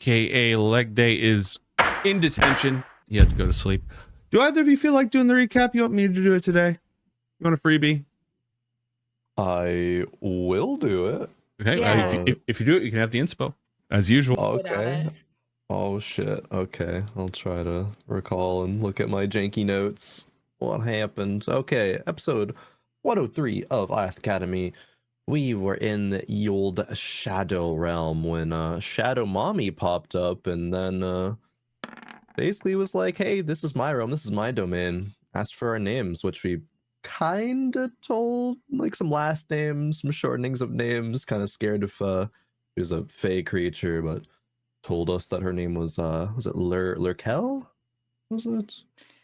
aka leg day, is in detention. He had to go to sleep. Do either of you feel like doing the recap? You want me to do it today? You want a freebie? I will do it. Okay. Yeah. If you do it, you can have the inspo as usual. Okay. Oh shit. Okay. I'll try to recall and look at my janky notes. What happened? Okay. Episode 103 of Ioth Academy. We were in the old Shadow Realm when Shadow Mommy popped up and then basically was like, hey, this is my realm, this is my domain. Asked for our names, which we kinda told, like some last names, some shortenings of names, kind of scared if she was a fey creature, but told us that her name was it Lurkel? Was it?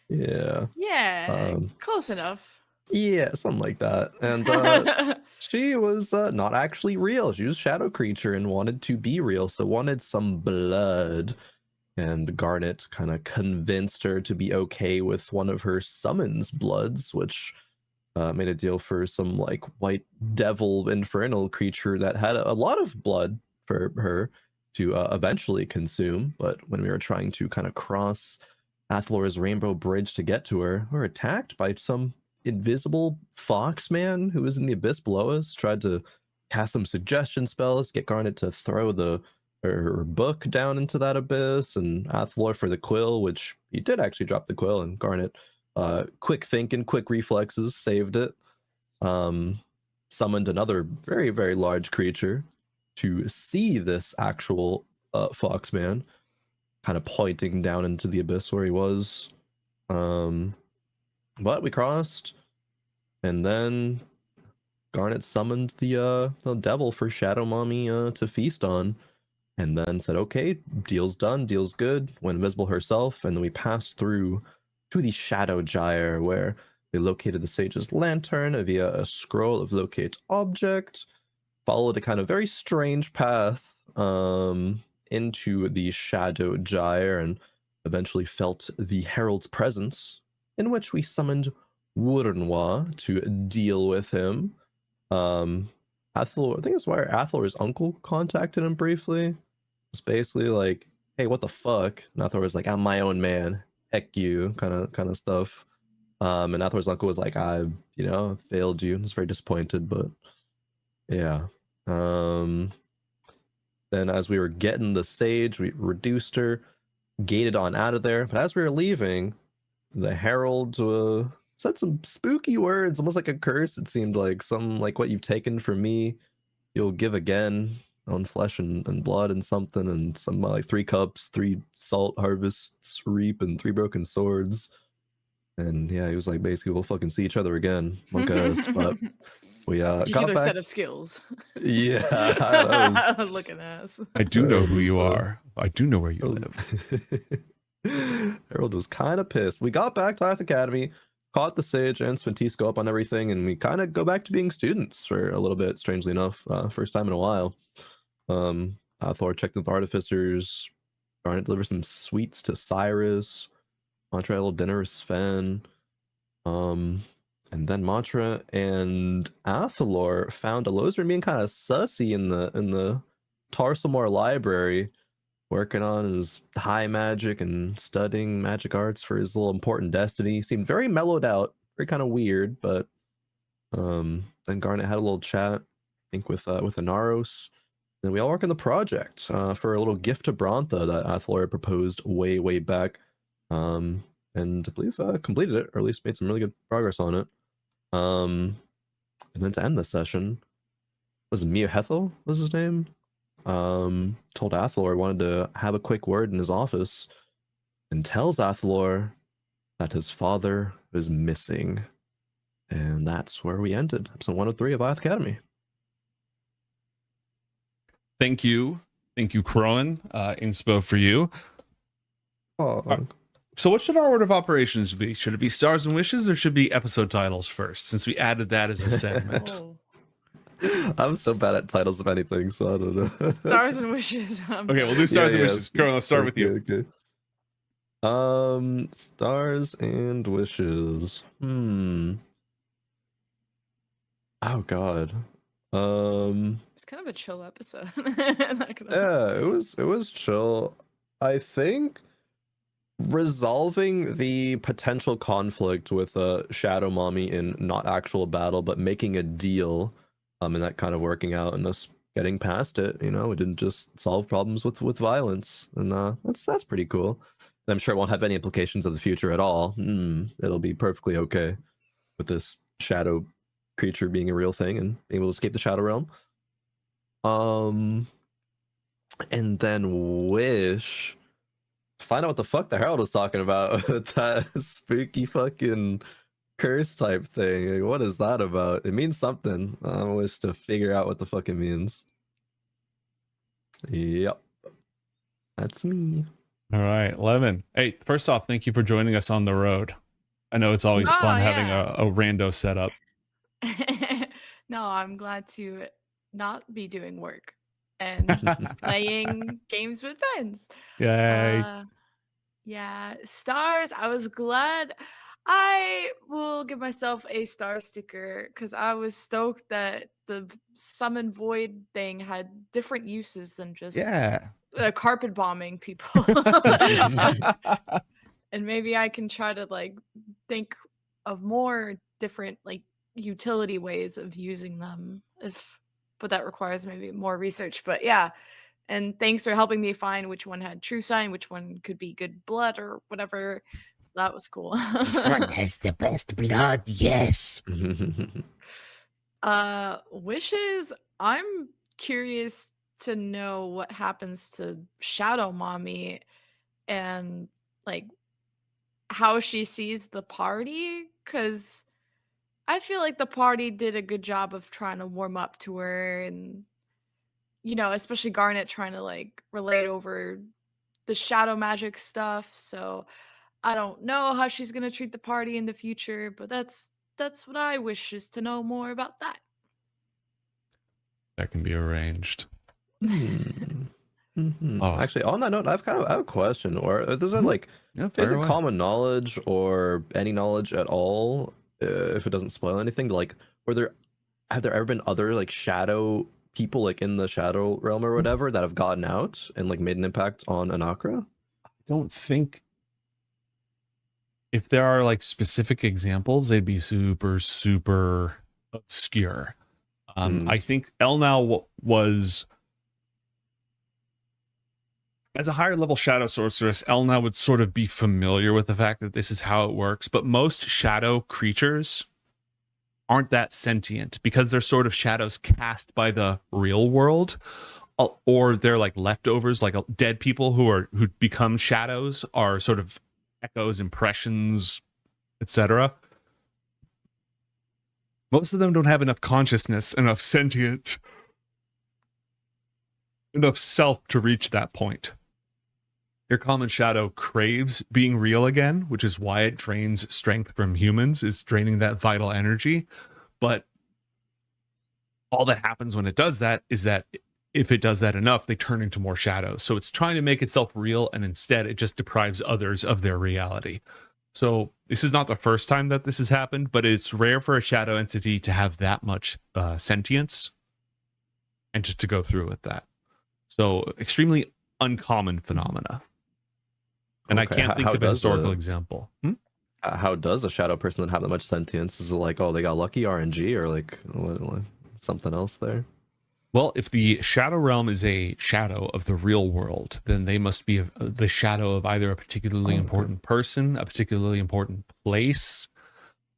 Yeah. Yeah, close enough. Yeah, something like that. And she was not actually real. She was a shadow creature and wanted to be real, so wanted some blood. And Garnet kind of convinced her to be okay with one of her summons bloods, which made a deal for some like white devil infernal creature that had a lot of blood for her to eventually consume. But when we were trying to kind of cross Athlor's rainbow bridge to get to her, we were attacked by some invisible fox man who was in the abyss below us, tried to cast some suggestion spells, get Garnet to throw her book down into that abyss, and Athlor for the quill, which he did actually drop the quill, and Garnet quick thinking, quick reflexes, saved it. Summoned another very, very large creature to see this actual fox man, kind of pointing down into the abyss where he was. But we crossed, and then Garnet summoned the devil for Shadow Mommy to feast on, and then said, okay, deal's done, deal's good, went invisible herself, and then we passed through to the Shadow Gyre, where we located the sage's lantern via a scroll of locate object, followed a kind of very strange path into the Shadow Gyre, and eventually felt the Herald's presence, in which we summoned Wurrenwa to deal with him. Athlor, I think it's why Athlor's uncle contacted him briefly. It's basically like, hey, what the fuck? And Athlor was like, I'm my own man. Heck you, kind of stuff. And Athlor's uncle was like, I failed you. I was very disappointed, but yeah. Then as we were getting the sage, we reduced her, gated on out of there. But as we were leaving, the Herald said some spooky words, almost like a curse. It seemed like some like what you've taken from me, you'll give again on flesh and blood and something, and some like 3 cups, 3 salt harvests reap, and 3 broken swords. And yeah, he was like, basically, we'll fucking see each other again, monk ass. But we got Particular back. set of skills. Yeah, looking ass. I do know who you are. I do know where you live. Harold was kind of pissed. We got back to Ioth Academy, caught the sage and Sventisco up on everything, and we kind of go back to being students for a little bit, strangely enough. First time in a while. Thor checked with artificers. Garnet delivered some sweets to Cyrus. Mantra had a little dinner with Sven. And then Mantra and Athalor found Elozrin being kind of sussy in the Tarsamore library, working on his high magic and studying magic arts for his little important destiny. He seemed very mellowed out, very kind of weird, but then Garnet had a little chat, I think with Inaros. And we all work on the project for a little gift to Brontha that Athalor proposed way back. And I believe completed it, or at least made some really good progress on it. And then to end the session, was it Mia Hethel was his name? Told Athalor wanted to have a quick word in his office, and tells Athalor that his father is missing. And that's where we ended episode 103 of Ioth Academy. Thank you, Crowan. Inspo for you. Oh. So what should our order of operations be? Should it be stars and wishes, or should it be episode titles first, since we added that as a segment? I'm so bad at titles of anything, so I don't know. Stars and wishes. Okay, we'll do stars and wishes. Crowan, let's start with you. Okay. Stars and wishes. Oh god. It's kind of a chill episode. Not gonna lie. Yeah, it was chill. I think resolving the potential conflict with Shadow Mommy in not actual battle, but making a deal, and that kind of working out and us getting past it. You know, we didn't just solve problems with violence, and that's pretty cool. And I'm sure it won't have any implications of the future at all. It'll be perfectly okay with this shadow creature being a real thing and being able to escape the Shadow Realm. And then Wish, find out what the fuck the Herald was talking about. That spooky fucking curse type thing. Like, what is that about? It means something. I wish to figure out what the fuck it means. Yep. That's me. All right, Levin. Hey, first off, thank you for joining us on the road. I know it's always fun having a rando setup. No, I'm glad to not be doing work and playing games with friends. Yay. Yeah, stars. I was glad. I will give myself a star sticker because I was stoked that the summon void thing had different uses than just carpet bombing people. And maybe I can try to like think of more different like utility ways of using them but that requires maybe more research. But yeah, and thanks for helping me find which one had true sign, which one could be good blood or whatever. That was cool. This one has the best blood, yes. Wishes, I'm curious to know what happens to Shadow Mommy and like how she sees the party, because I feel like the party did a good job of trying to warm up to her, and especially Garnet trying to like relate over the shadow magic stuff. So I don't know how she's gonna treat the party in the future, but that's what I wish, is to know more about that. That can be arranged. Oh. Actually, on that note, I have a question. Or is it like, is it common knowledge or any knowledge at all, if it doesn't spoil anything? Like, have there ever been other like shadow people like in the Shadow Realm or whatever that have gotten out and like made an impact on Anakra? I don't think, if there are like specific examples, they'd be super obscure. I think Elnau was, as a higher level shadow sorceress, Elnau would sort of be familiar with the fact that this is how it works, but most shadow creatures aren't that sentient because they're sort of shadows cast by the real world, or they're like leftovers, like dead people who become shadows are sort of echoes, impressions, etc. Most of them don't have enough consciousness, enough sentient, enough self to reach that point. Your common shadow craves being real again, which is why it drains strength from humans, is draining that vital energy. But all that happens when it does that is that if it does that enough, they turn into more shadows. So it's trying to make itself real, and instead it just deprives others of their reality. So this is not the first time that this has happened, but it's rare for a shadow entity to have that much sentience and just to go through with that. So extremely uncommon phenomena. And I can't think of a historical example. How does a shadow person have that much sentience? Is it like, oh, they got lucky RNG, or like something else there? Well, if the Shadow Realm is a shadow of the real world, then they must be the shadow of either a particularly important person, a particularly important place.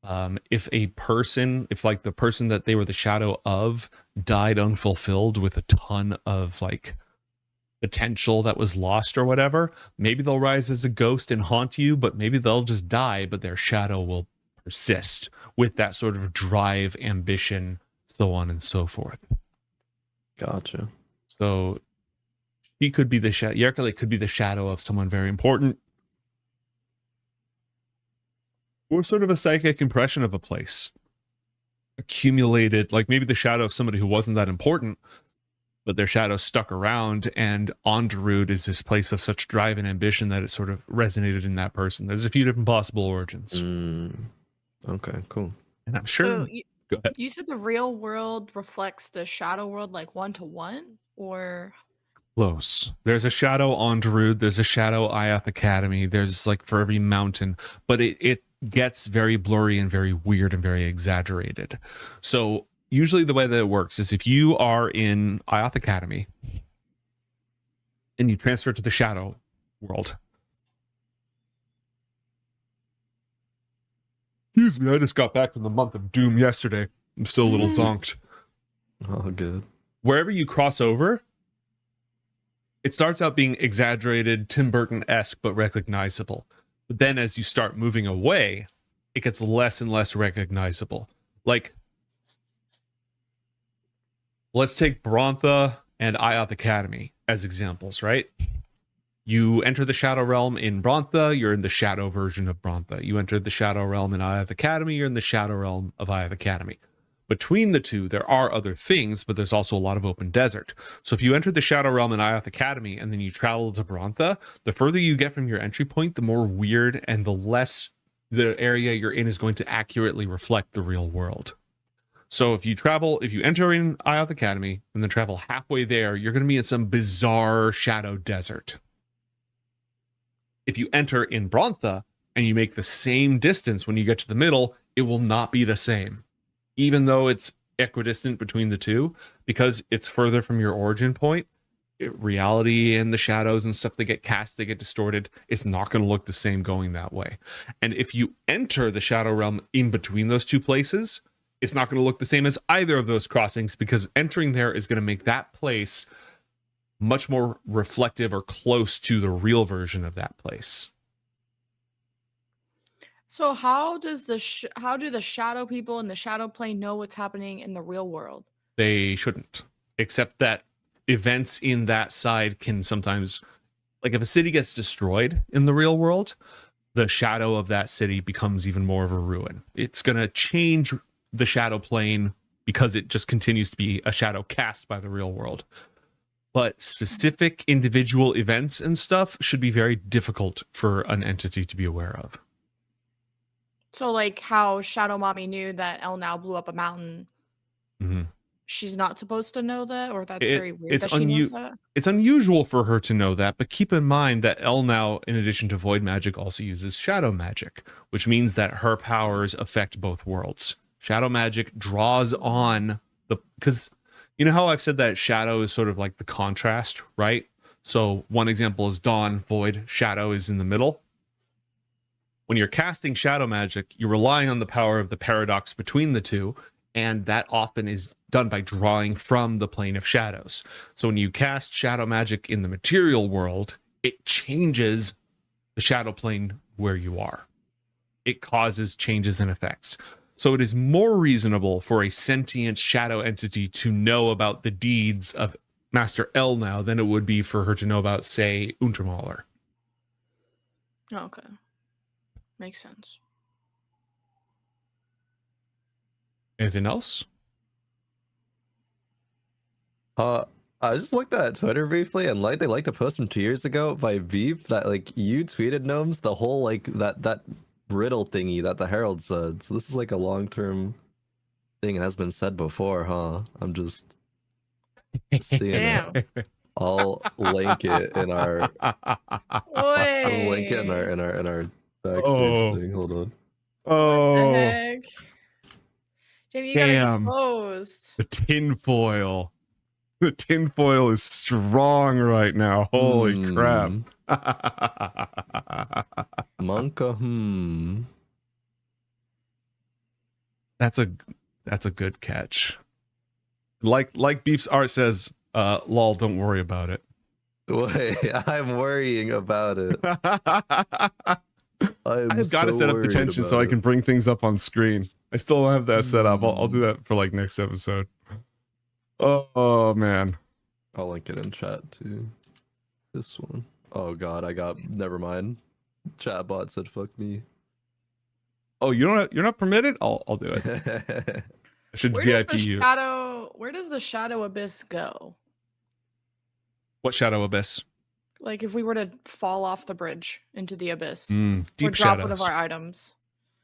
If like the person that they were the shadow of died unfulfilled with a ton of like potential that was lost or whatever, maybe they'll rise as a ghost and haunt you, but maybe they'll just die, but their shadow will persist with that sort of drive, ambition, so on and so forth. Gotcha. So he could be the shadow. Yerkale could be the shadow of someone very important, or sort of a psychic impression of a place accumulated, like maybe the shadow of somebody who wasn't that important, but their shadow stuck around, and Onderud is this place of such drive and ambition that it sort of resonated in that person. There's a few different possible origins. Okay, cool. And I'm sure Go ahead. You said the real world reflects the shadow world like 1-to-1, or Close. There's a shadow on Darude. There's a shadow Ioth Academy. There's like for every mountain, but it gets very blurry and very weird and very exaggerated. So usually the way that it works is if you are in Ioth Academy and you transfer to the shadow world. Excuse me, I just got back from the month of Doom yesterday. I'm still a little zonked. Oh, good. Wherever you cross over, it starts out being exaggerated, Tim Burton-esque, but recognizable. But then as you start moving away, it gets less and less recognizable. Like, let's take Brontha and Ioth Academy as examples, right? You enter the Shadow Realm in Brontha, you're in the Shadow version of Brontha. You enter the Shadow Realm in Ioth Academy, you're in the Shadow Realm of Ioth Academy. Between the two, there are other things, but there's also a lot of open desert. So if you enter the Shadow Realm in Ioth Academy and then you travel to Brontha, the further you get from your entry point, the more weird and the less the area you're in is going to accurately reflect the real world. So if you enter in Ioth Academy and then travel halfway there, you're going to be in some bizarre shadow desert. If you enter in Brontha and you make the same distance when you get to the middle, it will not be the same. Even though it's equidistant between the two, because it's further from your origin point, reality and the shadows and stuff that get cast, they get distorted. It's not going to look the same going that way. And if you enter the Shadow Realm in between those two places, it's not going to look the same as either of those crossings, because entering there is going to make that place much more reflective or close to the real version of that place. so how does how do the shadow people in the shadow plane know what's happening in the real world? They shouldn't, except that events in that side can sometimes, like if a city gets destroyed in the real world, the shadow of that city becomes even more of a ruin. It's going to change the shadow plane because it just continues to be a shadow cast by the real world. But specific individual events and stuff should be very difficult for an entity to be aware of. So like how Shadow Mommy knew that El now blew up a mountain. Mm-hmm. She's not supposed to know that, or that's very weird it's that she knows that? It's unusual for her to know that, but keep in mind that El now, in addition to void magic, also uses shadow magic, which means that her powers affect both worlds. Shadow magic draws on because you know how I've said that shadow is sort of like the contrast, right? So one example is dawn, void, shadow is in the middle. When you're casting shadow magic, you're relying on the power of the paradox between the two, and that often is done by drawing from the plane of shadows. So when you cast shadow magic in the material world, it changes the shadow plane where you are. It causes changes and effects. So it is more reasonable for a sentient shadow entity to know about the deeds of Master El now than it would be for her to know about, say, Untermaler. Okay. Makes sense. Anything else? I just looked at Twitter briefly, and like they liked a post from 2 years ago by Veep that like you tweeted, Gnomes, the whole like that riddle thingy that the Herald said. So this is like a long-term thing and has been said before, huh? I'm just seeing Damn. it. I'll link it in our I'll link it in our backstage Oh. thing. Hold on. Oh, What the heck? Damn, you got Damn. exposed. the tinfoil. The tinfoil is strong right now. Holy crap. Monka, That's a good catch. Like Beef's art says, lol, don't worry about it. Wait, I'm worrying about it. I've got to set up the tension so I can bring things up on screen. I still don't have that set up. I'll do that for like next episode. Oh man. I'll link it in chat too. This one. Oh god, never mind. Chatbot said fuck me. Oh, you're not permitted? I'll do it. I should VIP you. Where does the shadow abyss go? What shadow abyss? Like if we were to fall off the bridge into the abyss, or Deep drop shadows. one of our items.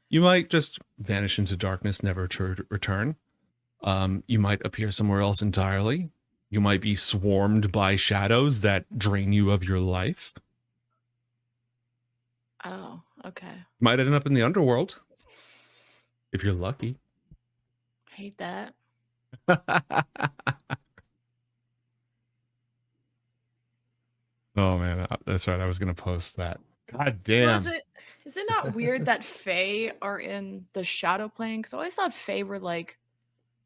You might just vanish into darkness, never to return. You might appear somewhere else entirely. You might be swarmed by shadows that drain you of your life. Oh, okay. You might end up in the underworld if you're lucky. Hate that. Oh man, that's right. I was gonna post that. God So damn. is it not weird that Fae are in the shadow plane? Because I always thought Fae were like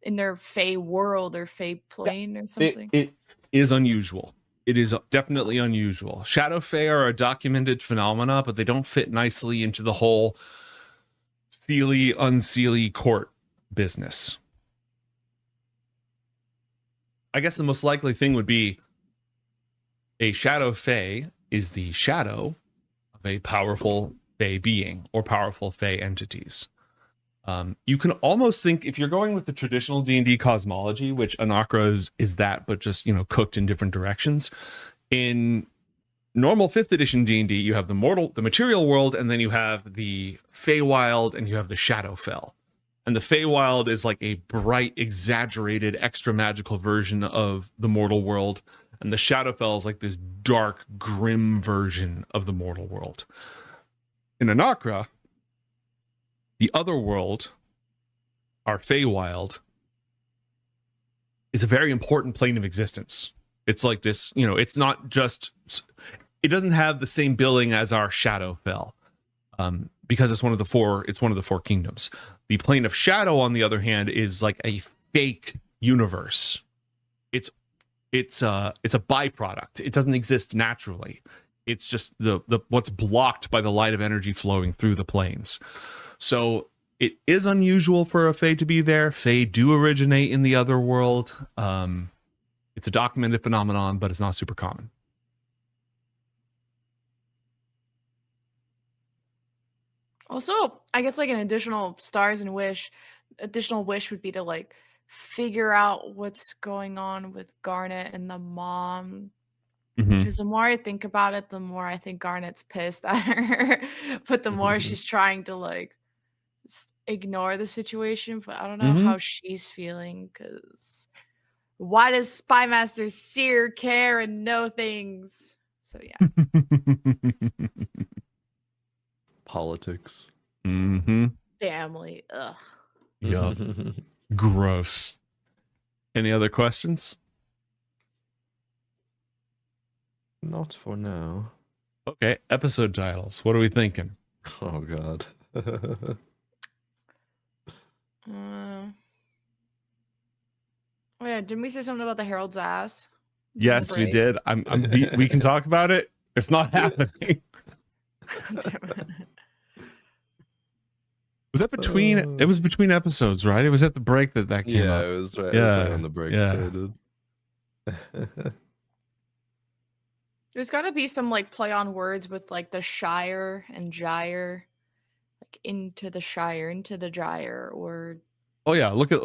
in their Fae world or Fae plane or something. It is unusual. It is definitely unusual. Shadow Fae are a documented phenomena, but they don't fit nicely into the whole Seelie, unseelie court business. I guess the most likely thing would be a Shadow Fae is the shadow of a powerful Fae being or powerful Fae entities. You can almost think, if you're going with the traditional D&D cosmology, which Anakra is that, but just, cooked in different directions. In normal 5th edition D&D, you have the material world, and then you have the Feywild, and you have the Shadowfell. And the Feywild is like a bright, exaggerated, extra magical version of the mortal world. And the Shadowfell is like this dark, grim version of the mortal world. In Anakra, the other world, our Feywild, is a very important plane of existence. It's like this, it's not just, it doesn't have the same billing as our Shadowfell, because it's one of the four kingdoms. The plane of Shadow, on the other hand, is like a fake universe. It's a byproduct. It doesn't exist naturally. It's just the what's blocked by the light of energy flowing through the planes. So it is unusual for a Fae to be there. Fae do originate in the other world. It's a documented phenomenon, but it's not super common. Also, I guess like an additional wish would be to like figure out what's going on with Garnet and the mom. Because the more I think about it, the more I think Garnet's pissed at her. But the more she's trying to like ignore the situation. But I don't know how she's feeling, because why does Spymaster Seer care and know things? So yeah. Politics. Family. Ugh. Yup. Gross. Any other questions? Not for now. Okay, episode titles. What are we thinking? Oh god. Oh yeah, didn't we say something about the Herald's ass? Yes, we did. We can talk about it. It's not happening. Was that between? It was between episodes, right? It was at the break that came up. Yeah, it was right. Yeah, it was right when the break started. There's got to be some like play on words with like the Shire and Gyre, like into the Shire, into the Gyre, or. Oh yeah, look at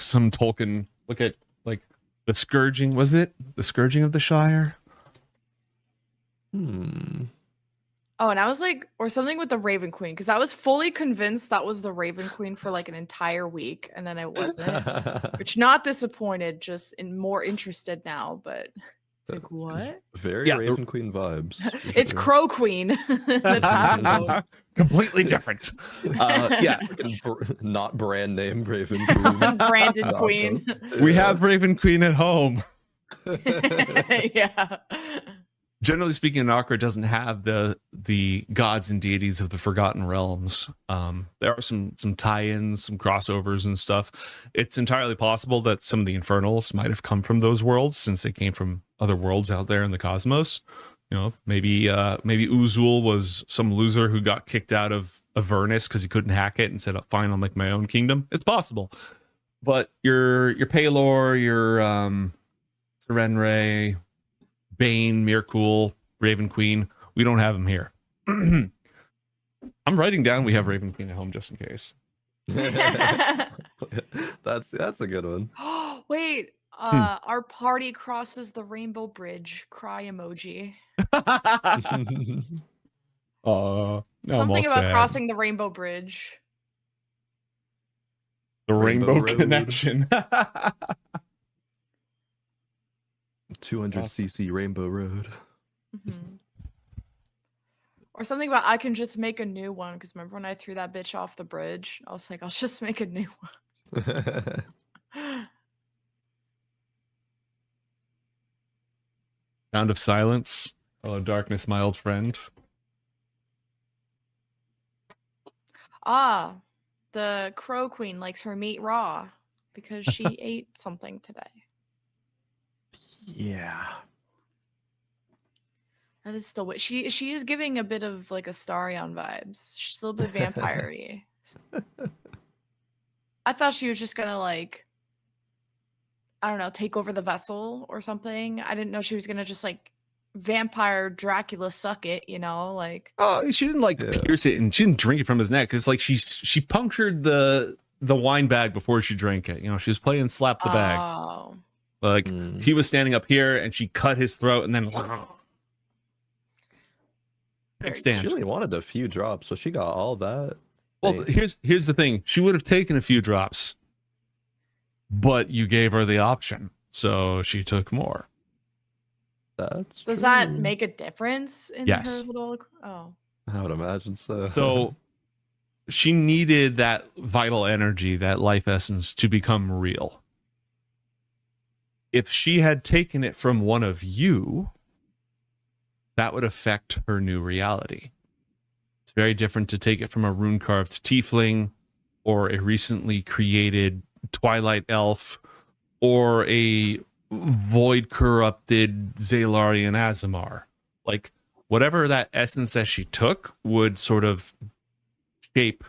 some Tolkien. Look at like the scourging. Was it the scourging of the Shire? Oh, and I was like, or something with the Raven Queen, because I was fully convinced that was the Raven Queen for like an entire week, and then it wasn't. Which, not disappointed, just more interested now, but it's like, what? Very Raven Queen vibes. It's Crow Queen. That's happening. Completely different. Yeah. Not brand name Raven Queen. Branded Queen. We have Raven Queen at home. Yeah. Generally speaking, Anakra doesn't have the gods and deities of the Forgotten Realms. There are some tie-ins, some crossovers and stuff. It's entirely possible that some of the Infernals might have come from those worlds, since they came from other worlds out there in the cosmos. Maybe Uzul was some loser who got kicked out of Avernus because he couldn't hack it and said, "Fine, I'll make my own kingdom." It's possible, but your Pelor, your Serenray, Bane, Mirkul, Raven Queen, we don't have them here. I'm writing down we have Raven Queen at home just in case. That's a good one. Wait, our party crosses the Rainbow Bridge. Cry emoji. Something about crossing the Rainbow Bridge. The Rainbow Rainbow Road. Connection. 200cc Rainbow Road. Mhm. Or something about I can just make a new one, because remember when I threw that bitch off the bridge? I was like, I'll just make a new one. Sound of silence. Hello, darkness, my old friend. Ah, the Crow Queen likes her meat raw because she ate something today. Yeah. That is still what she is giving a bit of like a Starion vibes. She's still a bit vampire-y. I thought she was just gonna like, I don't know, take over the vessel or something. I didn't know she was gonna just like vampire Dracula suck it, you know, like. Oh, she didn't like pierce it, and she didn't drink it from his neck. It's like she punctured the wine bag before she drank it. You know, she was playing slap the bag. Oh. Like he was standing up here, and she cut his throat, and then Very stand. She only wanted a few drops, so she got all that. Well, here's the thing. She would have taken a few drops, but you gave her the option, so she took more. That's Does true. that make a difference in Yes. her little? Oh. I would imagine so. So she needed that vital energy, that life essence, to become real. If she had taken it from one of you, that would affect her new reality. It's very different to take it from a rune-carved tiefling or a recently created twilight elf or a void-corrupted Zalarian Azamar. Like, whatever that essence that she took would sort of shape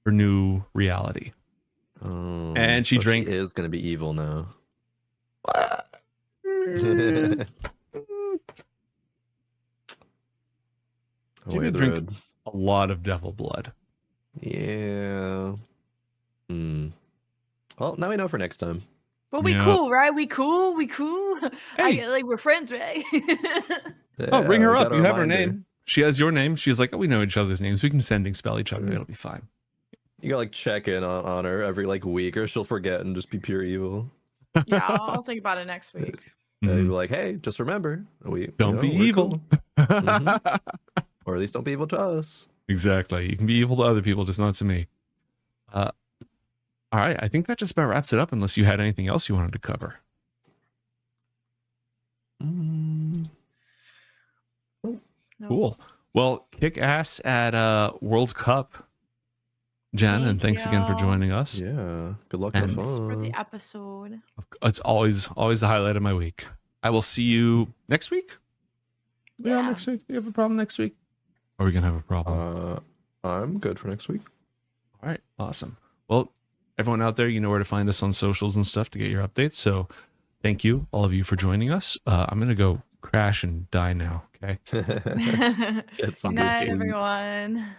her new reality. And she drank... She is going to be evil now. She Away would the drink road. a lot of devil blood. Yeah. Well, now we know for next time. But we Yeah. cool, right? We cool. We cool. Hey. Like we're friends, right? Oh, ring her we up. got a You have her reminder. name. She has your name. She's like, oh, we know each other's names. We can send and spell each other. It'll be fine. You gotta like check in on her every like week, or she'll forget and just be pure evil. Yeah, I'll think about it next week. And Mhm. you'll be like, hey, just remember, Don't be we're evil. cool. Mhm. Or at least don't be evil to us. Exactly. You can be evil to other people, just not to me. All right. I think that just about wraps it up, unless you had anything else you wanted to cover. Mm. Nope. Cool. Well, kick ass at World Cup, Jen, and Thank thanks again for you. joining us. Yeah. Good luck. And- Have Thanks for the fun. episode. It's always the highlight of my week. I will see you next week. Yeah. Next week. You have a problem next week? Or are we gonna have a problem? I'm good for next week. All right, awesome. Well, everyone out there, you know where to find us on socials and stuff to get your updates. So thank you, all of you, for joining us. I'm going to go crash and die now, okay? Get some Good good night, sleep. everyone.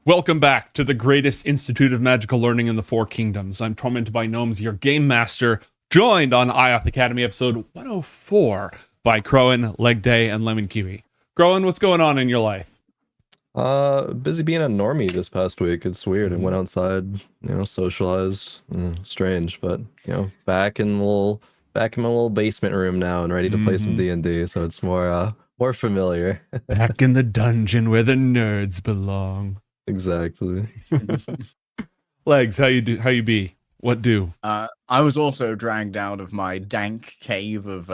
Welcome back to the greatest institute of magical learning in the Four Kingdoms. I'm Tormented by Gnomes, your game master, joined on Ioth Academy episode 104 by Crowan, Leg Day, and Lemon Kiwi. Crowan, what's going on in your life? Busy being a normie this past week. It's weird. I went outside, socialized. Strange, but back in my little basement room now and ready to play some D&D. So it's more familiar. Back in the dungeon where the nerds belong. Exactly. Legs, how you be? What do? I was also dragged out of my dank cave of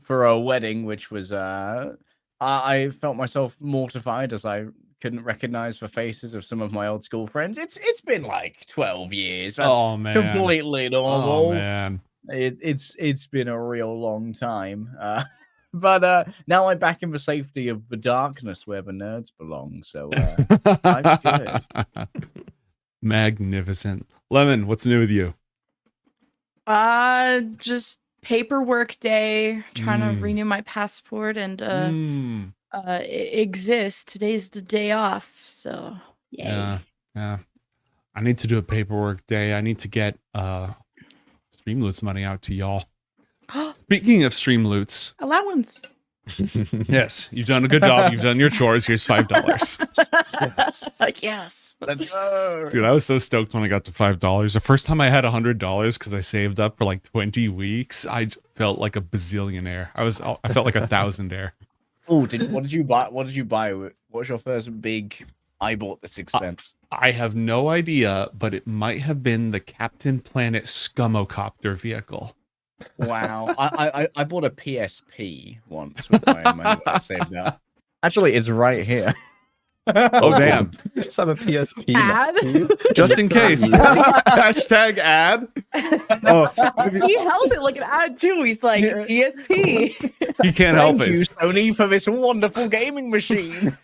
for a wedding, which was I felt myself mortified as I couldn't recognize the faces of some of my old school friends. It's been like 12 years. That's completely normal. Oh man. It's been a real long time. But now I'm back in the safety of the darkness where the nerds belong. So life's good. Magnificent. Lemon, what's new with you? Just paperwork day, trying to renew my passport and exist. Today's the day off, so yay. Yeah. I need to do a paperwork day. I need to get Streamloots money out to y'all. Speaking of Streamloots, Allowance. yes, you've done a good job. You've done your chores. Here's $5. Yes. Let's go. Dude, I was so stoked when I got to $5. The first time I had $100 because I saved up for like 20 weeks, I felt like a bazillionaire. I felt like a thousandaire. Oh, what did you buy? What did you buy? What was your first big? I bought this expense. I have no idea, but it might have been the Captain Planet Scumocopter vehicle. Wow, I bought a PSP once with my money that I saved up. Actually, it's right here. Oh damn! Just have a PSP. Ad? Just in case. Hashtag ad. Oh, he held it like an ad too. He's like PSP. He can't help Thank you, it. Sony, for this wonderful gaming machine.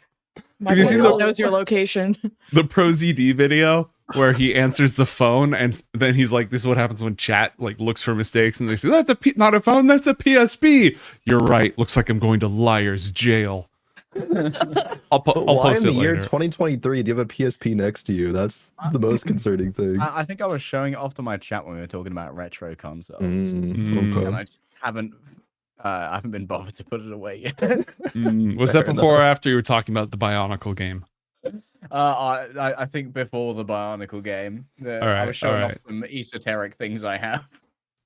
My you seen boy the- knows your location. The Pro ZD video where he answers the phone and then he's like, "This is what happens when chat like looks for mistakes," and they say, "That's not a phone, that's a PSP." You're right. Looks like I'm going to liar's jail. I'll Why post in it the year later. 2023 do you have a PSP next to you? That's the most concerning thing. I think I was showing it off to my chat when we were talking about retro consoles, Okay. and I haven't been bothered to put it away yet. Was that before or after you were talking about the Bionicle game? I think before the Bionicle game. I was showing off some esoteric things I have.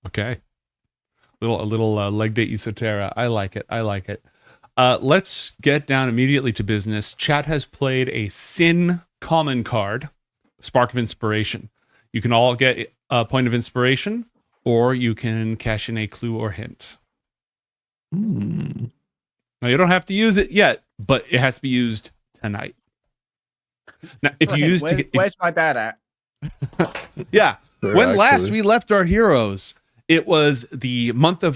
Okay. A little leg day esoterra. I like it. Let's get down immediately to business. Chat has played a Sin common card, Spark of Inspiration. You can all get a point of inspiration, or you can cash in a clue or hint. Now, you don't have to use it yet, but it has to be used tonight. Now, if you use where's my dad at? yeah. Sure, When last actually. we left our heroes, it was the month of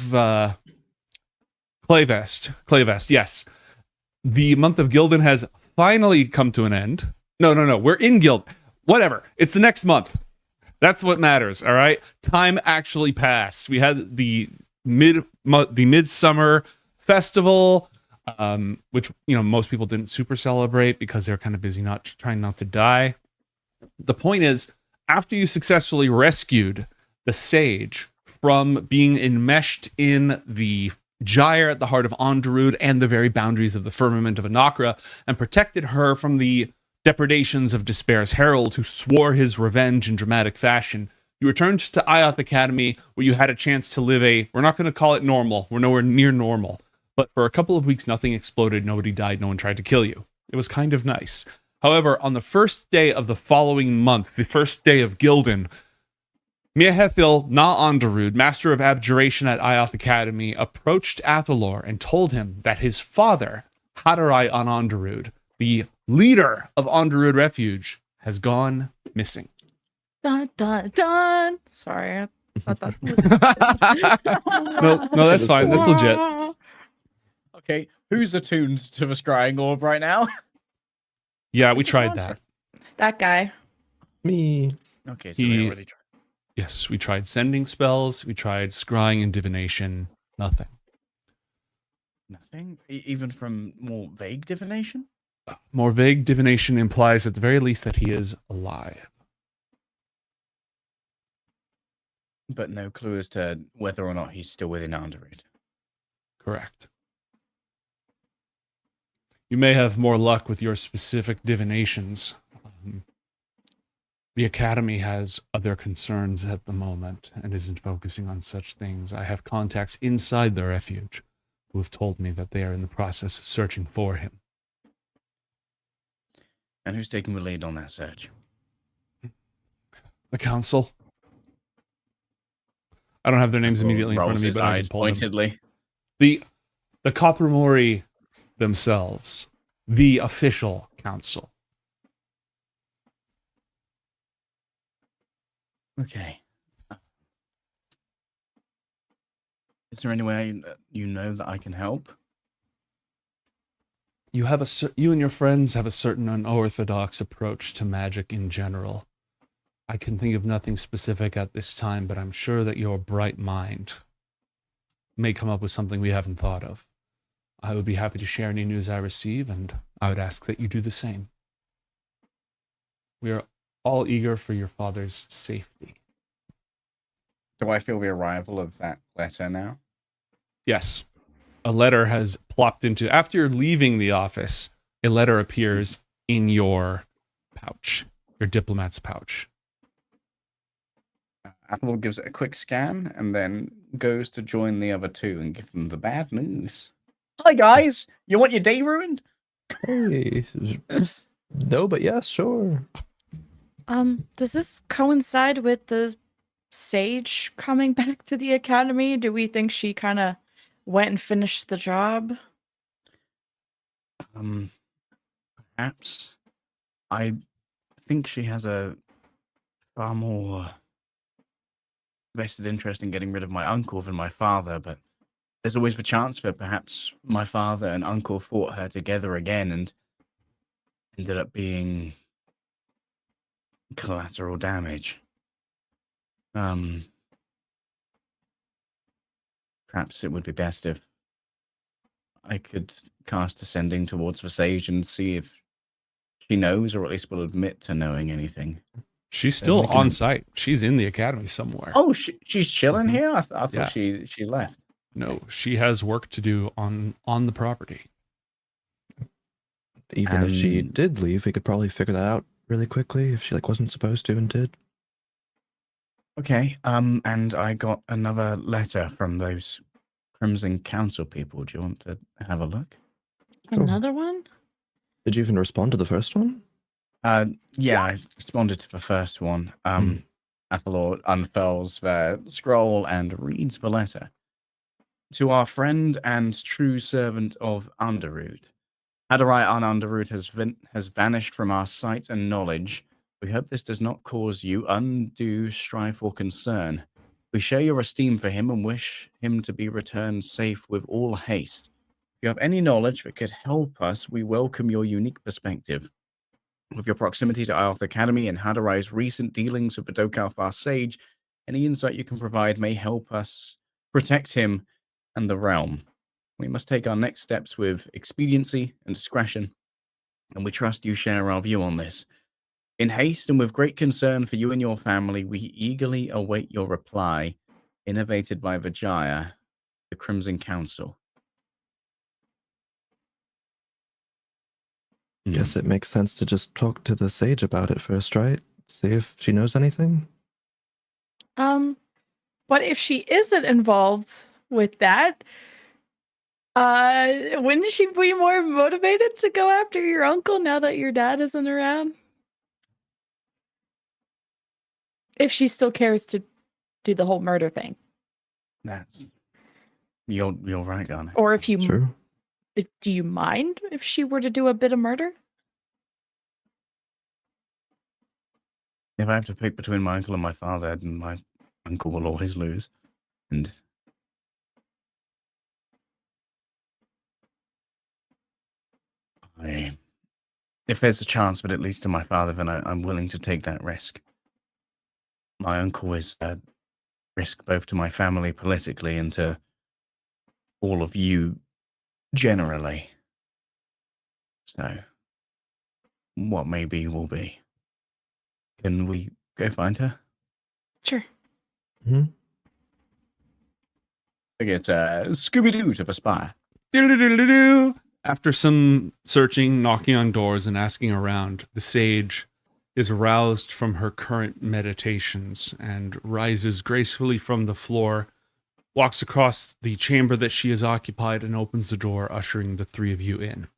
Clayvest, yes. The month of Gildan has finally come to an end. No. We're in Guild. Whatever. It's the next month. That's what matters, all right? Time actually passed. We had the midsummer festival, which most people didn't super celebrate because they're kind of busy trying not to die. The point is, after you successfully rescued the sage from being enmeshed in the gyre at the heart of Onderud and the very boundaries of the firmament of Anakra, and protected her from the depredations of Despair's Herald, who swore his revenge in dramatic fashion, you returned to Ioth Academy, where you had a chance to live we're not going to call it normal, we're nowhere near normal, but for a couple of weeks nothing exploded, nobody died, no one tried to kill you. It was kind of nice. However, on the first day of the following month, the first day of Gildan, Miehethil Na Onderud, Master of Abjuration at Ioth Academy, approached Athalor and told him that his father, Hadarai on Onderud, the leader of Onderud Refuge, has gone missing. Dun dun dun. Sorry, I thought that. No, that's fine. That's legit. Okay, who's attuned to the scrying orb right now? Yeah, we tried that. That guy. Me. Okay, so they already tried. Yes, we tried sending spells. We tried scrying and divination. Nothing. Nothing? Even from more vague divination? More vague divination implies at the very least that he is alive. But no clue as to whether or not he's still within Underwood. Correct. You may have more luck with your specific divinations. The Academy has other concerns at the moment and isn't focusing on such things. I have contacts inside the refuge who have told me that they are in the process of searching for him. And who's taking the lead on that search? The council. I don't have their names immediately in front of Rolls me, his but I can eyes pull them. pointedly. The Coppermori themselves, the official council. Okay. Is there any way you know that I can help? You and your friends have a certain unorthodox approach to magic in general. I can think of nothing specific at this time, but I'm sure that your bright mind may come up with something we haven't thought of. I would be happy to share any news I receive, and I would ask that you do the same. We are all eager for your father's safety. Do I feel the arrival of that letter now? Yes. A letter has plopped into, after you're leaving the office, a letter appears in your pouch, your diplomat's pouch. Apple gives it a quick scan and then goes to join the other two and give them the bad news. Hi guys, you want your day ruined? Hey. No, but yeah, sure. Does this coincide with the Sage coming back to the academy? Do we think she kind of went and finished the job? Perhaps. I think she has a far more vested interest in getting rid of my uncle than my father, but there's always the chance that perhaps my father and uncle fought her together again and ended up being collateral damage. Perhaps it would be best if I could cast Ascending towards the Sage and see if she knows, or at least will admit to knowing anything. She's still we can- on site. She's in the academy somewhere. Oh, she's chilling Mhm. here? I thought Yeah. she left. No, she has work to do on the property. Even if she And- did leave, we could probably figure that out really quickly if she wasn't supposed to and did. Okay, and I got another letter from those Crimson Council people. Do you want to have a look? Sure. Another one? Did you even respond to the first one? Yeah, I responded to the first one. Athelor unfurls the scroll and reads the letter. To our friend and true servant of Underwood. Hadarai on Underwood has vanished from our sight and knowledge. We hope this does not cause you undue strife or concern. We share your esteem for him and wish him to be returned safe with all haste. If you have any knowledge that could help us, we welcome your unique perspective. With your proximity to Ioth Academy and Hadarai's recent dealings with the Dokar Sage, any insight you can provide may help us protect him and the realm. We must take our next steps with expediency and discretion, and we trust you share our view on this. In haste and with great concern for you and your family, we eagerly await your reply, innovated by Vijaya, the Crimson Council. Guess it makes sense to just talk to the sage about it first, right? See if she knows anything. But if she isn't involved with that, wouldn't she be more motivated to go after your uncle now that your dad isn't around? If she still cares to do the whole murder thing. That's you're right, Garnet. Or if you True. do you mind if she were to do a bit of murder? If I have to pick between my uncle and my father, then my uncle will always lose. And if there's a chance that it leads to my father, then I'm willing to take that risk. My uncle is a risk both to my family politically and to all of you generally. So what maybe will be. Can we go find her? Sure. I get Scooby-Doo to the spy. Do-do-do-do-do. After some searching, knocking on doors, and asking around, the sage is roused from her current meditations and rises gracefully from the floor, walks across the chamber that she has occupied, and opens the door, ushering the three of you in.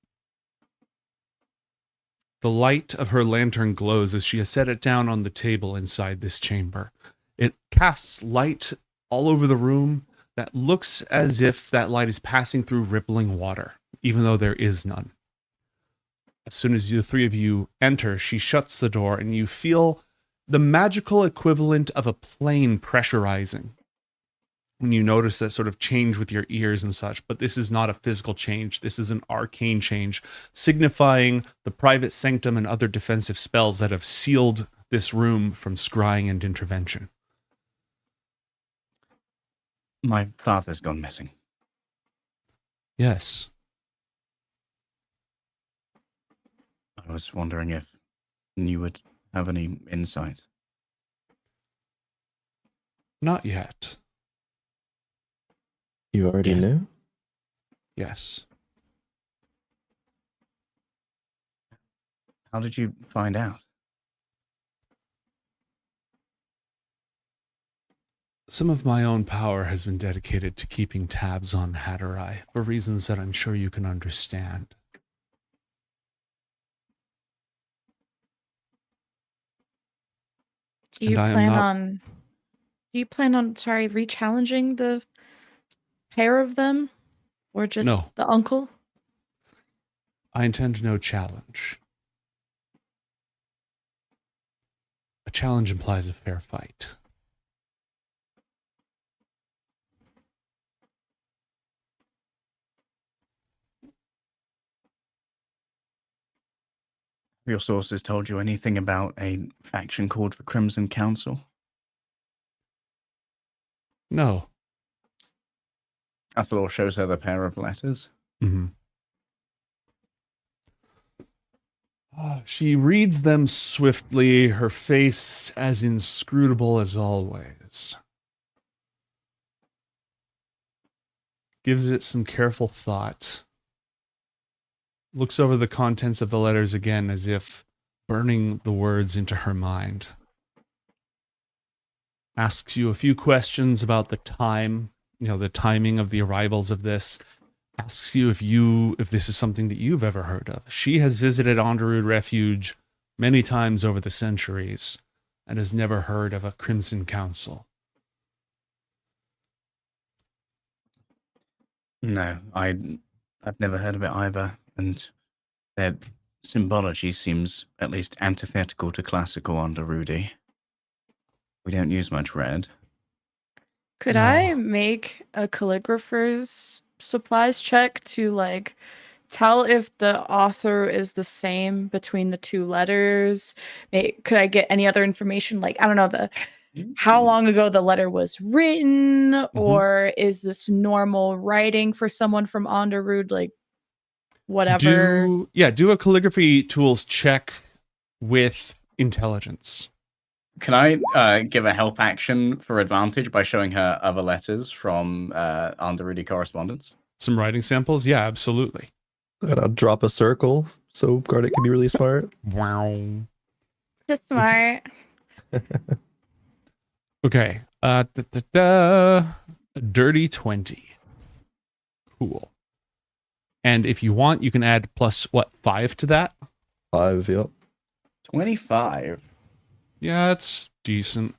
The light of her lantern glows as she has set it down on the table inside this chamber. It casts light all over the room that looks as if that light is passing through rippling water, even though there is none. As soon as the three of you enter, she shuts the door, and you feel the magical equivalent of a plane pressurizing. When you notice that sort of change with your ears and such, but this is not a physical change. This is an arcane change, signifying the private sanctum and other defensive spells that have sealed this room from scrying and intervention. My father's gone missing. Yes. I was wondering if you would have any insight. Not yet. You already Yeah. knew? Yes. How did you find out? Some of my own power has been dedicated to keeping tabs on Hatterai for reasons that I'm sure you can understand. Do you And I am plan not- on? Do you plan on, sorry, re-challenging the pair of them, or just No. the uncle? I intend no challenge. A challenge implies a fair fight. Have your sources told you anything about a faction called the Crimson Council? No. Athalor shows her the pair of letters. Mm-hmm. She reads them swiftly, her face as inscrutable as always. Gives it some careful thought. Looks over the contents of the letters again as if burning the words into her mind. Asks you a few questions about the time, the timing of the arrivals of this. Asks you if this is something that you've ever heard of. She has visited Onderud Refuge many times over the centuries and has never heard of a Crimson Council. No, I've never heard of it either, and their symbology seems at least antithetical to classical Underudi. We don't use much red. Could No. I make a calligrapher's supplies check to tell if the author is the same between the two letters? Could I get any other information? I don't know, how long ago the letter was written, or is this normal writing for someone from Onderud? Whatever. Do a calligraphy tools check with intelligence. Can I give a help action for advantage by showing her other letters from Underudi correspondence? Some writing samples? Yeah, absolutely. Gotta drop a circle so Garnet can be really smart. Wow. Just smart. Okay. A dirty 20. Cool. And if you want, you can add plus 5 to that? 5, yep. 25. Yeah, it's decent.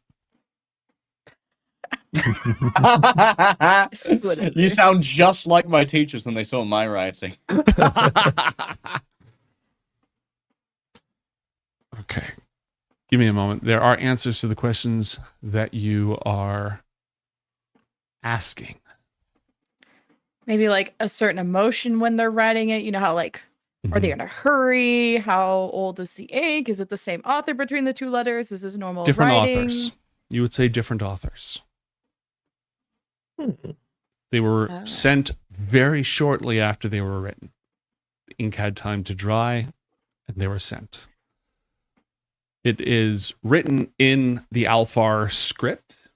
You sound just like my teachers when they saw my writing. Okay. Give me a moment. There are answers to the questions that you are asking. Maybe a certain emotion when they're writing it. You know how are they in a hurry? How old is the ink? Is it the same author between the two letters? Is this normal Different writing? authors. You would say different authors. They were Oh. sent very shortly after they were written. The ink had time to dry, and they were sent. It is written in the Alfar script.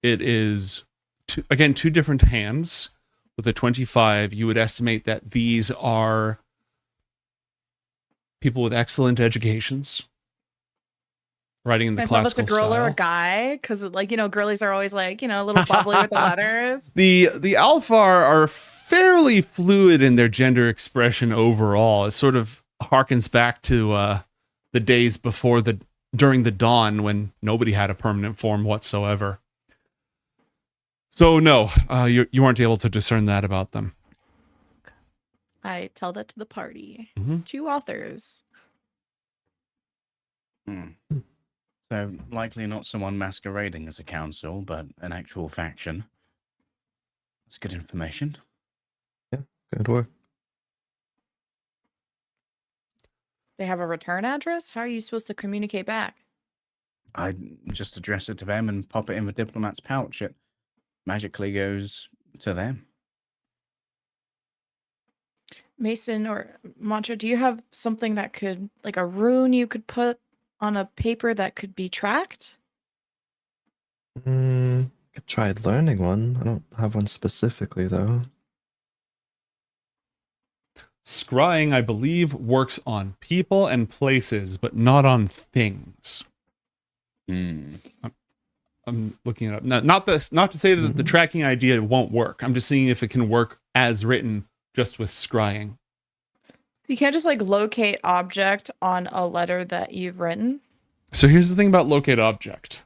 It is, two different hands with a 25. You would estimate that these are people with excellent educations, writing in the I tell if it's a classical girl or a style. guy, because girlies are always like, a little bubbly with the letters. The Alfar are fairly fluid in their gender expression overall. It sort of harkens back to the days during the dawn when nobody had a permanent form whatsoever. So no, you weren't able to discern that about them. I tell that to the party. Mhm. 2 authors. So likely not someone masquerading as a council, but an actual faction. That's good information. Good work. They have a return address? How are you supposed to communicate back? I just address it to them and pop it in the diplomat's pouch. It magically goes to them. Mason or Mantra, do you have something that could, like a rune you could put on a paper that could be tracked? I tried learning one. I don't have one specifically though. Scrying, I believe, works on people and places, but not on things. I'm looking it up. Not to say that the tracking idea won't work. I'm just seeing if it can work as written, just with scrying. You can't just locate object on a letter that you've written. So here's the thing about locate object.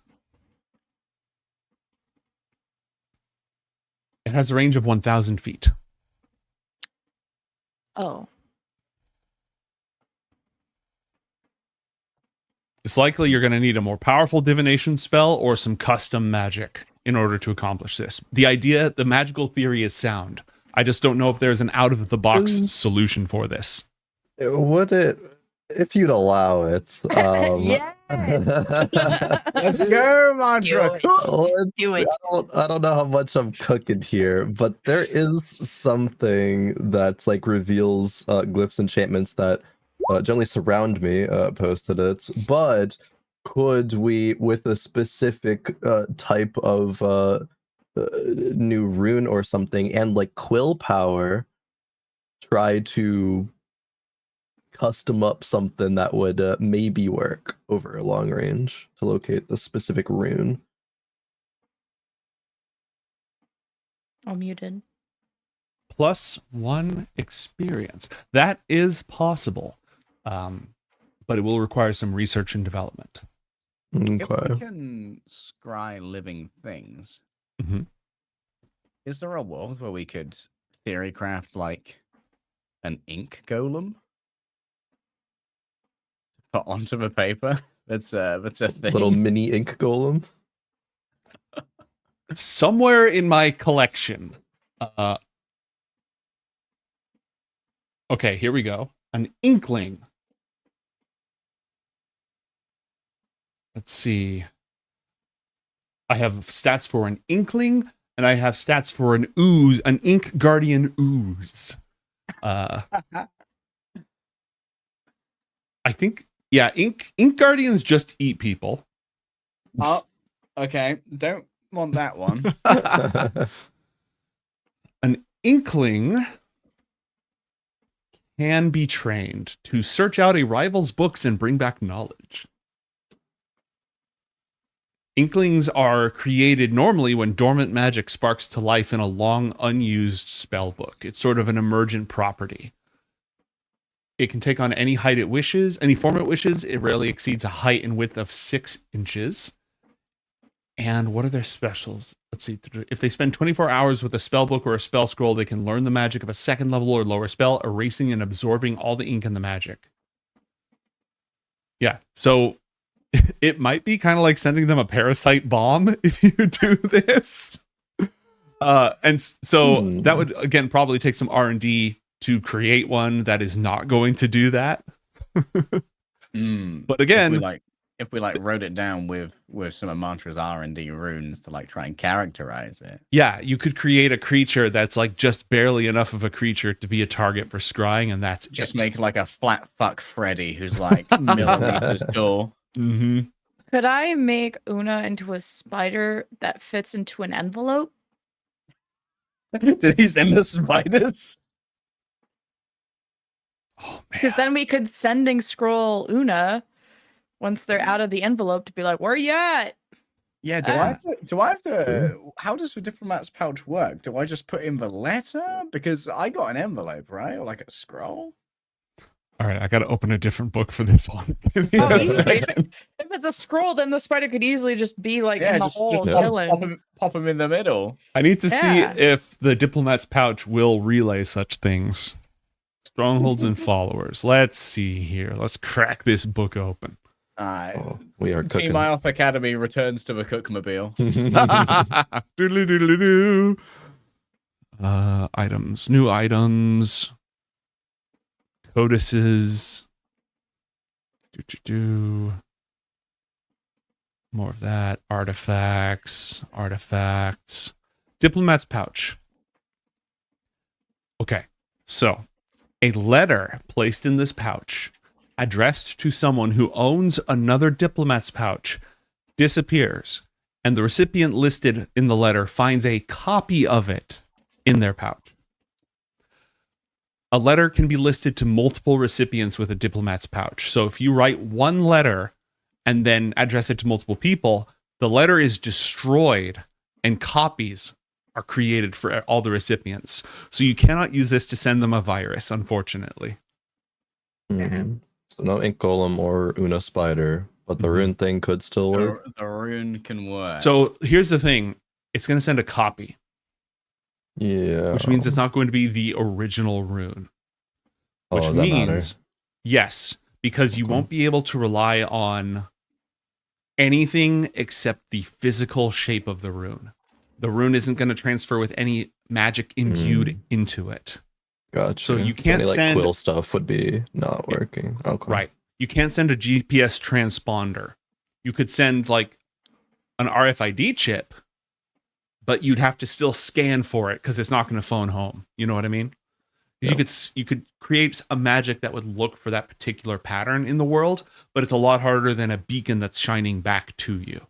It has a range of 1,000 feet. Oh. It's likely you're going to need a more powerful divination spell or some custom magic in order to accomplish this. The magical theory is sound. I just don't know if there's an out-of-the-box solution for this. Would it, if you'd allow it? Yes! Let's go, Mantra. Do it. I don't know how much I'm cooking here, but there is something that's reveals glyphs, enchantments that generally surround me. Posted it, but could we, with a specific type of new rune or something, and quill power, try to custom up something that would maybe work over a long range to locate the specific rune? I'm muted. +1 experience. That is possible, but it will require some research and development. If we Okay. can scry living things, Mhm. is there a world where we could theory craft an ink golem? Put onto the paper? That's a thing. Little mini ink golem. Somewhere in my collection. Okay, here we go. An inkling. Let's see. I have stats for an inkling, and I have stats for an ooze, an ink guardian ooze. I think, yeah, ink guardians just eat people. Oh, okay. Don't want that one. An inkling can be trained to search out a rival's books and bring back knowledge. Inklings are created normally when dormant magic sparks to life in a long unused spell book. It's sort of an emergent property. It can take on any height it wishes, any form it wishes. It rarely exceeds a height and width of 6 inches. And what are their specials? Let's see. If they spend 24 hours with a spell book or a spell scroll, they can learn the magic of a second level or lower spell, erasing and absorbing all the ink in the magic. Yeah, so it might be kind of like sending them a parasite bomb if you do this. And so that would, again, probably take some R&D to create one that is not going to do that. But again, if we wrote it down with some of Mantra's R&D runes to try and characterize it. Yeah, you could create a creature that's just barely enough of a creature to be a target for scrying, and that's just it. make a flat fuck Freddy who's millimeters tall. Mm-hmm. Could I make Una into a spider that fits into an envelope? Did he send the spiders? Oh Because man. then we could sending scroll Una once they're out of the envelope to be like, where you at? Yeah, Do I have to? True. How does the diplomat's pouch work? Do I just put in the letter? Because I got an envelope, right? Or like a scroll? All right, I got to open a different book for this one. Give me Oh, a easily. second. If it's a scroll, then the spider could easily just be like in the just hole, pop- chilling. pop him in the middle. I need to see Yeah. if the diplomat's pouch will relay such things. Strongholds and followers. Let's see here. Let's crack this book open. Oh, we are cooking. Team Ioth Academy returns to the cookmobile. Doodly-doodly-doo. Items. New items. Codices. Do. More of that. Artifacts. Diplomat's pouch. Okay. So, a letter placed in this pouch addressed to someone who owns another diplomat's pouch disappears, and the recipient listed in the letter finds a copy of it in their pouch. A letter can be listed to multiple recipients with a diplomat's pouch. So if you write one letter and then address it to multiple people, the letter is destroyed and copies are created for all the recipients. So you cannot use this to send them a virus, unfortunately. Mhm. So no ink golem or Una spider, but the Mhm. rune thing could still work. The rune can work. So here's the thing. It's going to send a copy, Yeah. which means it's not going to be the original rune. Oh, Which does that matter? means, yes, because you Okay. won't be able to rely on anything except the physical shape of the rune. The rune isn't going to transfer with any magic imbued into it. Gotcha. So you can't any, send- quill stuff would be not working. Okay. Right. You can't send a GPS transponder. You could send like an RFID chip, but you'd have to still scan for it because it's not going to phone home. You know what I mean? 'Cause you could create a magic that would look for that particular pattern in the world, but it's a lot harder than a beacon that's shining back to you.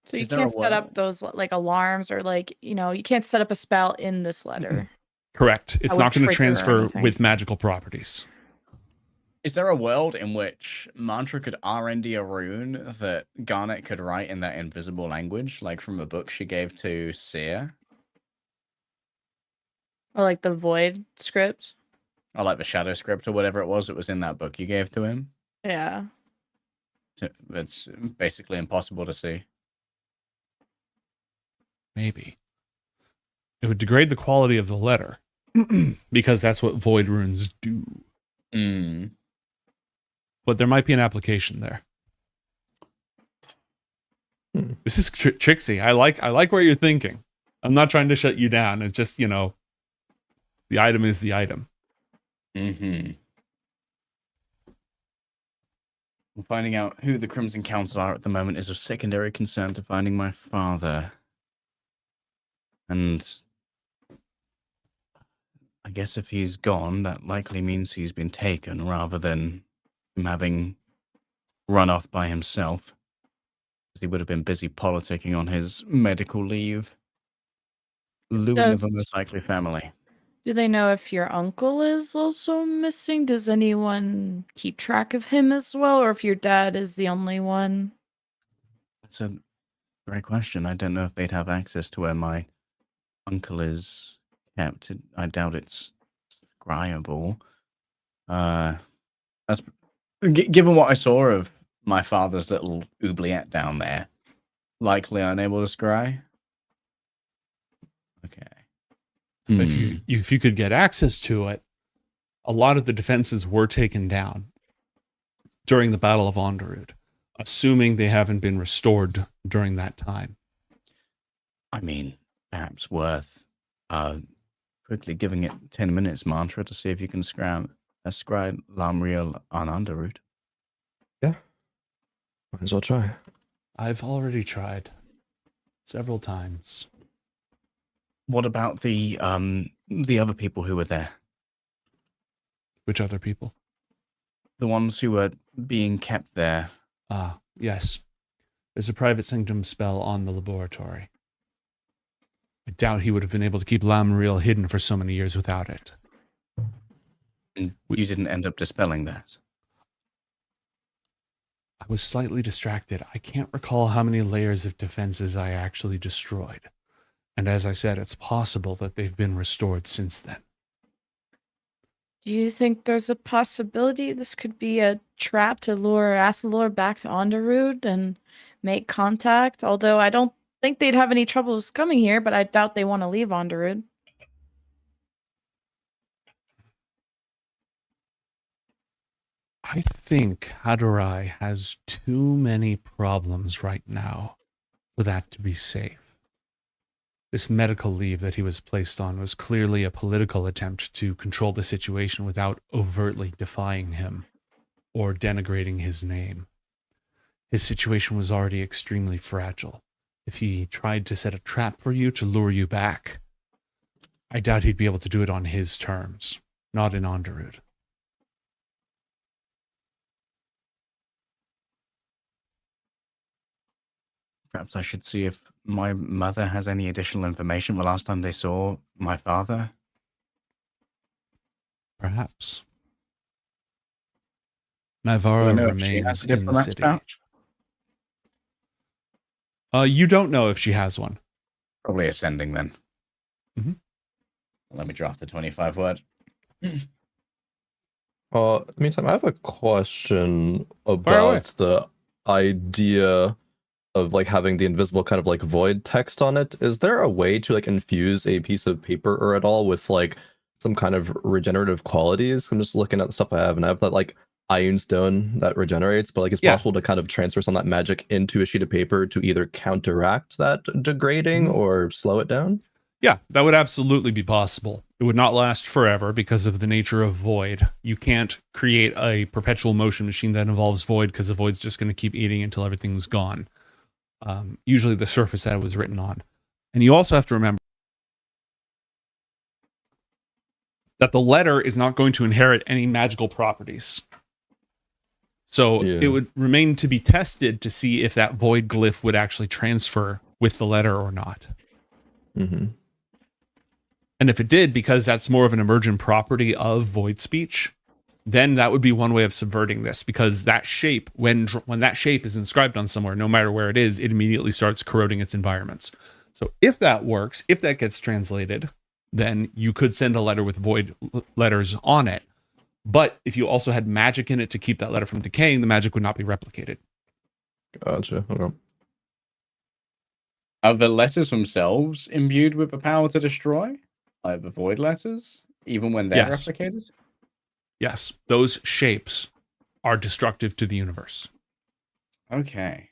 So you Is there a can't set way- up those like alarms or like, you can't set up a spell in this letter. Correct. It's would not going to trigger or transfer anything. with magical properties. Is there a world in which Mantra could RND a rune that Garnet could write in that invisible language, like from a book she gave to Seer? Or like the void script. Or like the shadow script or whatever it was that was in that book you gave to him? Yeah. It's basically impossible to see. Maybe. It would degrade the quality of the letter because that's what void runes do. Mm. But there might be an application there. This is tricksy. I like where you're thinking. I'm not trying to shut you down. It's just, the item is the item. Mm-hmm. Finding out who the Crimson Council are at the moment is of secondary concern to finding my father. And I guess if he's gone, that likely means he's been taken rather than him having run off by himself. He would have been busy politicking on his medical leave. Looting of the most likely family. Do they know if your uncle is also missing? Does anyone keep track of him as well? Or if your dad is the only one? That's a great question. I don't know if they'd have access to where my uncle is kept. I doubt it's scryable. That's given what I saw of my father's little oubliette down there, likely unable to scry. Okay. If you could get access to it, a lot of the defenses were taken down during the Battle of Onderud, assuming they haven't been restored during that time. I mean, perhaps worth quickly giving it 10 minutes, Mantra, to see if you can scry Lamriel on Underroot. Might as well try. I've already tried several times. What about the other people who were there? Which other people? The ones who were being kept there Ah, yes. There's a private sanctum spell on the laboratory. I doubt he would have been able to keep Lamriel hidden for so many years without it. And you didn't end up dispelling that. I was slightly distracted. I can't recall how many layers of defenses I actually destroyed. And as I said, it's possible that they've been restored since then. Do you think there's a possibility this could be a trap to lure Athalor back to Onderood and make contact? Although I don't think they'd have any troubles coming here, but I doubt they want to leave Onderood. I think Hadorai has too many problems right now for that to be safe. This medical leave that he was placed on was clearly a political attempt to control the situation without overtly defying him or denigrating his name. His situation was already extremely fragile. If he tried to set a trap for you to lure you back, I doubt he'd be able to do it on his terms, not in Onderood. Perhaps I should see if my mother has any additional information the last time they saw my father. Perhaps. Do I Navarro know if she has remains a in the diplomat's city. pouch? You don't know if she has one. Probably ascending then. Mhm. Let me draft a 25 word. Meantime, I have a question Fire away. about the idea of like having the invisible kind of like void text on it. Is there a way to like infuse a piece of paper or at all with like some kind of regenerative qualities? I'm just looking at the stuff I have, and I have that like iron stone that regenerates, but like it's Yeah. possible to kind of transfer some of that magic into a sheet of paper to either counteract that degrading Mhm. or slow it down. Yeah, that would absolutely be possible. It would not last forever because of the nature of void. You can't create a perpetual motion machine that involves void because the void's just going to keep eating until everything's gone. Usually the surface that it was written on. And you also have to remember that the letter is not going to inherit any magical properties. So Yeah. it would remain to be tested to see if that void glyph would actually transfer with the letter or not. Mm-hmm. And if it did, because that's more of an emergent property of void speech, then that would be one way of subverting this, because that shape, when that shape is inscribed on somewhere, no matter where it is, it immediately starts corroding its environments. So if that works, if that gets translated, then you could send a letter with void letters on it. But if you also had magic in it to keep that letter from decaying, the magic would not be replicated. Gotcha. Okay. Are the letters themselves imbued with the power to destroy? Like the void letters? Even when they're Yes. replicated? Yes, those shapes are destructive to the universe. Okay.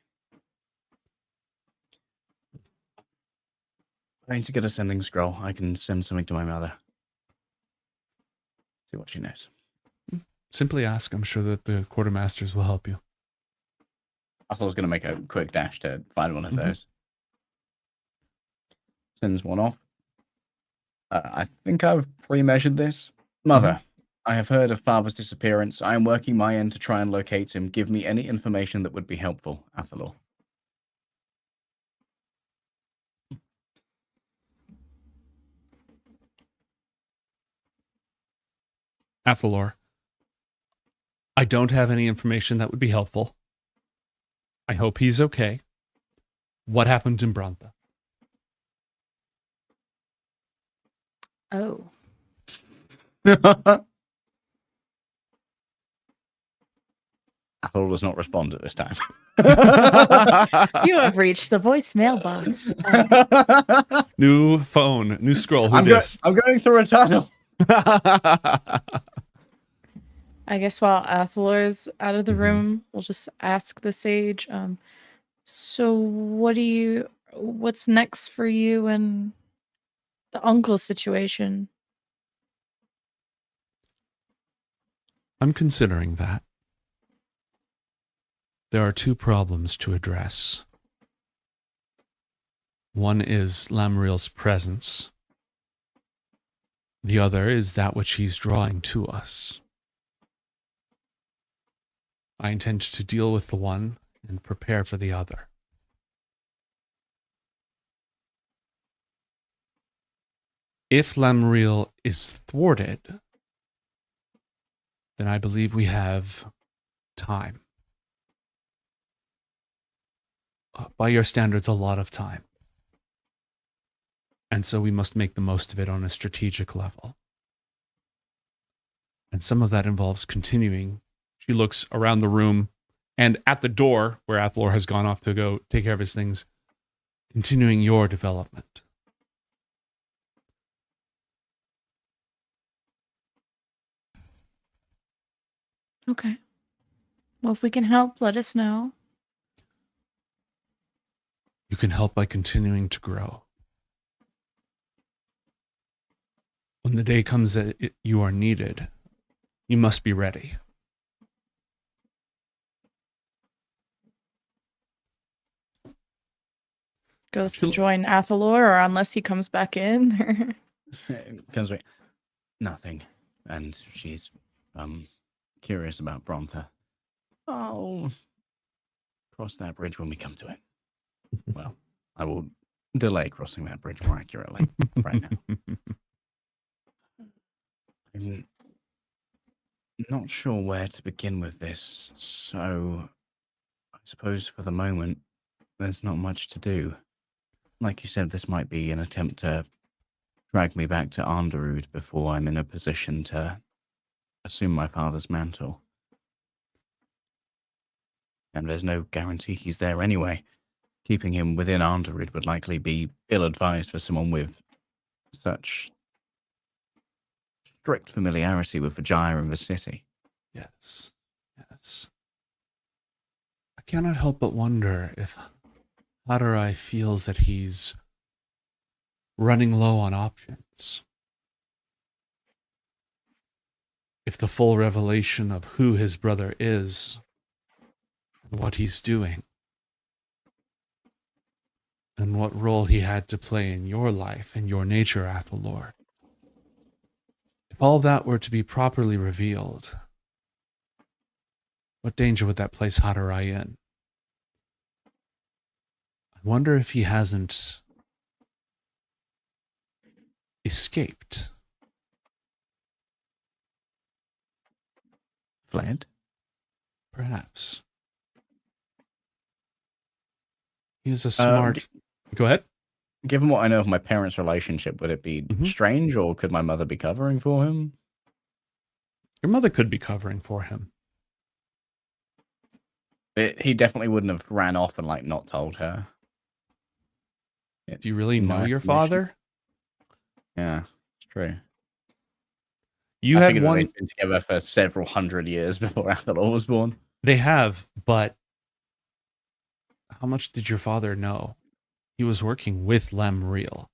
I need to get a sending scroll. I can send something to my mother. See what she knows. Simply ask. I'm sure that the quartermasters will help you. I thought I was going to make a quick dash to find one of Mhm. those. Sends one off. I think I've pre-measured this. Mother, I have heard of Father's disappearance. I am working my end to try and locate him. Give me any information that would be helpful, Athalor. Athalor, I don't have any information that would be helpful. I hope he's okay. What happened in Brantha? Oh. Athalor does not respond at this time. You have reached the voicemail box. New phone, new scroll. Who I'm going through a tunnel. I guess while Athalor's out of the room, we'll just ask the sage. So what's next for you and the uncle situation? I'm considering that. There are two problems to address. One is Lamriel's presence. The other is that which he's drawing to us. I intend to deal with the one and prepare for the other. If Lamriel is thwarted, then I believe we have time. By your standards, a lot of time. And so we must make the most of it on a strategic level. And some of that involves continuing. She looks around the room and at the door where Athlor has gone off to go take care of his things, continuing your development. Okay. Well, if we can help, let us know. You can help by continuing to grow. When the day comes that you are needed, you must be ready. Goes to join Athalor, or unless he comes back in. Comes with nothing, and she's curious about Brontha. I'll cross that bridge when we come to it. Well, I will delay crossing that bridge more accurately right now. I'm not sure where to begin with this, so I suppose for the moment, there's not much to do. Like you said, this might be an attempt to drag me back to Anderud before I'm in a position to assume my father's mantle. And there's no guarantee he's there anyway. Keeping him within Anderud would likely be ill-advised for someone with such strict familiarity with Vijaya and the city. Yes, yes. I cannot help but wonder if Hadorai feels that he's running low on options. If the full revelation of who his brother is, and what he's doing, and what role he had to play in your life and your nature, Athalor. If all that were to be properly revealed, what danger would that place Hadorai in? I wonder if he hasn't escaped. Fled? Perhaps. He is a smart... Go ahead. Given what I know of my parents' relationship, would it be strange, or could my mother be covering for him? Your mother could be covering for him. He definitely wouldn't have ran off and not told her. Do you really know your father? Yeah, it's true. You I had figured one. They've been together for several hundred years before Athalor was born. They have, but how much did your father know? He was working with Lamriel.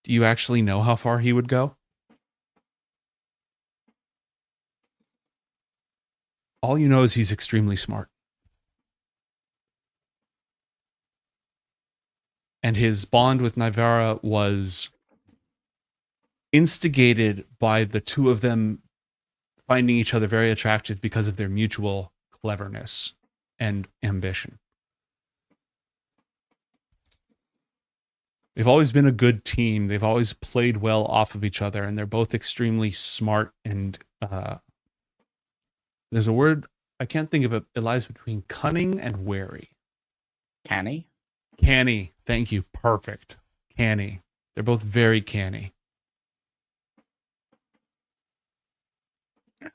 Do you actually know how far he would go? All you know is he's extremely smart. And his bond with Nivara was instigated by the two of them finding each other very attractive because of their mutual cleverness and ambition. They've always been a good team. They've always played well off of each other, and they're both extremely smart. And there's a word, I can't think of it. It lies between cunning and wary. Canny? Canny. Thank you. Perfect. Canny. They're both very canny. I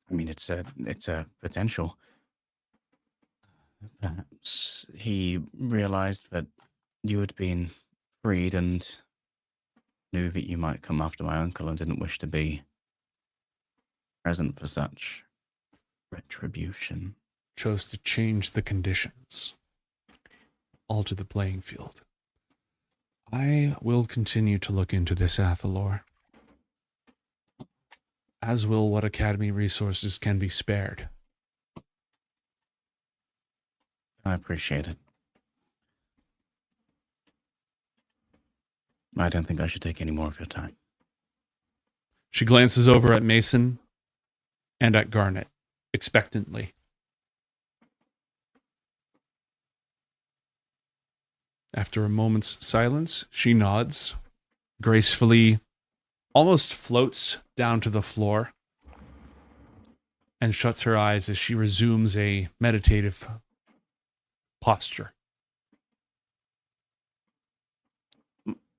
mean, it's a potential. Perhaps he realized that you had been freed and knew that you might come after my uncle and didn't wish to be present for such retribution. Chose to change the conditions. Alter the playing field. I will continue to look into this, Athalor. As will what Academy resources can be spared. I appreciate it. I don't think I should take any more of your time. She glances over at Mason and at Garnet, expectantly. After a moment's silence, she nods, gracefully, almost floats down to the floor, and shuts her eyes as she resumes a meditative posture.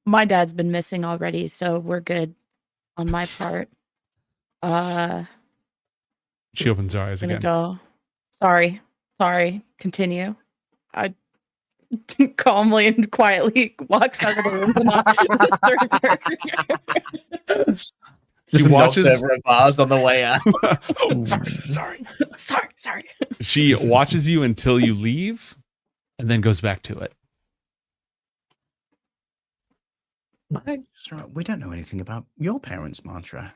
My dad's been missing already, so we're good on my part. She opens her eyes Gonna again. go. Sorry. Continue. I calmly and quietly walks out of the room to not disturb her. Just knocks watches- over a vase on the way out. Oh, sorry. Sorry. She watches you until you leave, and then goes back to it. Sorry, we don't know anything about your parents' mantra.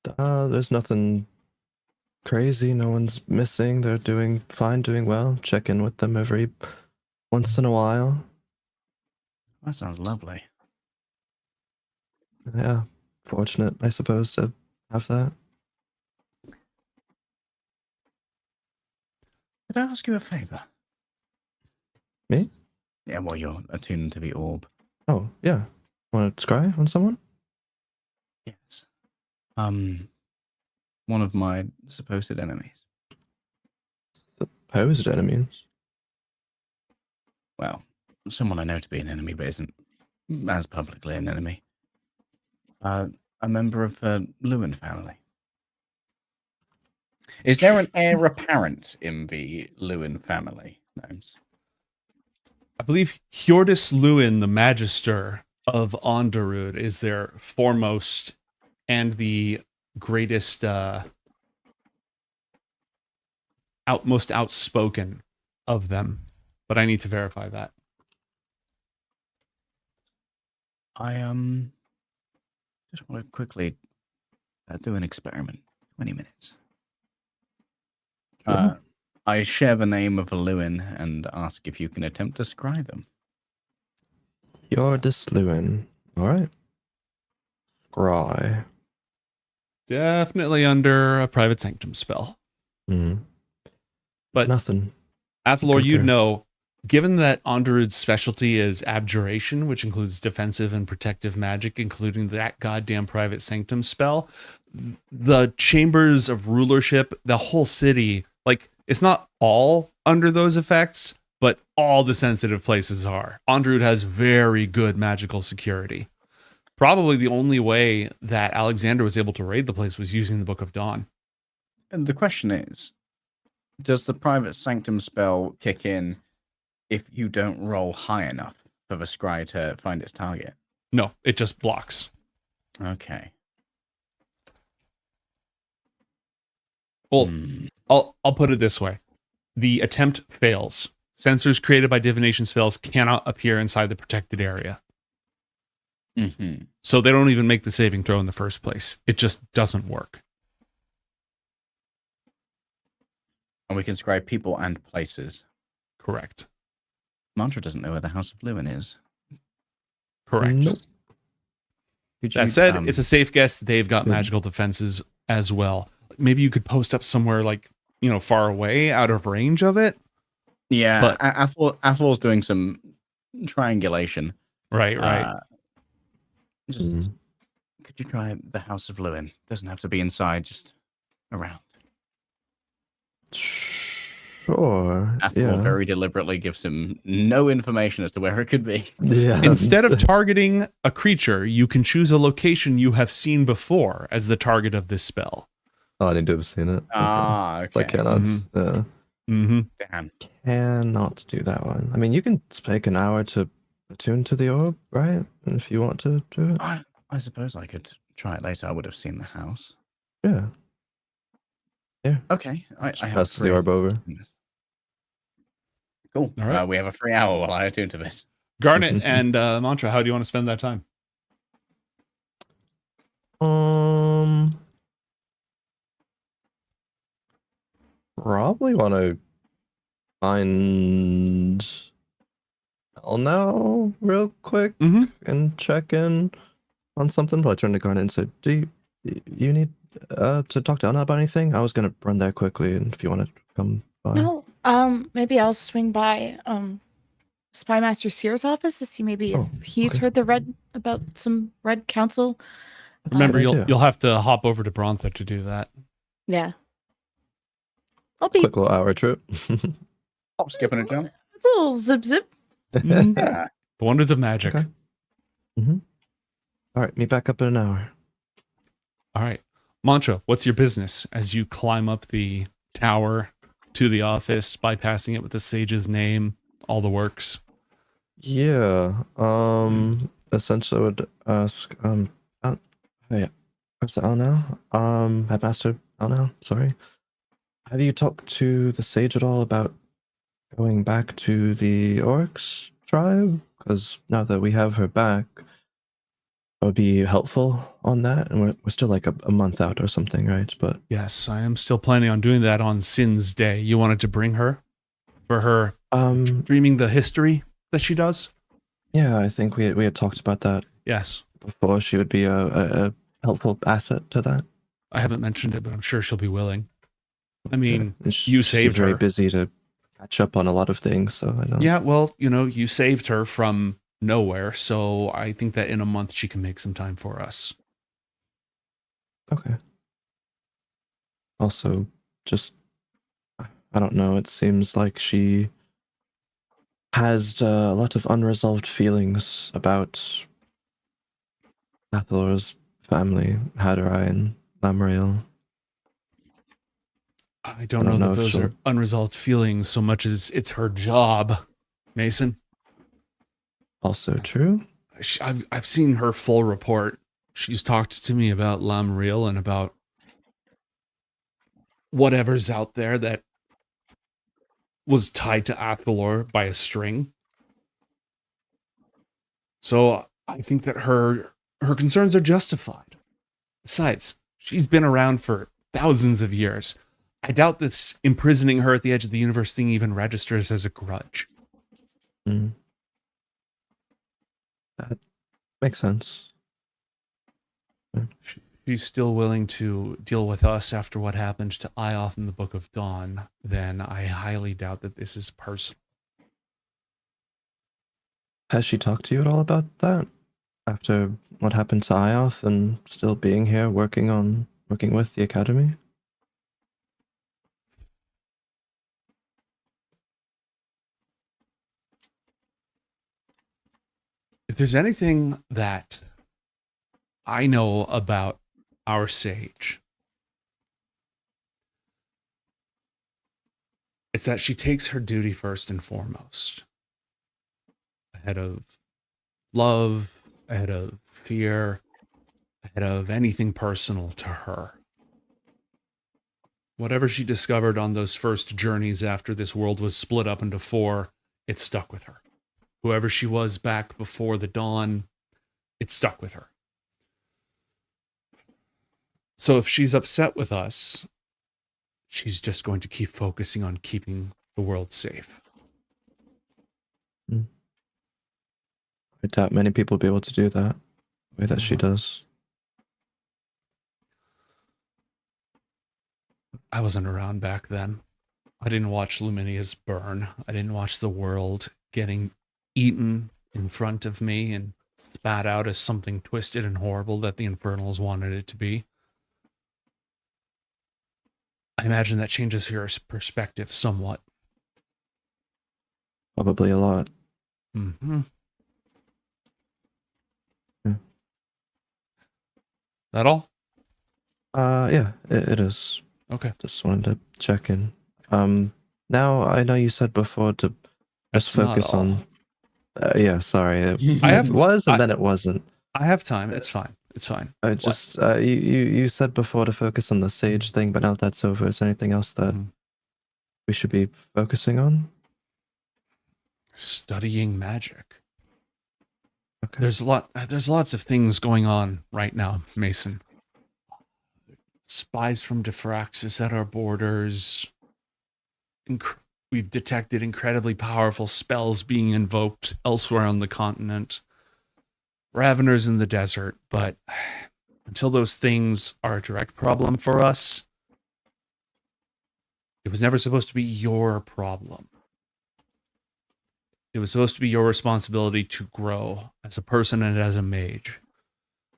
There's nothing crazy. No one's missing. They're doing fine, doing well. Check in with them every once in a while. That sounds lovely. Yeah, fortunate, I suppose, to have that. Could I ask you a favor? Me? Yeah, well, you're attuned to the orb. Oh, yeah. Want to scry on someone? Yes. One of my supposed enemies. Supposed enemies. Well, someone I know to be an enemy, but isn't as publicly an enemy. A member of the Lewin family. Is there an heir apparent in the Lewin family, Gnomes? I believe Hjordis Lewin, the Magister of Onderud, is their foremost and the greatest, most outspoken of them. But I need to verify that. I just want to quickly do an experiment. 20 minutes. Sure. I share the name of a Lewin and ask if you can attempt to scry them. You're Lewin. Alright. Scry. Definitely under a private sanctum spell. Hmm. But Nothing. Athlor, you'd Okay. know, given that Onderud's specialty is abjuration, which includes defensive and protective magic, including that goddamn private sanctum spell, the chambers of rulership, the whole city, like, it's not all under those effects, but all the sensitive places are. Onderud has very good magical security. Probably the only way that Alexander was able to raid the place was using the Book of Dawn. And the question is, does the private sanctum spell kick in if you don't roll high enough for the scry to find its target? No, it just blocks. Okay. Well, Hmm. I'll put it this way. The attempt fails. Sensors created by divination spells cannot appear inside the protected area. Mhm. So they don't even make the saving throw in the first place. It just doesn't work. And we can scry people and places. Correct. Mantra doesn't know where the House of Lewin is. Correct. Nope. Could That you, said, it's a safe guess. They've got Good. magical defenses as well. Maybe you could post up somewhere like, far away, out of range of it. yeah. but- Athlor's doing some triangulation. Right. Just, Hmm. could you try the House of Lewin? Doesn't have to be inside, just around. Sure. Athlor Yeah. very deliberately gives him no information as to where it could be. Yeah. Instead of targeting a creature, you can choose a location you have seen before as the target of this spell. Oh, I need to have seen it. Ah, I okay. cannot. Mhm. Mm-hmm. Damn. Cannot do that one. I mean, you can take an hour to attune to the orb, right? And if you want to do it. I suppose I could try it later. I would have seen the house. Yeah. Okay. I have Pass the 3 orb over. Cool. All right. We have a free hour while I attune to this. Garnet and Mantra, how do you want to spend that time? Probably want to find now real quick Mhm. and check in on something. Probably turn to Garnet and say, "Do you need to talk to Anna about anything? I was gonna run there quickly, and if you want to come by." No, Maybe I'll swing by Spymaster Sear's office to see maybe if Oh, he's okay. heard about some Red Council. That's a Remember, good idea. you'll have to hop over to Brontha to do that. Yeah. I'll be Quick little hour trip. Hop, skip, and a jump. a little zip zip. Mhm. Ah, The wonders of magic. Okay. All right, meet back up in an hour. All right. Mantra, what's your business as you climb up the tower to the office, bypassing it with the sage's name, all the works? Yeah. Essentially, I would ask. Oh yeah. What's that now? Headmaster now. Sorry. Have you talked to the sage at all about going back to the orcs tribe? Because now that we have her back, it would be helpful on that. And we're still like a month out or something, right? But Yes, I am still planning on doing that on Sin's Day. You wanted to bring her for her dreaming the history that she does? yeah, I think we had talked about that Yes. before. She would be a helpful asset to that. I haven't mentioned it, but I'm sure she'll be willing. I mean, And you she seems saved very her. busy to catch up on a lot of things, so I don't. Yeah, well, you saved her from nowhere, so I think that in a month she can make some time for us. Okay. Also, just I don't know. It seems like she has a lot of unresolved feelings about Athalor's family, Hadorai and Lamriel. I don't know that if those she'll- are unresolved feelings so much as it's her job, Mason. Also true. I've seen her full report. She's talked to me about Lamriel and about whatever's out there that was tied to Athalor by a string. So I think that her concerns are justified. Besides, she's been around for thousands of years. I doubt this imprisoning her at the edge of the universe thing even registers as a grudge. Mm. That makes sense. She's still willing to deal with us after what happened to Ioth in the Book of Dawn, then I highly doubt that this is personal. Has she talked to you at all about that? After what happened to Ioth and still being here working with the Academy? If there's anything that I know about our sage, it's that she takes her duty first and foremost, ahead of love, ahead of fear, ahead of anything personal to her. Whatever she discovered on those first journeys after this world was split up into 4, it stuck with her. Whoever she was back before the dawn, it stuck with her. So if she's upset with us, she's just going to keep focusing on keeping the world safe. I doubt many people will be able to do that the way that she does. I wasn't around back then. I didn't watch Luminia's burn. I didn't watch the world getting eaten in front of me and spat out as something twisted and horrible that the Infernals wanted it to be. I imagine that changes your perspective somewhat. Probably a lot. Mm-hmm. Yeah. That all? Yeah, it is. Okay. Just wanted to check in. Now I know you said before to That's just not focus all. on. Yeah, sorry. I was and then it wasn't. I have time. It's fine. It's fine. I just you said before to focus on the sage thing, but now that's over. Is there anything else that we should be focusing on? Studying magic. Okay. There's lots of things going on right now, Mason. Spies from Diffraxis at our borders. We've detected incredibly powerful spells being invoked elsewhere on the continent. Raveners in the desert, but until those things are a direct problem for us, It was never supposed to be your problem. It was supposed to be your responsibility to grow as a person and as a mage.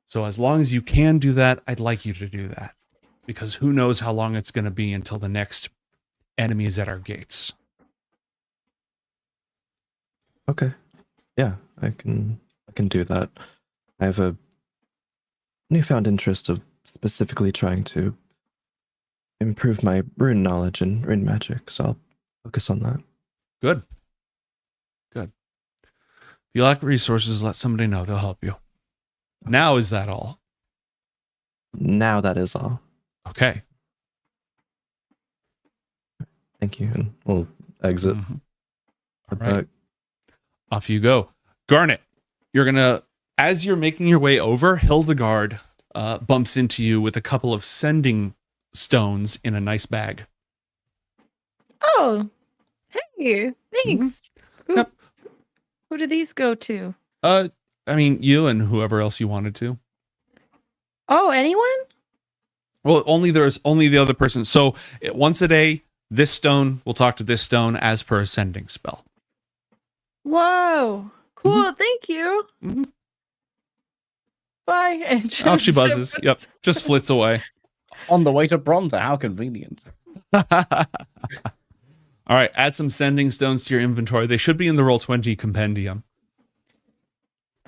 So as long as you can do that, I'd like you to do that. Because who knows how long it's going to be until the next enemy is at our gates. Okay. Yeah, I can do that. I have a newfound interest of specifically trying to improve my rune knowledge and rune magic, so I'll focus on that. Good. Good. If you lack resources, let somebody know. They'll help you. Now, is that all? Now that is all. Okay. Thank you, and we'll exit. Mhm. Head All right. back. Off you go. Garnet, you're going to, as you're making your way over, Hildegard bumps into you with a couple of sending stones in a nice bag. Oh, hey, thanks. Yep. Who do these go to? I mean, you and whoever else you wanted to. Oh, anyone? Well, there's only the other person. So once a day, this stone will talk to this stone as per a sending spell. Whoa, cool. Thank you. Mhm. Bye. And Off she just- buzzes. Yep. Just flits away. On the way to Bronza, how convenient. All right. Add some sending stones to your inventory. They should be in the Roll20 compendium.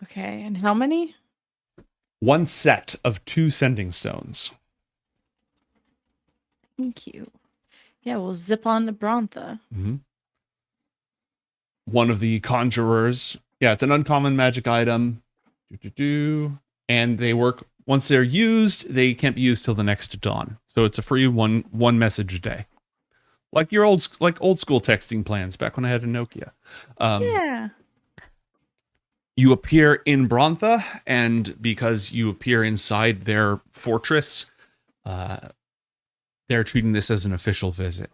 Okay, and how many? One set of 2 sending stones. Thank you. Yeah, we'll zip on the Brontha. Mm-hmm. One of the conjurers. Yeah, it's an uncommon magic item. And they work once they're used. They can't be used till the next dawn. So it's a free one message a day, like your old school texting plans back when I had a Nokia. Yeah. You appear in Brontha, and because you appear inside their fortress, they're treating this as an official visit.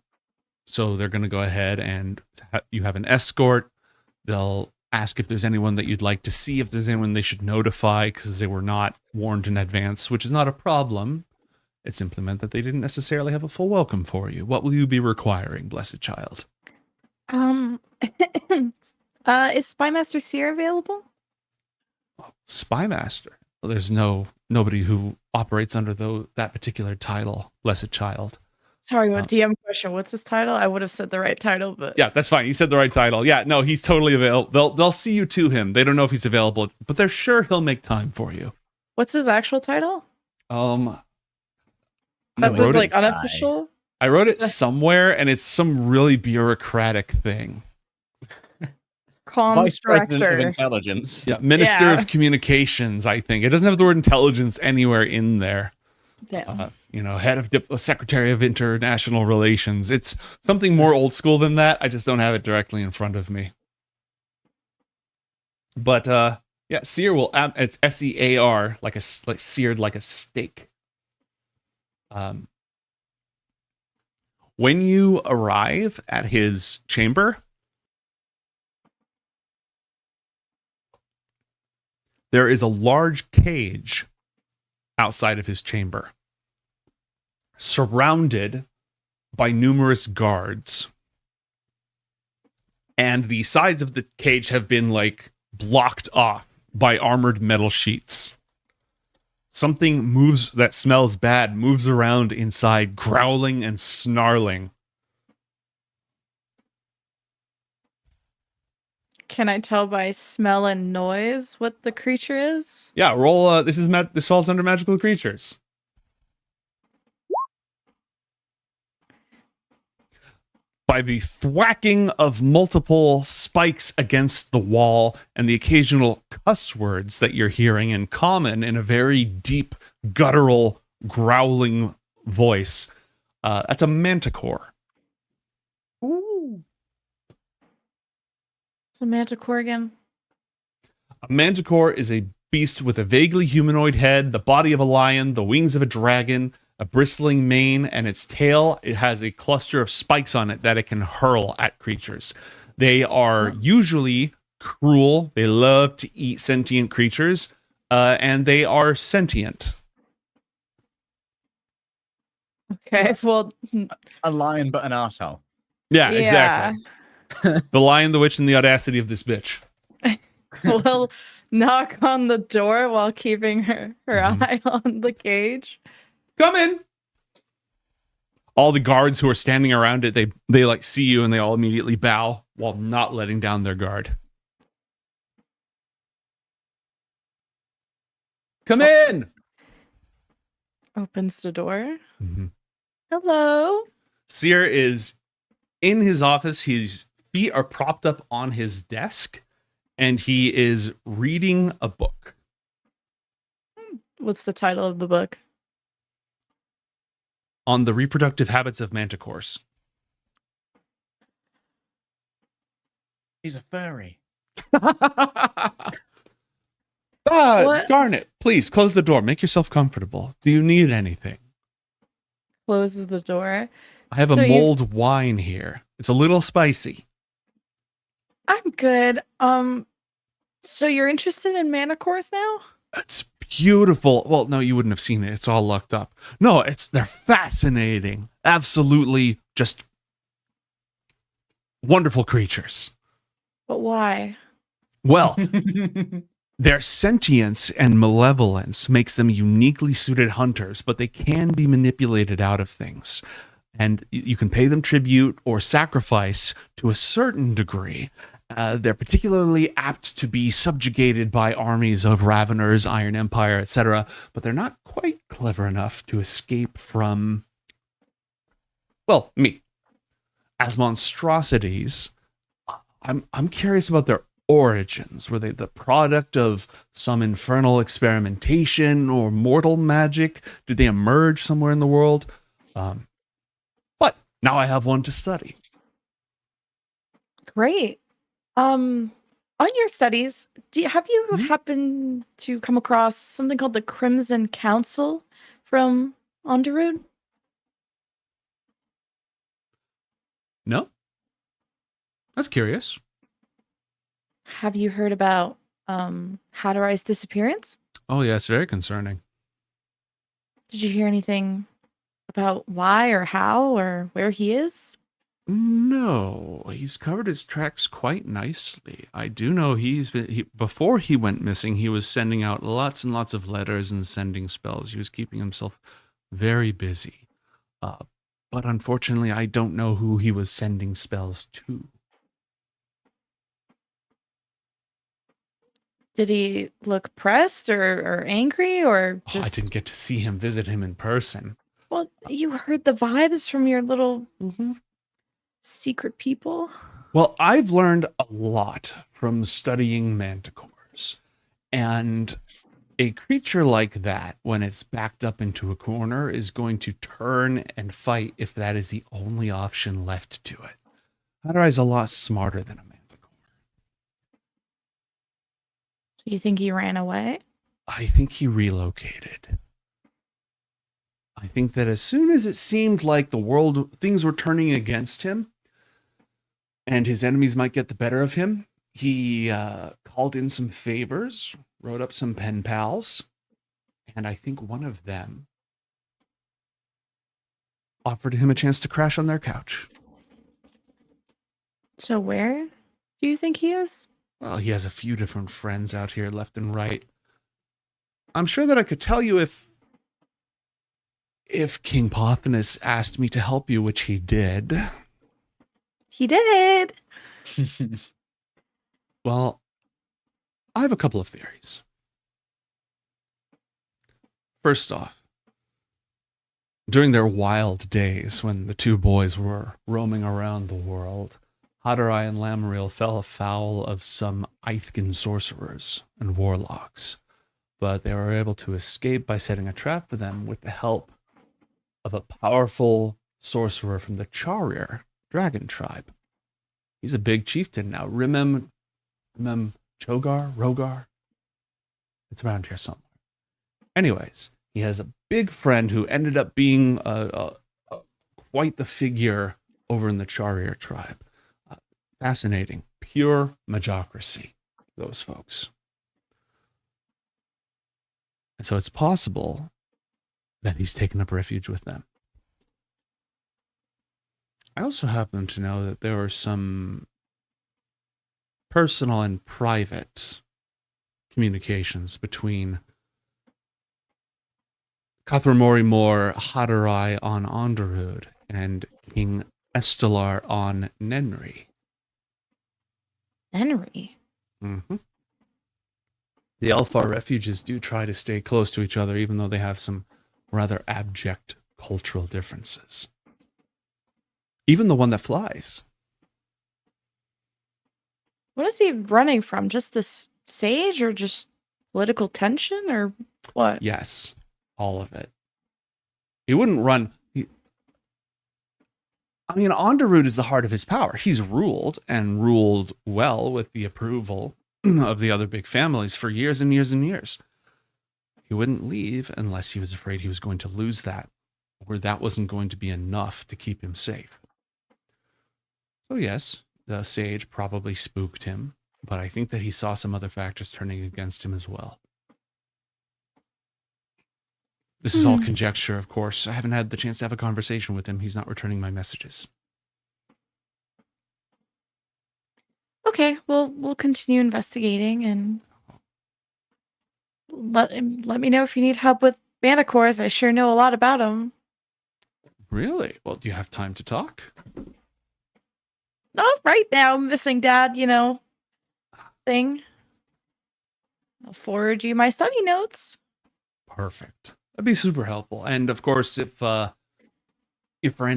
So they're going to go ahead and you have an escort. They'll ask if there's anyone that you'd like to see, if there's anyone they should notify because they were not warned in advance, which is not a problem. It's simply meant that they didn't necessarily have a full welcome for you. What will you be requiring, blessed child? Is Spymaster Seer available? Spymaster. Well, there's nobody who operates under that particular title, blessed child. Sorry, what DM question? What's his title? I would have said the right title, but Yeah, that's fine. You said the right title. Yeah, no, he's totally available. They'll see you to him. They don't know if he's available, but they're sure he'll make time for you. what's his actual title? I That's wrote like it. unofficial. I wrote it somewhere, and it's some really bureaucratic thing. Comms Vice President of director. Intelligence. Yeah, Minister Yeah. of Communications. I think it doesn't have the word intelligence anywhere in there. Damn. Head of Secretary of International Relations. It's something more old school than that. I just don't have it directly in front of me. But yeah, sear will. It's SEAR, like seared like a steak. When you arrive at his chamber, there is a large cage outside of his chamber, surrounded by numerous guards. And the sides of the cage have been blocked off by armored metal sheets. Something moves that smells bad, moves around inside, growling and snarling. Can I tell by smell and noise what the creature is? Yeah, roll. This falls under magical creatures. By the thwacking of multiple spikes against the wall and the occasional cuss words that you're hearing in common in a very deep, guttural, growling voice, that's a manticore. Ooh. It's a manticore again. A manticore is a beast with a vaguely humanoid head, the body of a lion, the wings of a dragon, a bristling mane, and its tail, it has a cluster of spikes on it that it can hurl at creatures. They are usually cruel. They love to eat sentient creatures, and they are sentient. Okay, well, A lion, but an asshole. Yeah, exactly. The Lion, the Witch, and the Audacity of this bitch. We'll knock on the door while keeping her Mhm. eye on the cage. Come in. All the guards who are standing around it, they like see you and they all immediately bow while not letting down their guard. Come in. Opens the door. Mm-hmm. Hello. Seer is in his office. His feet are propped up on his desk, and he is reading a book. What's the title of the book? On the reproductive habits of manticores. He's a furry. What? Garnet, please close the door. Make yourself comfortable. Do you need anything? Closes the door. I have So a you- mulled wine here. It's a little spicy. I'm good. So you're interested in manicores now? It's beautiful. Well, no, you wouldn't have seen it. It's all locked up. No, they're fascinating. Absolutely just wonderful creatures. But why? Well, their sentience and malevolence makes them uniquely suited hunters, but they can be manipulated out of things. And you can pay them tribute or sacrifice to a certain degree. They're particularly apt to be subjugated by armies of Raveners, Iron Empire, etc., but they're not quite clever enough to escape from, well, me. As monstrosities, I'm curious about their origins. Were they the product of some infernal experimentation or mortal magic? Did they emerge somewhere in the world? But now I have one to study. Great. On your studies, have you Mhm. happened to come across something called the Crimson Council from Onderood? No? That's curious. Have you heard about Hatterai's disappearance? Oh, yeah, it's very concerning. Did you hear anything about why or how or where he is? No, he's covered his tracks quite nicely. I do know before he went missing, he was sending out lots and lots of letters and sending spells. He was keeping himself very busy. But unfortunately, I don't know who he was sending spells to. Did he look pressed or angry or Oh, just... I didn't get to see him, visit him in person. Well, you heard the vibes from your little secret people. Well, I've learned a lot from studying manticores. And a creature like that, when it's backed up into a corner, is going to turn and fight if that is the only option left to it. Hatterai's a lot smarter than a manticore. Do you think he ran away? I think he relocated. I think that as soon as it seemed like things were turning against him, and his enemies might get the better of him, he called in some favors, wrote up some pen pals, and I think one of them offered him a chance to crash on their couch. So where do you think he is? Well, he has a few different friends out here left and right. I'm sure that I could tell you if King Pothinus asked me to help you, which he did. He did. Well, I have a couple of theories. First off, during their wild days when the two boys were roaming around the world, Hatterai and Lamriel fell afoul of some Ithkin sorcerers and warlocks, but they were able to escape by setting a trap for them with the help of a powerful sorcerer from the Charir dragon tribe. He's a big chieftain now. Rimem Chogar? Rogar? It's around here somewhere. Anyways, he has a big friend who ended up being quite the figure over in the Charir tribe. Fascinating. Pure magocracy, those folks. And so it's possible that he's taken up refuge with them. I also happen to know that there were some personal and private communications between Kathramori Mor Hadarai on Onderud and King Estelar on Nenri. Henry. Mm-hmm. The Alfar refuges do try to stay close to each other, even though they have some rather abject cultural differences. Even the one that flies. What is he running from? Just this sage or just political tension or what? Yes, all of it. He wouldn't run. Onderud is the heart of his power. He's ruled and ruled well with the approval of the other big families for years and years and years. He wouldn't leave unless he was afraid he was going to lose that, or that wasn't going to be enough to keep him safe. So yes, the sage probably spooked him, but I think that he saw some other factors turning against him as well. This is all conjecture, of course. I haven't had the chance to have a conversation with him. He's not returning my messages. Okay, well, we'll continue investigating and let me know if you need help with manticores. I sure know a lot about them. Really? Well, do you have time to talk? Not right now, missing dad, thing. I'll forward you my study notes. Perfect. That'd be super helpful. And of course, if friend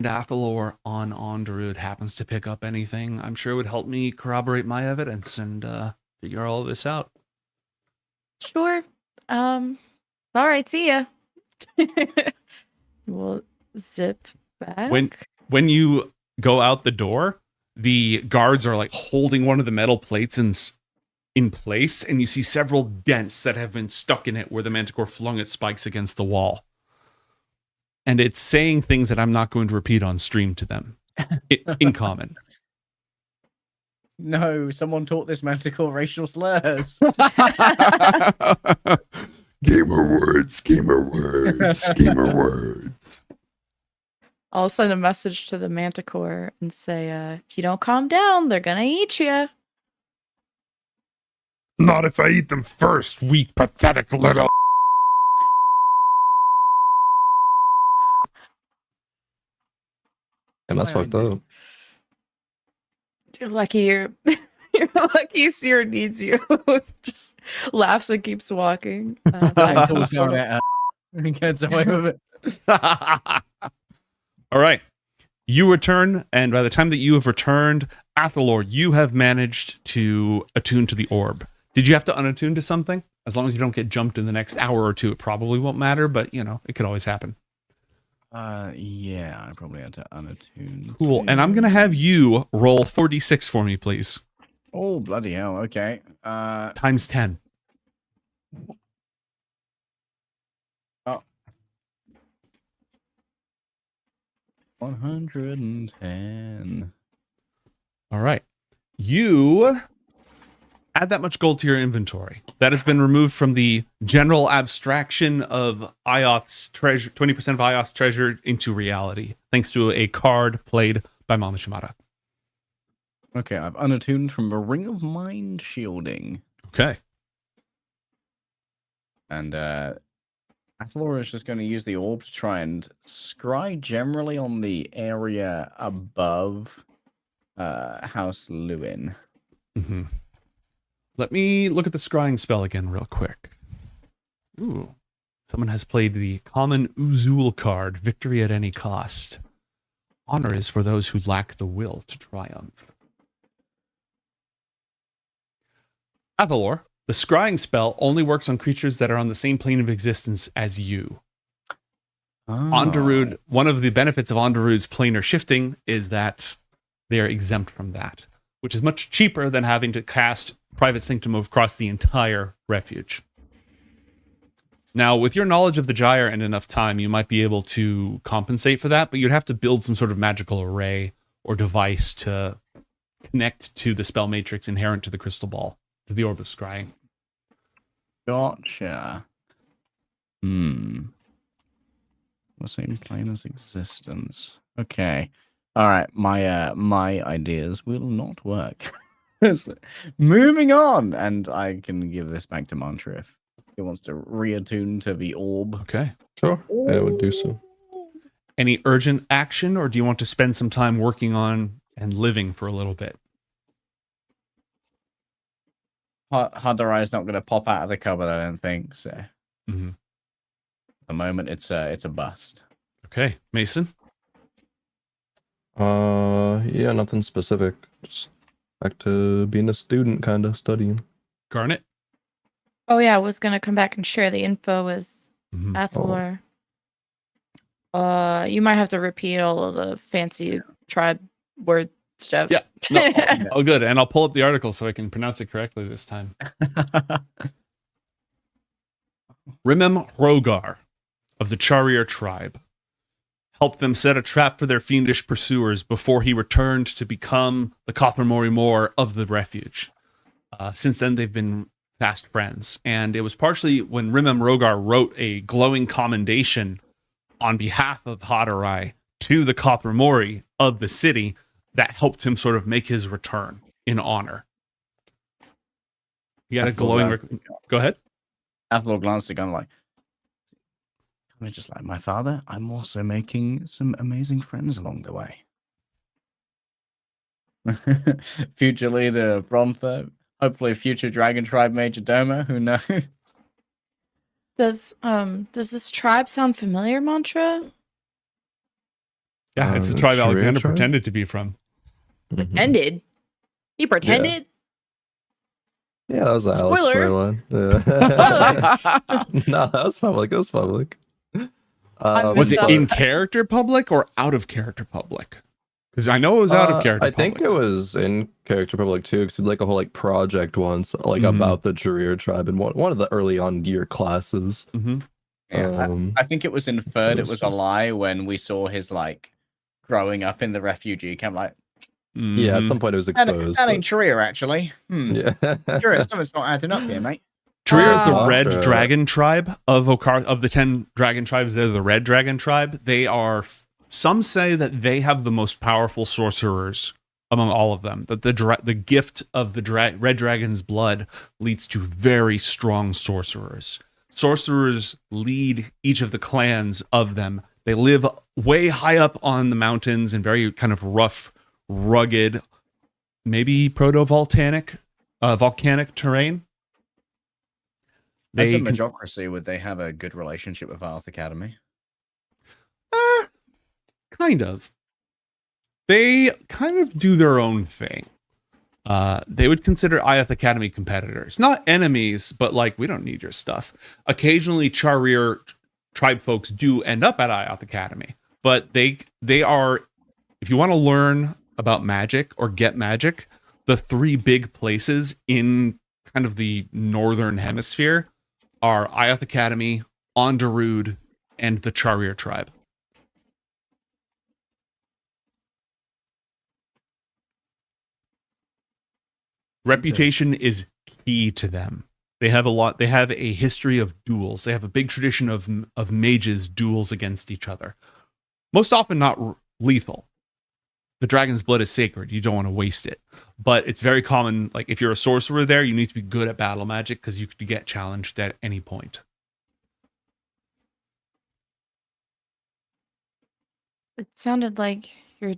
Athalor on Onderud happens to pick up anything, I'm sure it would help me corroborate my evidence and figure all this out. Sure. All right, see ya. We'll zip back. When you go out the door, the guards are like holding one of the metal plates in place, and you see several dents that have been stuck in it where the manticore flung its spikes against the wall. And it's saying things that I'm not going to repeat on stream to them in common. No, someone taught this manticore racial slurs. Gamer words, gamer words, gamer words. I'll send a message to the manticore and say, if you don't calm down, they're gonna eat you. Not if I eat them first, weak, pathetic little. And that's fucked up. You're lucky you're lucky Seer needs you. Just laughs and keeps walking. Back to the Pulls down portal. at her and gets away with it. All right. You return, and by the time that you have returned, Athalor, you have managed to attune to the orb. Did you have to unattune to something? As long as you don't get jumped in the next hour or two, it probably won't matter, but, it could always happen. Yeah, I probably had to unattune. Cool. And I'm going to have you roll 4d6 for me, please. Oh, bloody hell. Okay. Times 10. Oh. 110. All right. You add that much gold to your inventory. That has been removed from the general abstraction of Ioth's treasure, 20% of Ioth's treasure into reality, thanks to a card played by Mama Shimada. Okay, I've unattuned from the Ring of Mind Shielding. Okay. And Athalor is just going to use the orb to try and scry generally on the area above House Lewin. Mm-hmm. Let me look at the scrying spell again real quick. Ooh. Someone has played the common Uzul card, Victory at Any Cost. Honor is for those who lack the will to triumph. Athalor, the scrying spell only works on creatures that are on the same plane of existence as you. Onderud, one of the benefits of Onderud's planar shifting is that they are exempt from that, which is much cheaper than having to cast Private Sanctum across the entire refuge. Now, with your knowledge of the Gyre and enough time, you might be able to compensate for that, but you'd have to build some sort of magical array or device to connect to the spell matrix inherent to the crystal ball, to the orb of scrying. Gotcha. The same plane as existence. Okay. All right, my ideas will not work. So, moving on, and I can give this back to Mantra if he wants to reattune to the orb. Okay. Sure. I would do so. Any urgent action, or do you want to spend some time working on and living for a little bit? Hadarai is not going to pop out of the cupboard, I don't think. So, Mm-hmm. at the moment, it's a bust. Okay, Mason. Yeah, nothing specific. Just back to being a student, kind of studying. Garnet. Oh yeah, I was gonna come back and share the info with Mm-hmm. Athor. You might have to repeat all of the fancy tribe word stuff. Yeah. No, oh, good. And I'll pull up the article so I can pronounce it correctly this time. Rimem Rogar of the Charier tribe helped them set a trap for their fiendish pursuers before he returned to become the Kothmori Moor of the refuge. Since then, they've been fast friends. And it was partially when Rimem Rogar wrote a glowing commendation on behalf of Hadarai to the Kothmori of the city that helped him sort of make his return in honor. He had a glowing... Go ahead. Athor glanced at Gunn like, kind of just like my father, I'm also making some amazing friends along the way. Future leader of Bromtha, hopefully future Dragon Tribe Major Domo, who knows? Does this tribe sound familiar, Mantra? Yeah, it's the The tribe Charier Alexander tribe? pretended to be from. Mhm. Pretended. He pretended. Yeah, that was the Alex Spoiler. storyline. Yeah. No, that was public. It was public. Was it So- in character public or out of character public? Because I know it was out of character I think it was in character public too, because like a whole like project once, like Mhm. about the Charier tribe in one of the early on year classes. Mm-hmm. Yeah, I think it was inferred it was a lie when we saw his like growing up in the refugee camp. Like, Yeah, at some point it was exposed. that ain't Trier, actually. Yeah. Trier, something's not adding up here, mate. Trier is the Oh. red Gotcha. dragon tribe of of the 10 dragon tribes. They're the red dragon tribe. They are. Some say that they have the most powerful sorcerers among all of them. That the gift of the red dragon's blood leads to very strong sorcerers. Sorcerers lead each of the clans of them. They live way high up on the mountains in very kind of rough, rugged, maybe volcanic terrain. As a They Majocracy, would they have a good relationship with Ioth Academy? kind of. They kind of do their own thing. They would consider Ioth Academy competitors, not enemies, but like, we don't need your stuff. Occasionally, Charier tribe folks do end up at Ioth Academy, but they are, if you want to learn about magic or get magic, the three big places in kind of the northern hemisphere are Ioth Academy, Onderud, and the Charier tribe. Reputation is key to them. They have a history of duels. They have a big tradition of mages duels against each other. Most often not lethal. The dragon's blood is sacred. You don't want to waste it. But it's very common, like if you're a sorcerer there, you need to be good at battle magic because you could get challenged at any point. It sounded like your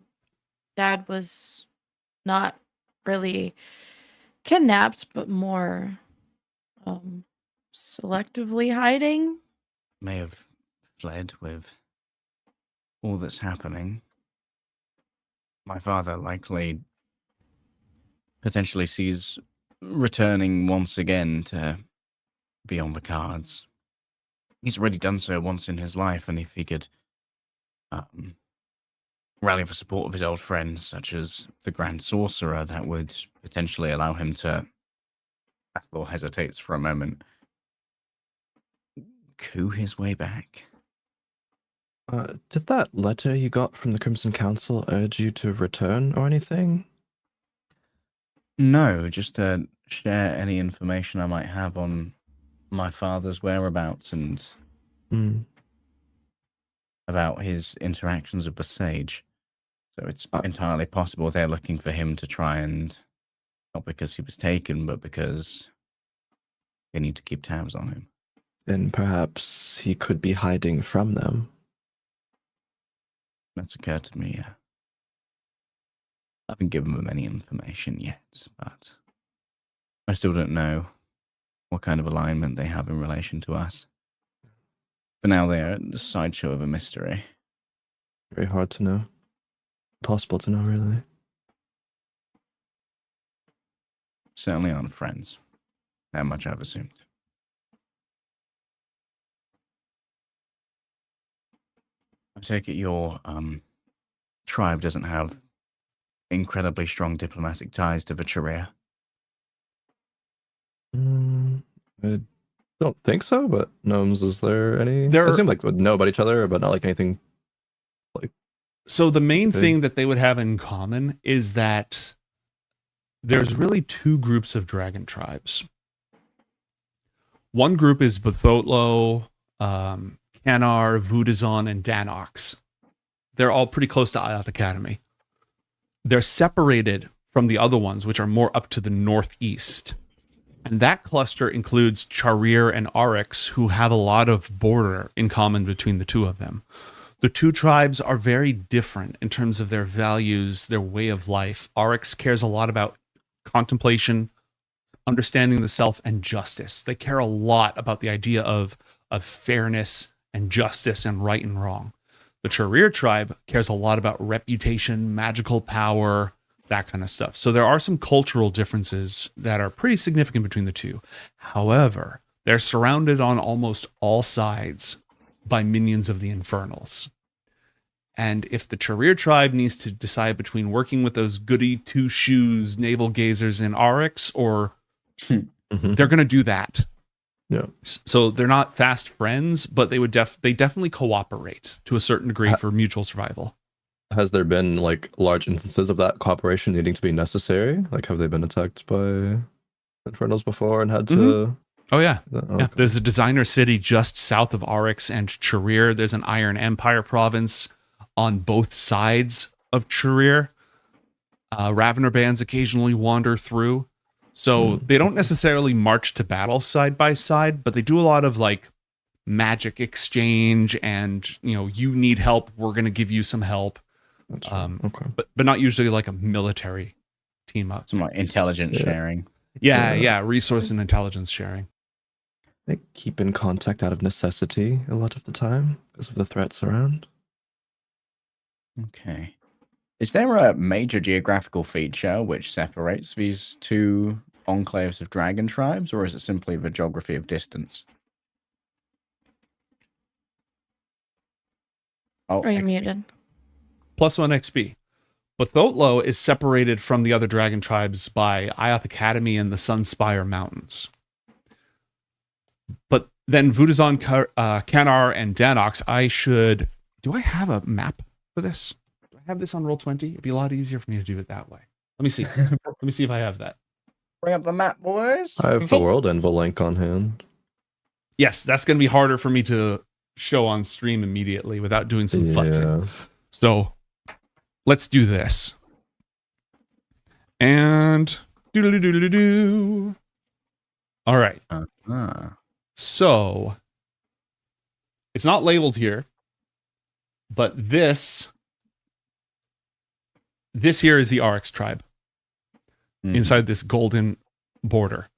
dad was not really kidnapped, but more selectively hiding. May have fled with all that's happening. My father likely potentially sees returning once again to be on the cards. He's already done so once in his life, and if he could rally for support of his old friends, such as the Grand Sorcerer, that would potentially allow him to, Athor hesitates for a moment, coup his way back. Did that letter you got from the Crimson Council urge you to return or anything? No, just to share any information I might have on my father's whereabouts and about his interactions with the sage. So it's entirely possible they're looking for him to try and, not because he was taken, but because they need to keep tabs on him. And perhaps he could be hiding from them. That's occurred to me, yeah. I haven't given them any information yet, but I still don't know what kind of alignment they have in relation to us. For now, they're the sideshow of a mystery. Very hard to know. Impossible to know, really. Certainly aren't friends. That much I've assumed. I take it your tribe doesn't have incredibly strong diplomatic ties to Vacheria. I don't think so, but Gnomes, is there any? There- It seemed like would know about each other, but not like anything. So the main Okay. thing that they would have in common is that there's really two groups of dragon tribes. One group is Bethotlo, Canar, Vudazon, and Danox. They're all pretty close to Ioth Academy. They're separated from the other ones, which are more up to the northeast. And that cluster includes Charir and Arix, who have a lot of border in common between the two of them. The two tribes are very different in terms of their values, their way of life. Arix cares a lot about contemplation, understanding the self, and justice. They care a lot about the idea of fairness and justice and right and wrong. The Charir tribe cares a lot about reputation, magical power, that kind of stuff. So there are some cultural differences that are pretty significant between the two. However, they're surrounded on almost all sides by minions of the Infernals. And if the Charir tribe needs to decide between working with those goody two-shoes navel gazers in Arix, or they're going to do that. Yeah. So they're not fast friends, but they would they definitely cooperate to a certain degree for mutual survival. Has there been like large instances of that cooperation needing to be necessary? Like, have they been attacked by Infernals before and had to? Oh yeah. Oh, Yeah, there's a designer city just south of Arix and Charir. There's an Iron Empire province on both sides of Charir. Ravener bands occasionally wander through. So they don't necessarily march to battle side by side, but they do a lot of like magic exchange and, you need help, we're going to give you some help. Okay. But not usually like a military team up. Some like intelligence sharing. Yeah, resource and intelligence sharing. They keep in contact out of necessity a lot of the time because of the threats around. Okay. Is there a major geographical feature which separates these two enclaves of dragon tribes, or is it simply the geography of distance? Oh, Are you XP. muted? +1 XP. Bethotlo is separated from the other dragon tribes by Ioth Academy and the Sunspire Mountains. But then Vudazon, Canar, and Danox, do I have a map for this? Do I have this on Roll20? It'd be a lot easier for me to do it that way. Let me see. Let me see if I have that. Bring up the map, boys. I have the World Anvil link on hand. Yes, that's going to be harder for me to show on stream immediately without doing some futzing. So let's do this. And do. All right. So it's not labeled here, but this here is the Arix tribe inside this golden border.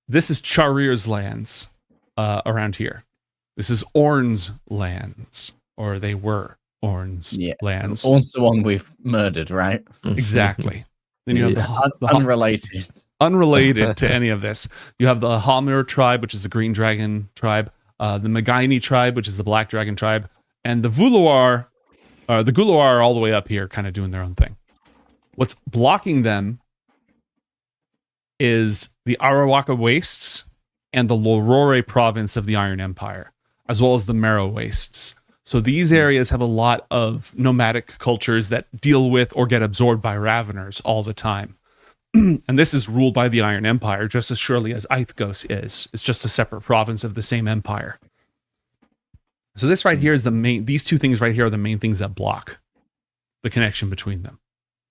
This is Charir's lands around here. This is Orn's lands, or they were Orn's lands. Orn's the one we've murdered, right? Exactly. Then you have the unrelated. Unrelated to any of this. You have the Halmir tribe, which is the green dragon tribe, the Magaini tribe, which is the black dragon tribe, and the Vuluar, the Guluar are all the way up here, kind of doing their own thing. What's blocking them is the Arawaka Wastes and the Lorore province of the Iron Empire, as well as the Marrow Wastes. So these areas have a lot of nomadic cultures that deal with or get absorbed by Raveners all the time. And this is ruled by the Iron Empire just as surely as Ithgos is. It's just a separate province of the same empire. So this right here is these two things right here are the main things that block the connection between them.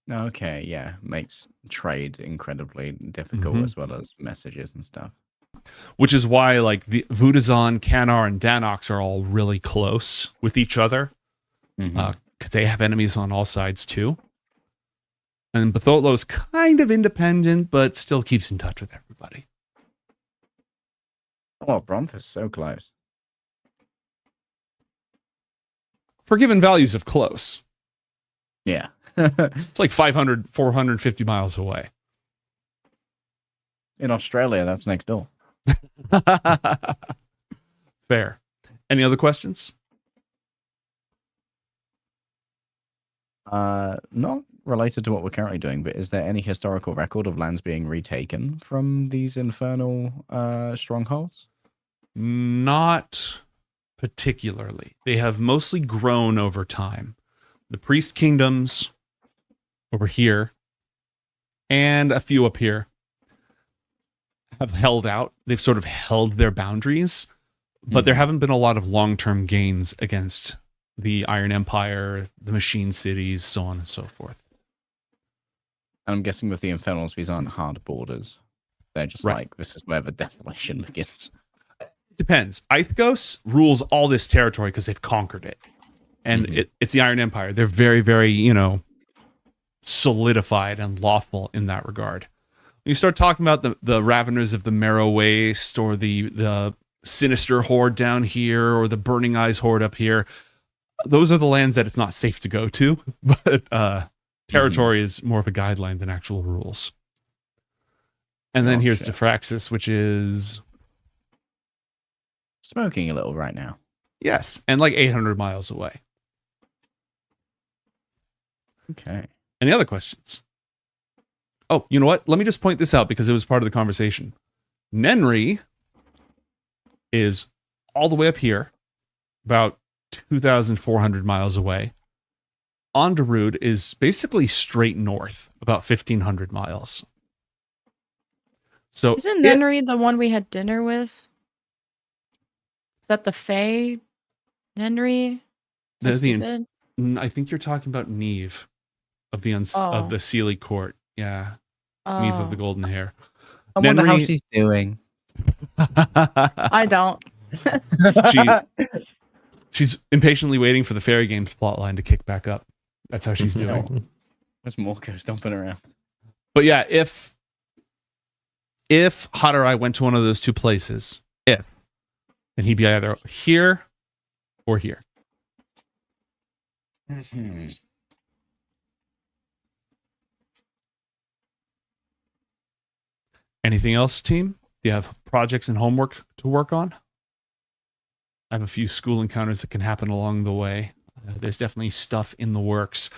Okay, yeah, makes trade incredibly difficult as well as messages and stuff. Which is why like the Vudazan, Kanar, and Danox are all really close with each other. Because they have enemies on all sides too. And Batholo's kind of independent, but still keeps in touch with everybody. Oh, Bronthus, so close. For given values of close. Yeah. It's like 500, 450 miles away. In Australia, that's next door. Fair. Any other questions? Not related to what we're currently doing, but is there any historical record of lands being retaken from these infernal strongholds? Not particularly. They have mostly grown over time. The priest kingdoms over here and a few up here have held out. They've sort of held their boundaries, but there haven't been a lot of long-term gains against the Iron Empire, the Machine Cities, so on and so forth. And I'm guessing with the Infernals, these aren't hard borders. They're just Right. like, this is where the desolation begins. Depends. Ithgos rules all this territory because they've conquered it. And it's the Iron Empire. They're very, very, solidified and lawful in that regard. When you start talking about the Raveners of the Marrow Waste or the Sinister Horde down here or the Burning Eyes Horde up here, those are the lands that it's not safe to go to. But territory is more of a guideline than actual rules. And then here's Defraxis, which is... smoking a little right now. Yes, and like 800 miles away. Okay. Any other questions? Oh, you know what? Let me just point this out because it was part of the conversation. Nenri is all the way up here, about 2,400 miles away. Onderud is basically straight north, about 1,500 miles. So Isn't Nenri the one we had dinner with? Is that the Fae Nenri? I think you're talking about Neve of the of the Sealy Court. Yeah, Neve of the golden hair. I wonder how she's doing. I don't. She's impatiently waiting for the Fairy Games plotline to kick back up. That's how she's doing. There's Morco stomping around. But yeah, if Haterai went to one of those two places, then he'd be either here or here. Anything else, team? Do you have projects and homework to work on? I have a few school encounters that can happen along the way. There's definitely stuff in the works,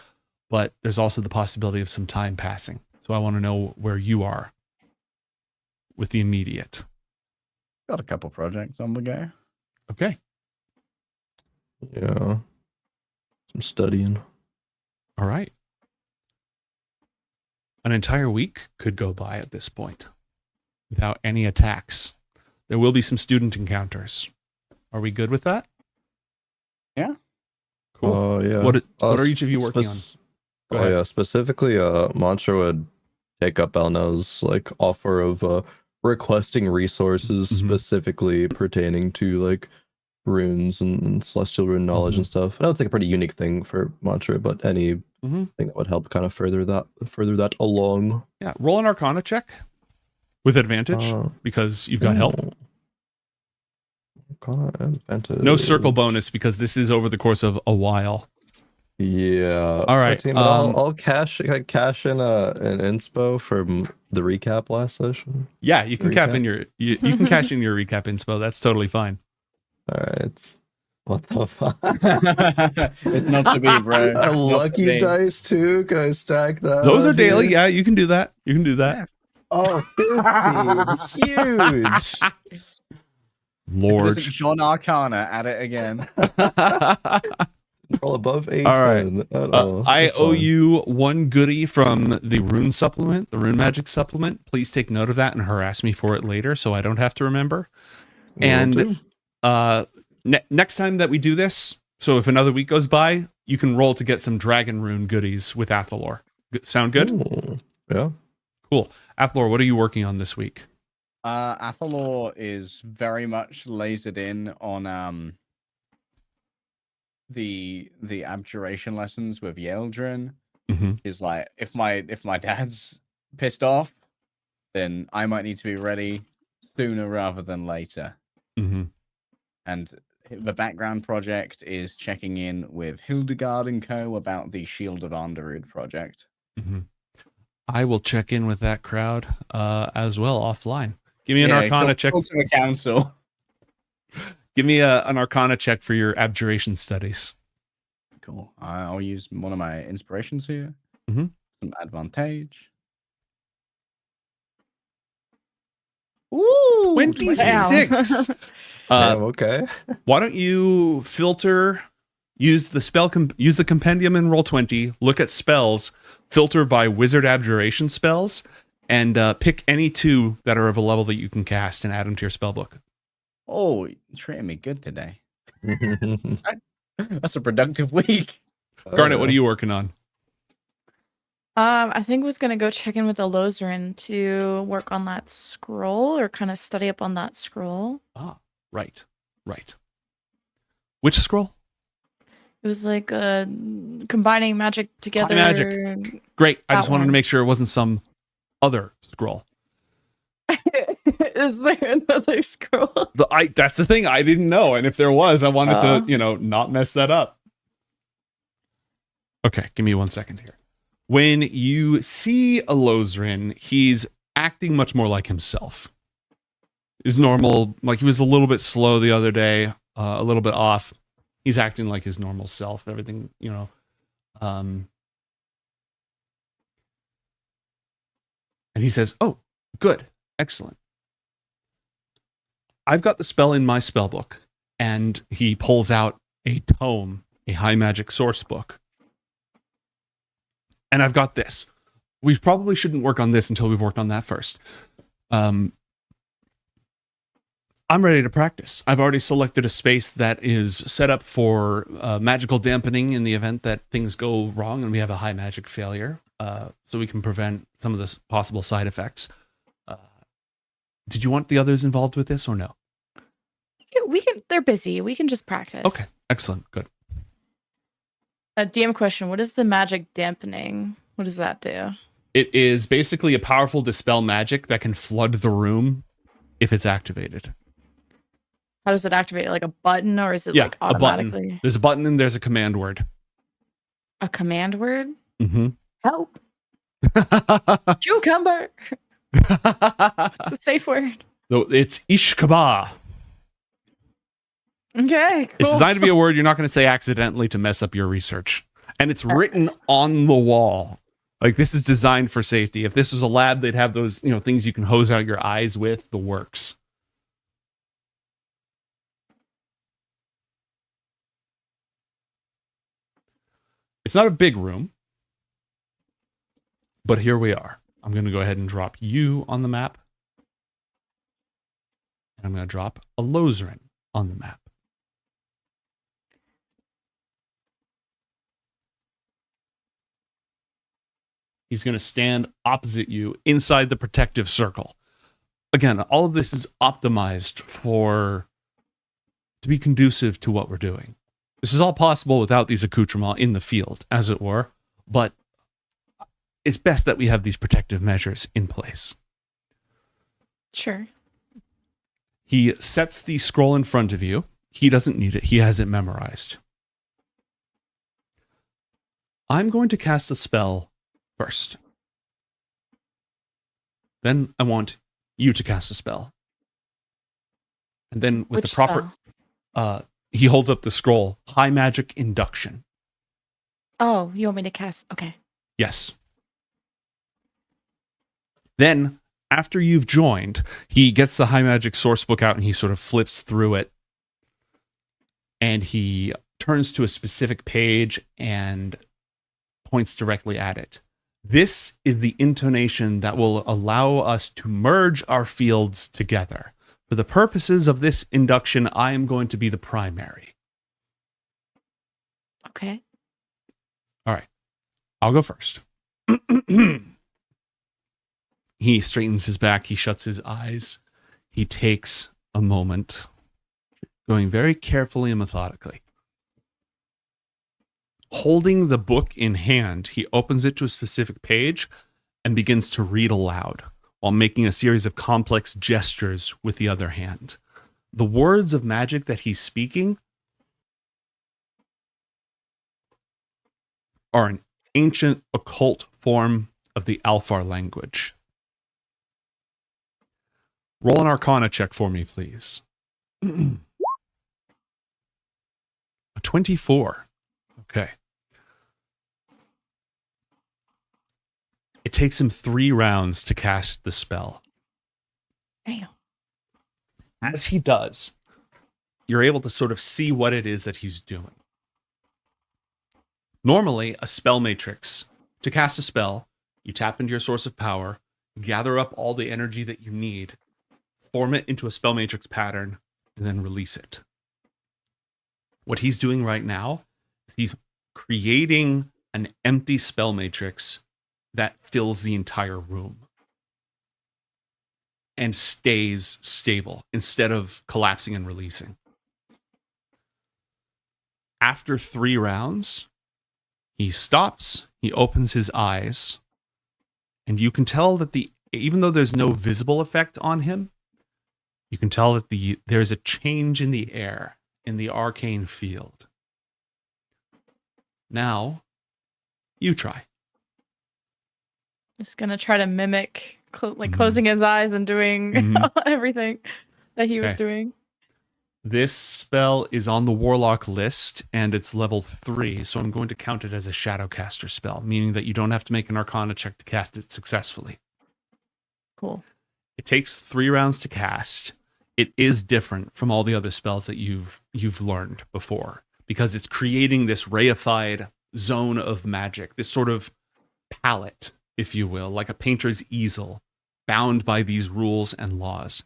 but there's also the possibility of some time passing. So I want to know where you are with the immediate. Got a couple projects on the go. Okay. Yeah. Some studying. All right. An entire week could go by at this point without any attacks. There will be some student encounters. Are we good with that? Yeah. Cool. Yeah. What are each of you working on? Go ahead. Yeah, specifically, Mantra would take up Elno's like offer of requesting resources specifically pertaining to like runes and celestial rune knowledge and stuff. I know it's like a pretty unique thing for Mantra, but anything that would help kind of further that along. Yeah, roll an Arcana check with advantage because you've got help. Arcana advantage. No circle bonus because this is over the course of a while. Yeah. All right. I'll cash in an inspo from the recap last session. Yeah, you can cap in you can cash in your recap inspo. That's totally fine. All right. What the fuck? It's not to be, bro. A lucky dice too? Can I stack that? Those are daily. Yeah, you can do that. You can do that. Oh, 50. Huge. Lord. John Arcana at it again. Roll above 8. All right. I owe you one goodie from the rune supplement, the rune magic supplement. Please take note of that and harass me for it later so I don't have to remember. And next time that we do this, so if another week goes by, you can roll to get some dragon rune goodies with Athalor. Sound good? Ooh, yeah. Cool. Athalor, what are you working on this week? Athalor is very much lasered in on the abjuration lessons with Yeldrin. Mm-hmm. Is like, if my dad's pissed off, then I might need to be ready sooner rather than later. Mm-hmm. And the background project is checking in with Hildegard and co. about the Shield of Anderud project. Mm-hmm. I will check in with that crowd as well offline. Give me an Arcana check. Talk to the council. Give me an Arcana check for your abjuration studies. Cool. I'll use one of my inspirations here. Mhm. Some advantage. Ooh, 26. Okay. Why don't you filter? Use the use the compendium and roll 20. Look at spells. Filter by wizard abjuration spells, and pick any 2 that are of a level that you can cast and add them to your spell book. Oh, you're treating me good today. That's a productive week. Garnet, what are you working on? I think I was gonna go check in with Elozrin to work on that scroll or kind of study up on that scroll. Ah, right. Which scroll? It was like combining magic together. magic. Great. I That just wanted to one. make sure it wasn't some other scroll. Is there another scroll? That's the thing. I didn't know, and if there was, I wanted to, not mess that up. Okay, give me 1 second here. When you see Elozrin, he's acting much more like himself. His normal, like he was a little bit slow the other day, a little bit off. He's acting like his normal self. Everything, and he says, "Oh, good, excellent. I've got the spell in my spell book," and he pulls out a tome, a high magic source book. And I've got this. We probably shouldn't work on this until we've worked on that first. I'm ready to practice. I've already selected a space that is set up for magical dampening in the event that things go wrong and we have a high magic failure, so we can prevent some of the possible side effects. Did you want the others involved with this or no? We can. They're busy. We can just practice. Okay, excellent, good. A DM question. What is the magic dampening? What does that do? It is basically a powerful dispel magic that can flood the room if it's activated. How does it activate? Like a button, or is it Yeah, like a button. automatically? There's a button and there's a command word. A command word? Mm-hmm. Help! Cucumber! It's a safe word. So it's Ishkaba. Okay, cool. It's designed to be a word you're not going to say accidentally to mess up your research. And it's written on the wall. Like, this is designed for safety. If this was a lab, they'd have those, things you can hose out your eyes with, the works. It's not a big room, but here we are. I'm going to go ahead and drop you on the map. And I'm going to drop Elozrin on the map. He's going to stand opposite you inside the protective circle. Again, all of this is optimized to be conducive to what we're doing. This is all possible without these accoutrements in the field, as it were, but it's best that we have these protective measures in place. Sure. He sets the scroll in front of you. He doesn't need it. He has it memorized. I'm going to cast a spell first. Then I want you to cast a spell. And then with Which the proper... he holds up the scroll. High magic induction. Oh, you want me to cast? Okay. Yes. Then, after you've joined, he gets the high magic source book out and he sort of flips through it. And he turns to a specific page and points directly at it. This is the intonation that will allow us to merge our fields together. For the purposes of this induction, I am going to be the primary. Okay. All right. I'll go first. He straightens his back. He shuts his eyes. He takes a moment, going very carefully and methodically. Holding the book in hand, he opens it to a specific page and begins to read aloud while making a series of complex gestures with the other hand. The words of magic that he's speaking are an ancient occult form of the Alfar language. Roll an Arcana check for me, please. A 24. Okay. It takes him 3 rounds to cast the spell. Damn. As he does, you're able to sort of see what it is that he's doing. Normally, a spell matrix, to cast a spell, you tap into your source of power, gather up all the energy that you need, form it into a spell matrix pattern, and then release it. What he's doing right now is he's creating an empty spell matrix that fills the entire room and stays stable instead of collapsing and releasing. After 3 rounds, he stops, he opens his eyes, and you can tell that even though there's no visible effect on him, you can tell that there's a change in the air, in the arcane field. Now, you try. Just gonna try to mimic, closing his eyes and doing everything that he was doing. This spell is on the Warlock list, and it's level 3, so I'm going to count it as a Shadowcaster spell, meaning that you don't have to make an Arcana check to cast it successfully. Cool. It takes 3 rounds to cast. It is different from all the other spells that you've learned before, because it's creating this reified zone of magic, this sort of palette, if you will, like a painter's easel, bound by these rules and laws.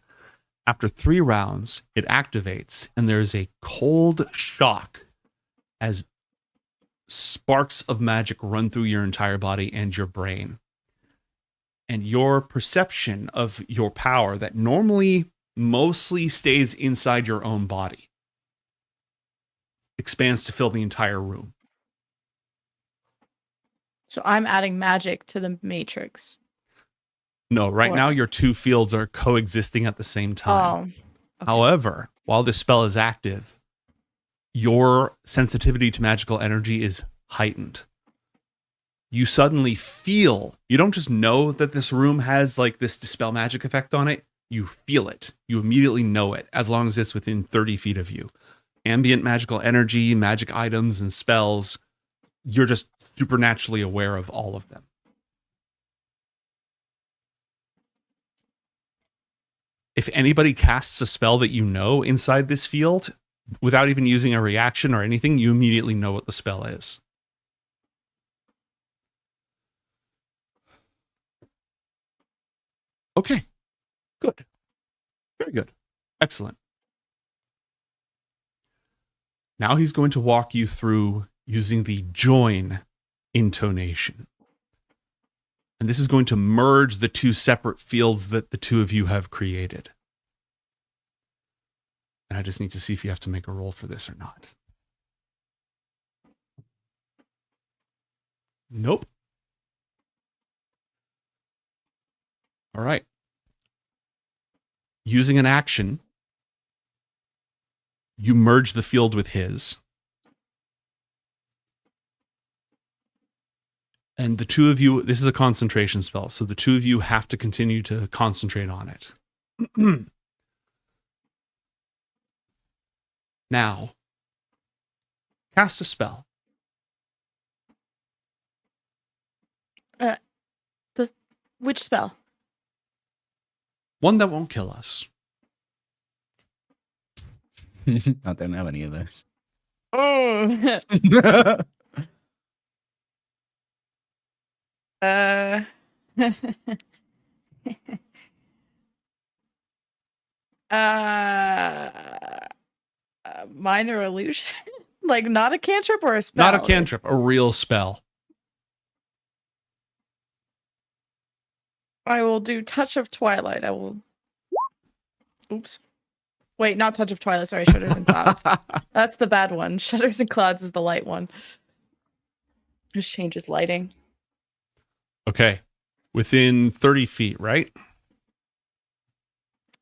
After 3 rounds, it activates, and there's a cold shock as sparks of magic run through your entire body and your brain. And your perception of your power that normally mostly stays inside your own body expands to fill the entire room. So I'm adding magic to the matrix. No, right now your 2 fields are coexisting at the same time. Oh. Okay. However, while this spell is active, your sensitivity to magical energy is heightened. You suddenly feel, you don't just know that this room has like this dispel magic effect on it, you feel it. You immediately know it, as long as it's within 30 feet of you. Ambient magical energy, magic items, and spells, you're just supernaturally aware of all of them. If anybody casts a spell that you know inside this field, without even using a reaction or anything, you immediately know what the spell is. Okay, good. Very good. Excellent. Now he's going to walk you through using the join intonation. And this is going to merge the 2 separate fields that the 2 of you have created. And I just need to see if you have to make a roll for this or not. Nope. All right. Using an action, you merge the field with his. And the 2 of you, this is a concentration spell, so the 2 of you have to continue to concentrate on it. Now, cast a spell. Which spell? One that won't kill us. I don't have any of those. Oh. Minor illusion? Like not a cantrip or a spell? Not a cantrip, a real spell. I will do Touch of Twilight. I will. Oops. Wait, not Touch of Twilight. Sorry, Shudders and Clouds. That's the bad one. Shudders and Clouds is the light one. Just changes lighting. Okay. Within 30 feet, right?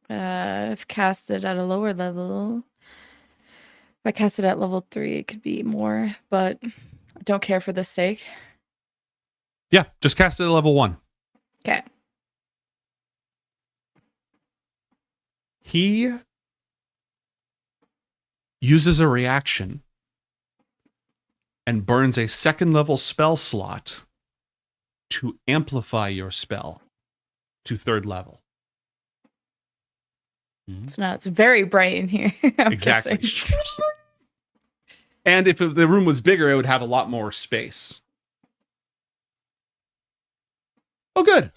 If casted at a lower level. If I cast it at level 3, it could be more, but I don't care for this sake. Yeah, just cast it at level 1. Okay. He uses a reaction and burns a 2nd level spell slot to amplify your spell to 3rd level. So now it's very bright in here. I'm Exactly. guessing. And if the room was bigger, it would have a lot more space. Oh, good.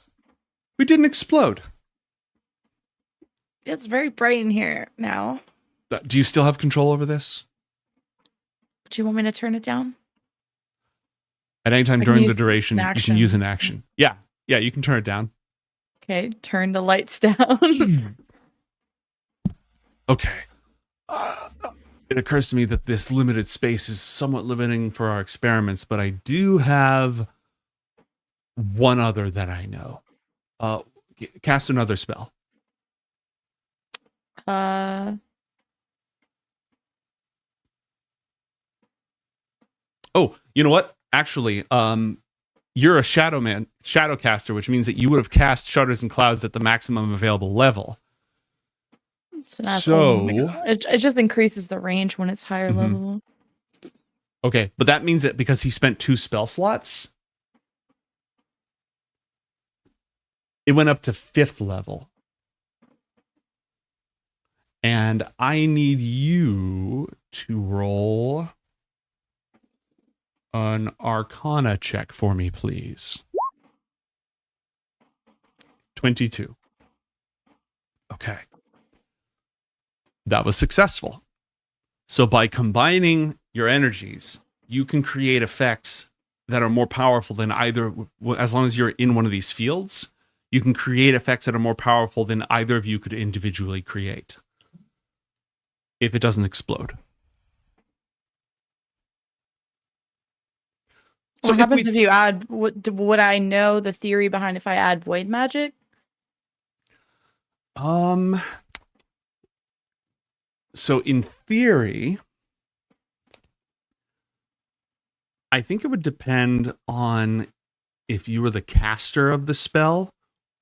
We didn't explode. It's very bright in here now. Do you still have control over this? Do you want me to turn it down? At any time I can during the use duration, an you can action. use an action. Yeah, you can turn it down. Okay, turn the lights down. Okay. It occurs to me that this limited space is somewhat limiting for our experiments, but I do have one other that I know. Cast another spell. Oh, you know what? Actually, you're a shadow caster, which means that you would have cast Shudders and Clouds at the maximum available level. So it just increases the range when it's higher Mhm. level. Okay, but that means that because he spent 2 spell slots, it went up to 5th level. And I need you to roll an Arcana check for me, please. 22. Okay. That was successful. So by combining your energies, you can create effects that are more powerful than either, as long as you're in one of these fields, you can create effects that are more powerful than either of you could individually create. If it doesn't explode. What happens if you add, would I know the theory behind if I add void magic? So in theory, I think it would depend on if you were the caster of the spell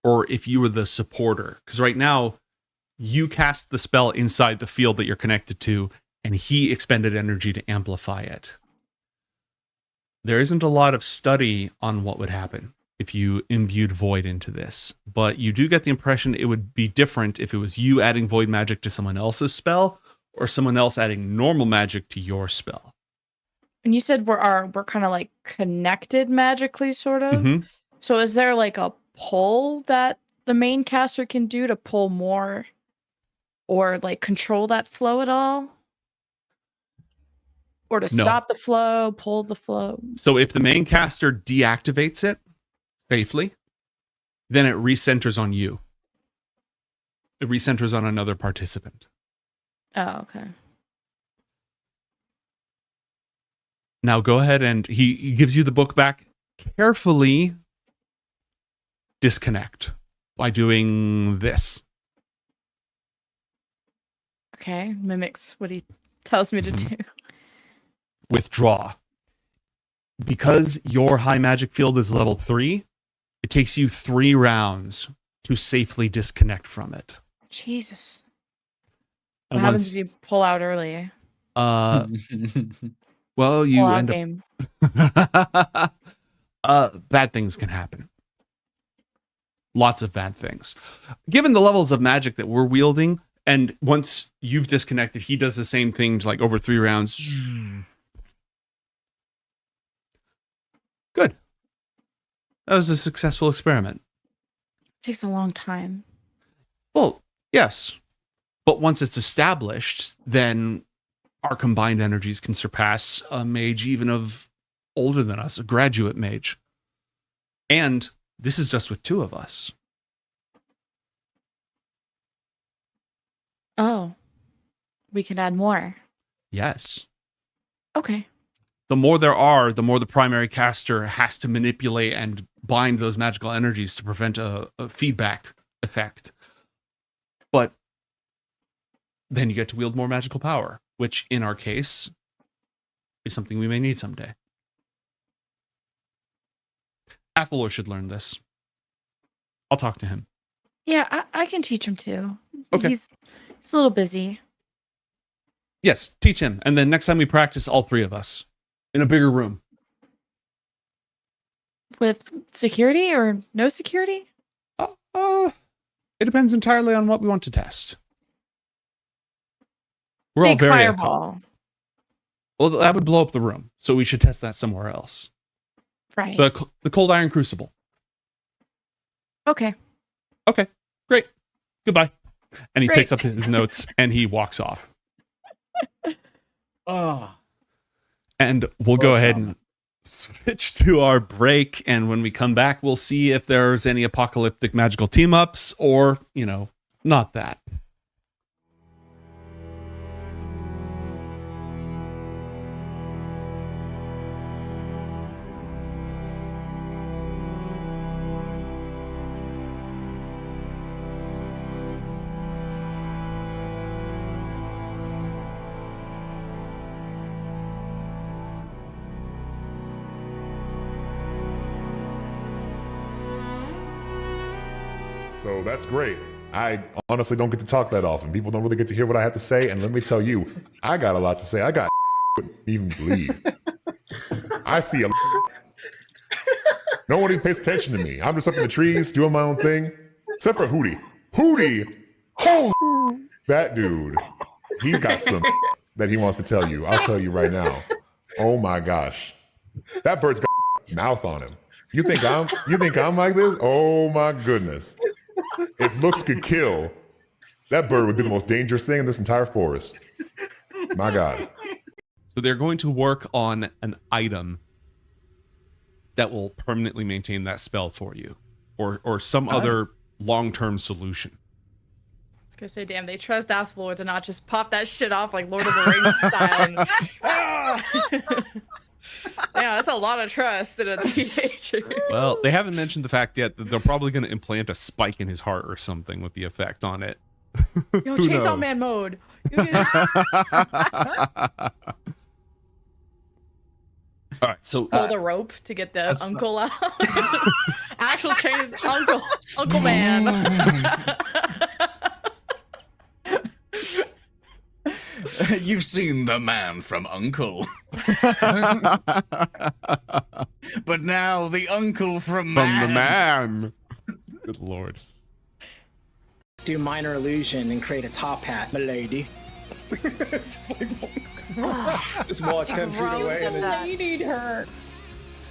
or if you were the supporter. Because right now, you cast the spell inside the field that you're connected to, and he expended energy to amplify it. There isn't a lot of study on what would happen if you imbued void into this, but you do get the impression it would be different if it was you adding void magic to someone else's spell or someone else adding normal magic to your spell. And you said we're kind of like connected magically, sort of. Mm-hmm. So is there like a pull that the main caster can do to pull more or like control that flow at all? Or to No. stop the flow, pull the flow? So if the main caster deactivates it safely, then it recenters on you. It recenters on another participant. Oh, okay. Now go ahead and he gives you the book back. Carefully disconnect by doing this. Okay, mimics what he tells me to do. Withdraw. Because your high magic field is level 3, it takes you 3 rounds to safely disconnect from it. Jesus. And What happens if you pull out early? well, you Pull out end game. up bad things can happen. Lots of bad things. Given the levels of magic that we're wielding, and once you've disconnected, he does the same thing to like over 3 rounds. Good. That was a successful experiment. It takes a long time. Well, yes. But once it's established, then our combined energies can surpass a mage even of older than us, a graduate mage. And this is just with 2 of us. Oh, we can add more. Yes. Okay. The more there are, the more the primary caster has to manipulate and bind those magical energies to prevent a feedback effect. But then you get to wield more magical power, which in our case is something we may need someday. Athalor should learn this. I'll talk to him. Yeah, I can teach him too. Okay. He's a little busy. Yes, teach him. And then next time we practice, all three of us in a bigger room. With security or no security? It depends entirely on what we want to test. We're all Big very fireball. well. That would blow up the room, so we should test that somewhere else. Right. The cold iron crucible. Okay. Okay, great. Goodbye. And he Great. picks up his notes and he walks off. Oh. And we'll go ahead and switch to our break. And when we come back, we'll see if there's any apocalyptic magical team ups or, not that. So that's great. I honestly don't get to talk that often. People don't really get to hear what I have to say. And let me tell you, I got a lot to say. I got couldn't even believe. I see a no one even pays attention to me. I'm just up in the trees doing my own thing. Except for Hootie. Hootie! Holy that dude. He got some that he wants to tell you. I'll tell you right now. Oh my gosh. That bird's got mouth on him. You think I'm like this? Oh my goodness. If looks could kill, that bird would be the most dangerous thing in this entire forest. My God. So they're going to work on an item that will permanently maintain that spell for you, or some other long-term solution. I was gonna say, damn, they trust Athalor to not just pop that shit off like Lord of the Rings style. Yeah, that's a lot of trust in a teenager. Well, they haven't mentioned the fact yet that they're probably going to implant a spike in his heart or something with the effect on it. Yo, Who Chainsaw knows? Man mode. All right, so Pull the rope to get the uncle out. Actual chain Uncle Man. You've seen the man from Uncle. But now the uncle from from the man. Good Lord. Do minor illusion and create a top hat, milady. Just like, just walk 10 feet away and then Need her.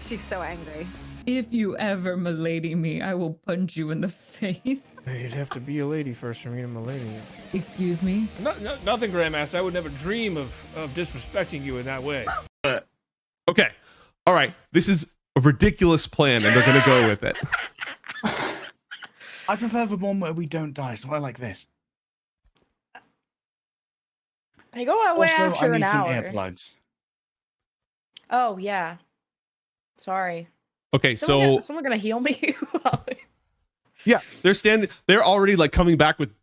She's so angry. If you ever milady me, I will punch you in the face. You'd have to be a lady first for me to milady you. Excuse me? Nothing, Grandmaster. I would never dream of disrespecting you in that way. Okay. All right. This is a ridiculous plan, and they're going to go with it. I prefer the one where we don't die, so I like this. They go away Also, after I an need some hour. earplugs. Oh yeah. Sorry. Okay, so Someone gonna heal me? yeah, they're already like coming back with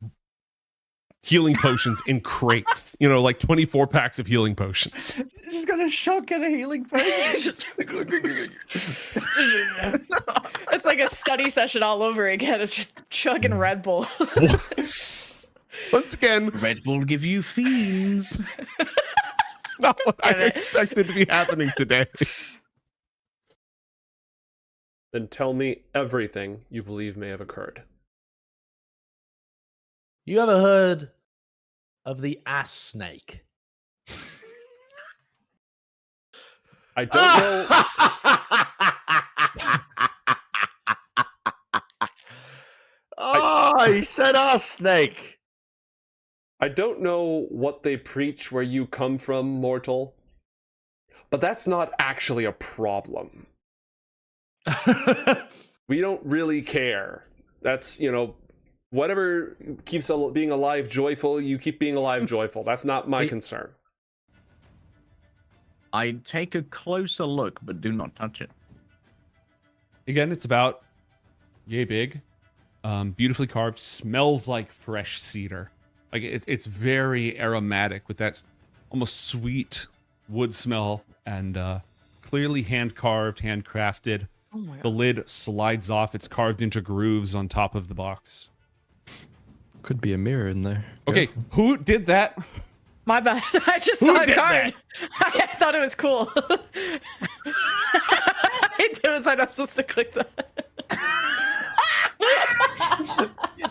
healing potions in crates, like 24 packs of healing potions. Just got a shot at a healing potion. It's like a study session all over again. It's just chugging Red Bull. Once again, Red Bull give you fiends. not what I expected to be happening today. Then tell me everything you believe may have occurred. You ever heard of the ass snake? I don't know. Oh, he said ass snake. I don't know what they preach where you come from, mortal, but that's not actually a problem. We don't really care. That's, Whatever keeps being alive joyful, you keep being alive joyful. That's not my concern. I take a closer look, but do not touch it. Again, it's about yay big, beautifully carved, smells like fresh cedar. Like it's very aromatic with that almost sweet wood smell, and clearly hand carved, handcrafted. Oh my God. The lid slides off. It's carved into grooves on top of the box. Could be a mirror in there. Okay, who did that? My bad. I just Who saw a did card. I thought it was cool. It was I not supposed to click that.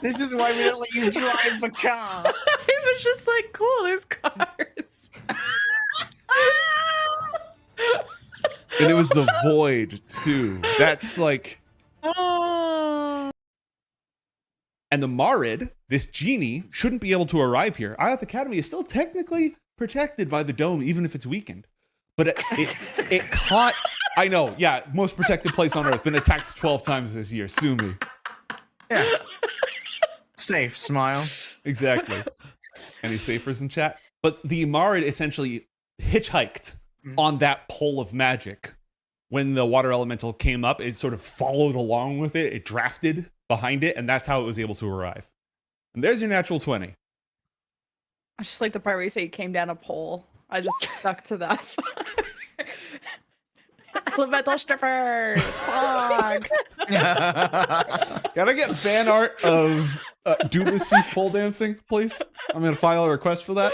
This is why we don't let you drive the car. It was just like, cool, there's cards. And it was the void too. That's like. Oh. And the Marid, this genie, shouldn't be able to arrive here. Ioth Academy is still technically protected by the dome, even if it's weakened. But it caught. I know, yeah, most protected place on Earth. Been attacked 12 times this year. Sue me. Yeah. Safe, smile. Exactly. Any safers in chat? But the Marid essentially hitchhiked on that pole of magic. When the water elemental came up, it sort of followed along with it. It drafted behind it, and that's how it was able to arrive. And there's your natural 20. I just like the part where you say you came down a pole. I just stuck to that. Elemental strippers! Fuck! Can I get fan art of Duba Sooth pole dancing, please? I'm going to file a request for that.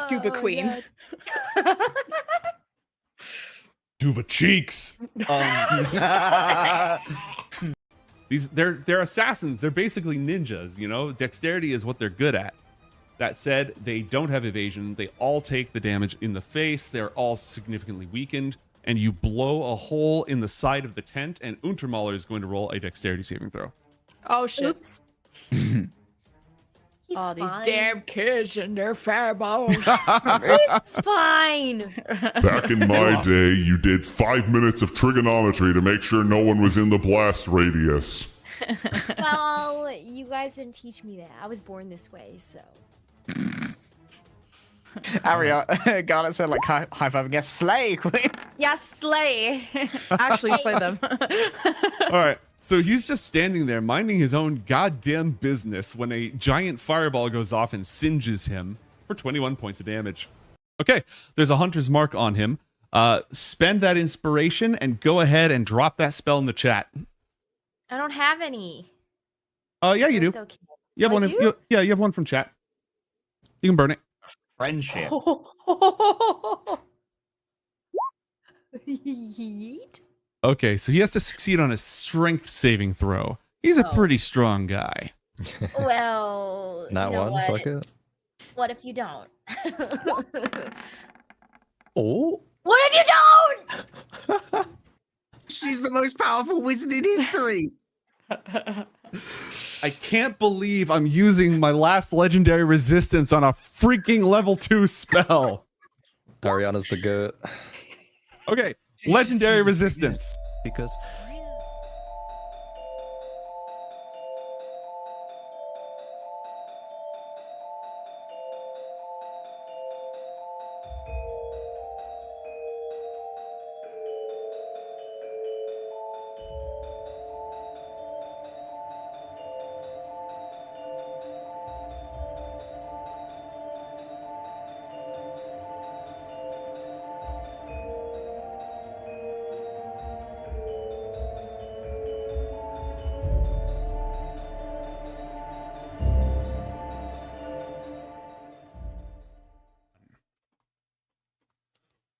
Duba Queen. Duba cheeks. They're assassins. They're basically ninjas, you know? Dexterity is what they're good at. That said, they don't have evasion. They all take the damage in the face. They're all significantly weakened. And you blow a hole in the side of the tent, and Untermaler is going to roll a dexterity saving throw. Oh, shit. Oops. He's oh, these fine. damn kids and their fireballs. He's fine. Back in my day, you did 5 minutes of trigonometry to make sure no one was in the blast radius. Well, you guys didn't teach me that. I was born this way, so. Ariana, Garnet said like high five again. Slay, queen. Yeah, slay. Actually, slay them. All right. So he's just standing there minding his own goddamn business when a giant fireball goes off and singes him for 21 points of damage. Okay, there's a hunter's mark on him. Spend that inspiration and go ahead and drop that spell in the chat. I don't have any. Yeah, you do. It's okay. You have Oh, one. I do? You have one from chat. You can burn it. Friendship. Yeet. Okay, so he has to succeed on a strength saving throw. He's a pretty strong guy. Well, Not you know one. what? Fuck it. What if you don't? Oh. What if you don't? She's the most powerful wizard in history. I can't believe I'm using my last legendary resistance on a freaking level 2 spell. Ariana's the goat. Okay, legendary resistance. Because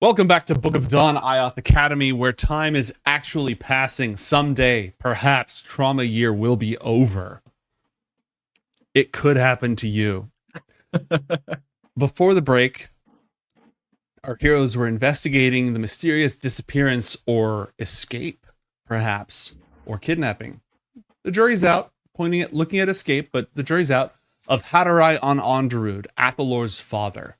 Welcome back to Book of Dawn, Ioth Academy, where time is actually passing. Someday, perhaps, trauma year will be over. It could happen to you. Before the break, our heroes were investigating the mysterious disappearance or escape, perhaps, or kidnapping. The jury's out, looking at escape, but the jury's out, of Hadarai on Onderud, Athalor's father.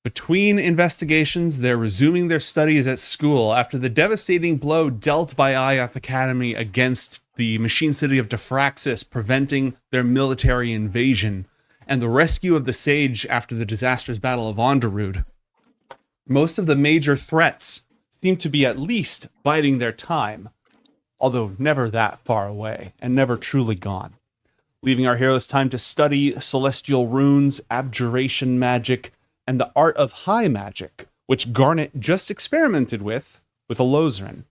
Between investigations, they're resuming their studies at school after the devastating blow dealt by Ioth Academy against the machine city of Defraxis, preventing their military invasion, and the rescue of the sage after the disastrous Battle of Onderud, most of the major threats seem to be at least biding their time, although never that far away and never truly gone, leaving our heroes time to study celestial runes, abjuration magic, and the art of high magic, which Garnet just experimented with a Lozrin.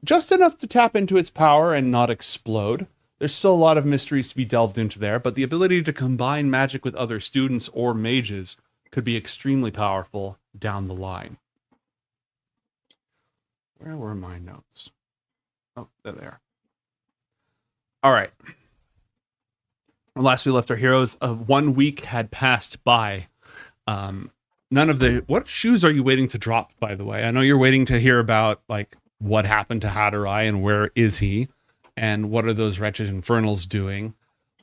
Just enough to tap into its power and not explode. There's still a lot of mysteries to be delved into there, but the ability to combine magic with other students or mages could be extremely powerful down the line. Where were my notes? Oh, they're there. All right. Last we left our heroes, 1 week had passed by. None of the... What shoes are you waiting to drop, by the way? I know you're waiting to hear about, like, what happened to Hadorai and where is he? And what are those wretched infernals doing?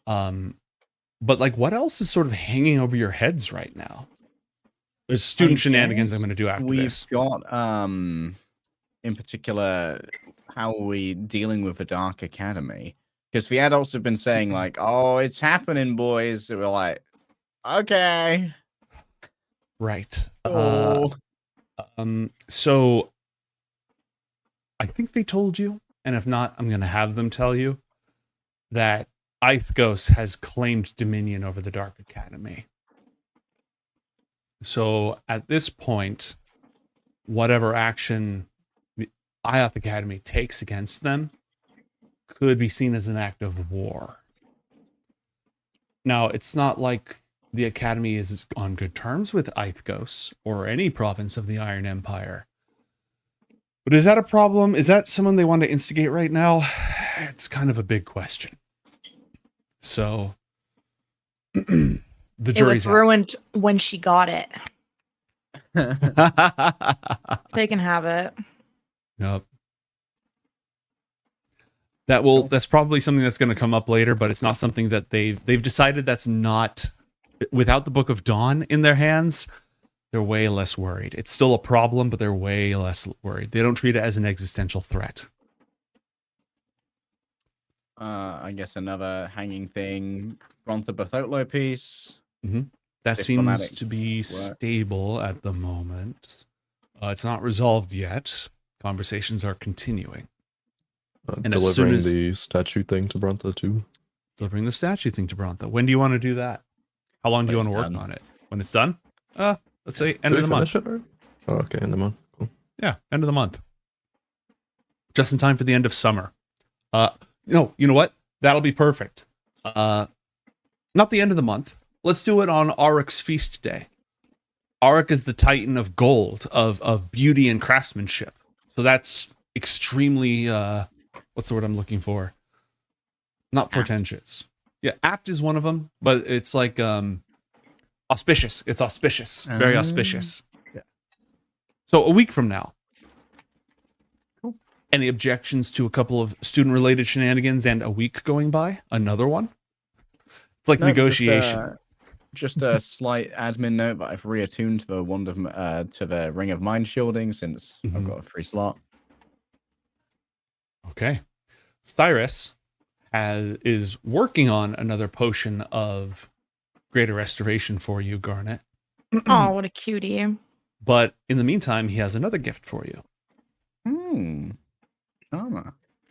But, like, what else is sort of hanging over your heads right now? There's student shenanigans I'm going to do after this. We've got, in particular, how are we dealing with the Dark Academy? Because the adults have been saying, like, oh, it's happening, boys. So we're like, okay. Right. Oh. So I think they told you, and if not, I'm going to have them tell you, that Ioth has claimed dominion over the Dark Academy. So at this point, whatever action the Ioth Academy takes against them could be seen as an act of war. Now, it's not like the Academy is on good terms with Ioth or any province of the Iron Empire. But is that a problem? Is that someone they want to instigate right now? It's kind of a big question. So, the jury's out. Ruined when she got it. They can have it. Yep. That's probably something that's going to come up later, but it's not something that they've decided that's not, without the Book of Dawn in their hands, they're way less worried. It's still a problem, but they're way less worried. They don't treat it as an existential threat. I guess another hanging thing, Brontha Bartholo piece. Mm-hmm. That seems to be stable at the moment. It's not resolved yet. Conversations are continuing. And delivering as soon as the statue thing to Brontha too. Delivering the statue thing to Brontha. When do you want to do that? How long do you want to work on it? When it's done? Let's say end of the month. Oh, okay, end of the month. Cool. Yeah, end of the month. Just in time for the end of summer. No, you know what? That'll be perfect. Not the end of the month. Let's do it on Auric's feast day. Auric is the titan of gold, of beauty and craftsmanship. So that's extremely, what's the word I'm looking for? Not portentous. Yeah, apt is one of them, but it's like auspicious. It's auspicious. Very auspicious. Yeah. So a week from now. Cool. Any objections to a couple of student-related shenanigans and a week going by? Another one? It's like negotiation. Just a slight admin note that I've reattuned to the Ring of Mind shielding since I've got a free slot. Okay. Cyrus is working on another potion of greater restoration for you, Garnet. Oh, what a cutie. But in the meantime, he has another gift for you.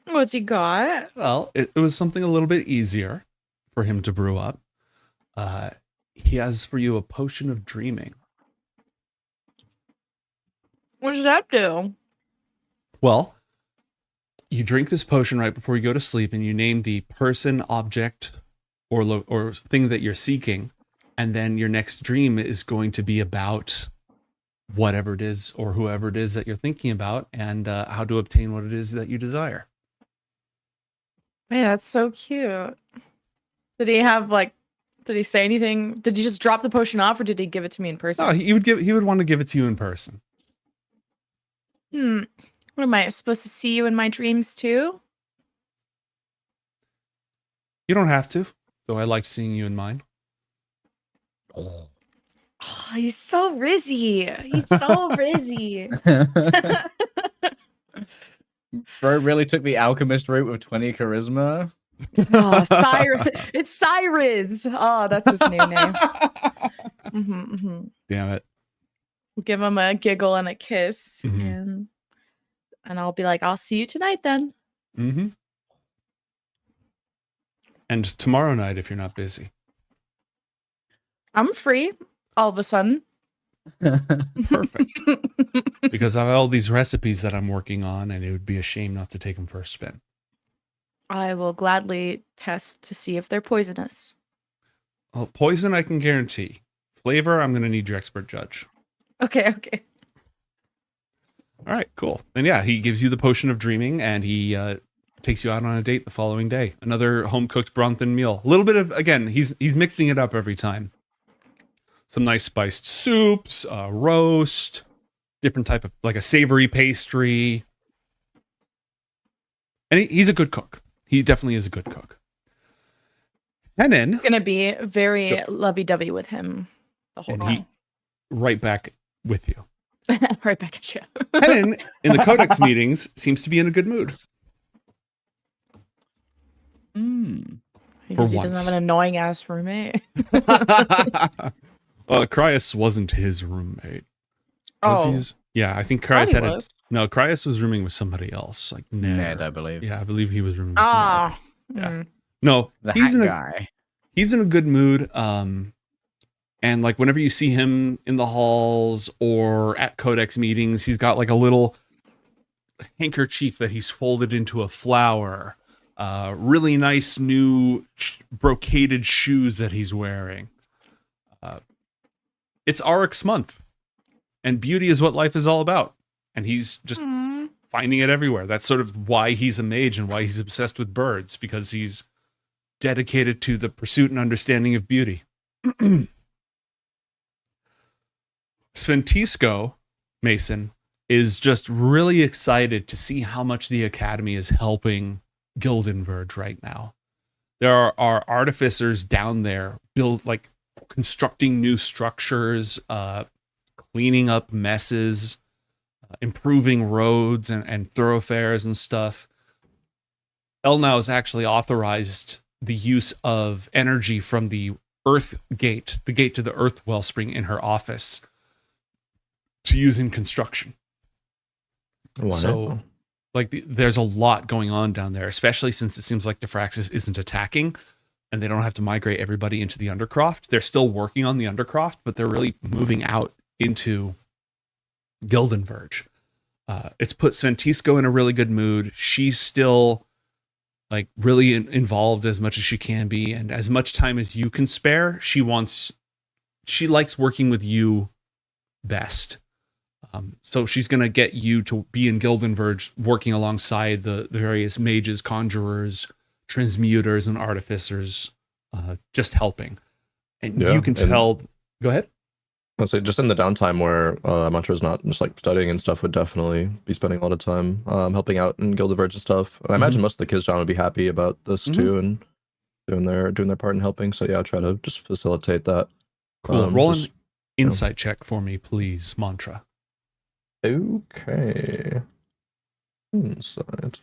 What's he got? Well, it was something a little bit easier for him to brew up. He has for you a potion of dreaming. What does that do? Well, you drink this potion right before you go to sleep, and you name the person, object, or thing that you're seeking, and then your next dream is going to be about whatever it is or whoever it is that you're thinking about, and how to obtain what it is that you desire. Man, that's so cute. Did he say anything? Did he just drop the potion off, or did he give it to me in person? No, he would want to give it to you in person. What am I supposed to see you in my dreams too? You don't have to, though I liked seeing you in mine. Oh, he's so rizzy. He's so rizzy. Bro really took the alchemist route with 20 charisma. Oh, Cyrus. It's Cyrus. Oh, that's his new name. Damn it. Give him a giggle and a kiss, Mhm. and I'll be like, I'll see you tonight then. Mm-hmm. And tomorrow night, if you're not busy. I'm free all of a sudden. Perfect. Because I have all these recipes that I'm working on, and it would be a shame not to take them for a spin. I will gladly test to see if they're poisonous. Well, poison, I can guarantee. Flavor, I'm going to need your expert judge. Okay. All right, cool. And yeah, he gives you the potion of dreaming, and he takes you out on a date the following day. Another home-cooked Bronthon meal. A little bit of, again, he's mixing it up every time. Some nice spiced soups, roast, different type of, like a savory pastry. And he's a good cook. He definitely is a good cook. And then... It's going to be very lovey-dovey with him the whole time. Right back with you. Right back at you. And then, in the Codex meetings, seems to be in a good mood. Because he doesn't have an annoying ass roommate. Cryus wasn't his roommate. Was he his? Yeah, I think Cryus had it. No, Cryus was rooming with somebody else, like Ned, I believe. Yeah, I believe he was rooming with Ned. Yeah. No, The he's hat in guy. He's in a good mood. And like whenever you see him in the halls or at Codex meetings, he's got like a little handkerchief that he's folded into a flower. Really nice new brocaded shoes that he's wearing. It's Arx month, and beauty is what life is all about. And he's just finding it everywhere. That's sort of why he's a mage and why he's obsessed with birds, because he's dedicated to the pursuit and understanding of beauty. Sventisco, Mason, is just really excited to see how much the Academy is helping Gildenverge right now. There are artificers down there constructing new structures, cleaning up messes, improving roads and thoroughfares and stuff. Elnau has actually authorized the use of energy from the Earth Gate, the gate to the Earth Wellspring in her office, to use in construction. So, there's a lot going on down there, especially since it seems like Diffraxis isn't attacking, and they don't have to migrate everybody into the Undercroft. They're still working on the Undercroft, but they're really moving out into Gildenverge. It's put Sventisco in a really good mood. She's still really involved as much as she can be, and as much time as you can spare. She likes working with you best. So she's going to get you to be in Gildenverge working alongside the various mages, conjurers, transmuters, and artificers, just helping. And you can tell... Go ahead. I'll say just in the downtime where Mantra's not just studying and stuff, would definitely be spending a lot of time helping out in Gildenverge and stuff. And I imagine most of the kids John would be happy about this too, and doing their part in helping. So yeah, I'll try to just facilitate that. Cool. Roll an insight check for me, please, Mantra. Okay. Insight.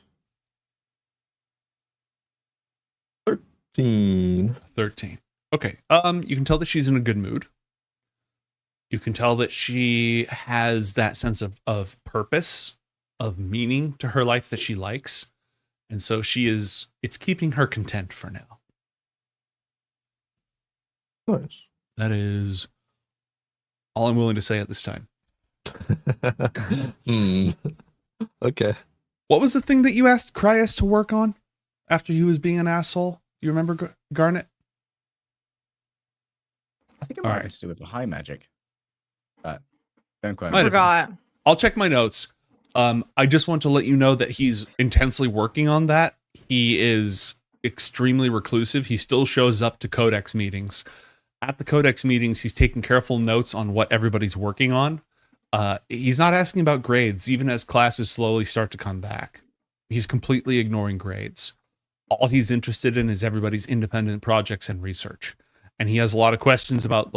13. Okay. You can tell that she's in a good mood. You can tell that she has that sense of purpose, of meaning to her life that she likes. And so it's keeping her content for now. Nice. That is all I'm willing to say at this time. Okay. What was the thing that you asked Cryus to work on after he was being an asshole? You remember, Garnet? I think it might have to do with the high magic. But don't quite. I forgot. I'll check my notes. I just want to let you know that he's intensely working on that. He is extremely reclusive. He still shows up to Codex meetings. At the Codex meetings, he's taking careful notes on what everybody's working on. He's not asking about grades, even as classes slowly start to come back. He's completely ignoring grades. All he's interested in is everybody's independent projects and research. And he has a lot of questions about,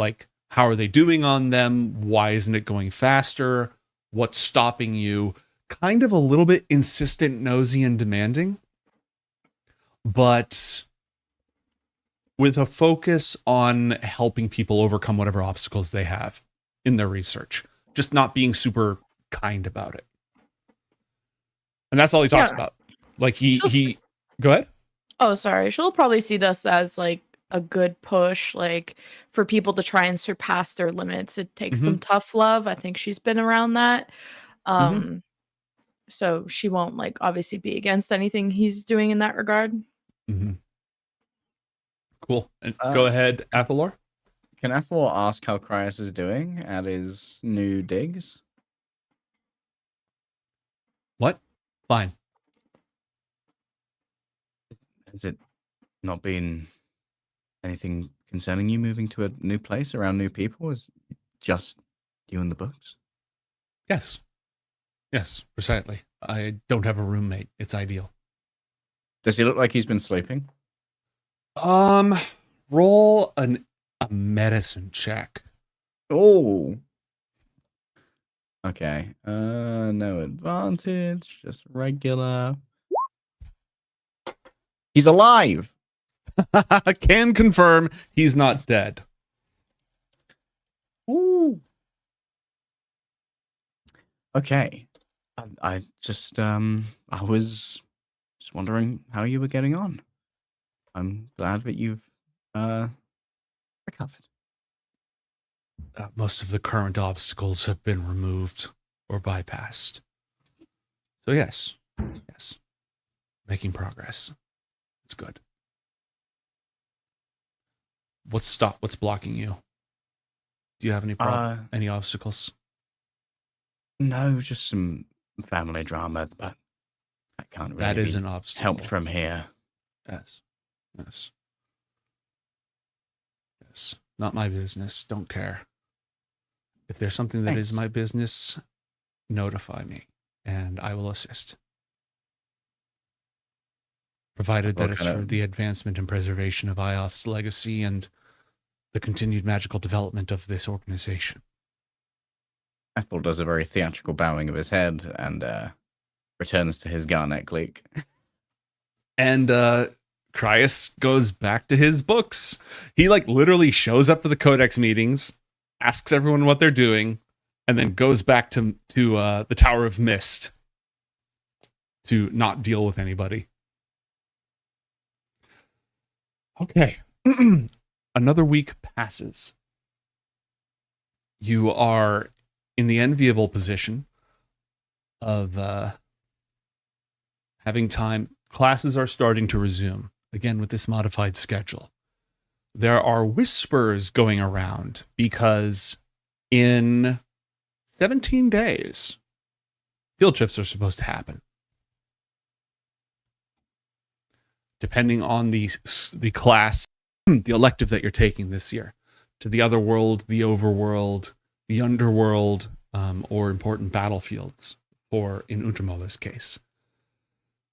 how are they doing on them? Why isn't it going faster? What's stopping you? kind of a little bit insistent, nosy, and demanding, but with a focus on helping people overcome whatever obstacles they have in their research, just not being super kind about it. And that's all he talks about. Like he go ahead. Oh, sorry. She'll probably see this as like a good push, like for people to try and surpass their limits. It takes some tough love. I think she's been around that. So she won't like obviously be against anything he's doing in that regard. Cool. And go ahead, Athalor. Can Athalor ask how Cryus is doing at his new digs? What? Fine. Has it not been anything concerning you moving to a new place around new people? Is it just you and the books? Yes. Yes, precisely. I don't have a roommate. It's ideal. Does he look like he's been sleeping? Roll a medicine check. Oh. Okay. No advantage, just regular. He's alive. Can confirm he's not dead. Ooh. Okay. I just I was just wondering how you were getting on. I'm glad that you've recovered. Most of the current obstacles have been removed or bypassed. So yes, making progress. It's good. What's blocking you? Do you have any any obstacles? No, just some family drama, but I can't really. That is an obstacle. Help from here. Yes. Not my business. Don't care. If there's something that is my business, notify me, and I will assist. Provided that it's for the advancement and preservation of Ioth's legacy and the continued magical development of this organization. Apple does a very theatrical bowing of his head and returns to his Garnet clique. And Cryus goes back to his books. He like literally shows up for the Codex meetings, asks everyone what they're doing, and then goes back to the Tower of Mist to not deal with anybody. Okay. Another week passes. You are in the enviable position of having time. Classes are starting to resume, again with this modified schedule. There are whispers going around because in 17 days, field trips are supposed to happen. Depending on the class, the elective that you're taking this year, to the other world, the overworld, the underworld, or important battlefields, or in Untermoller's case.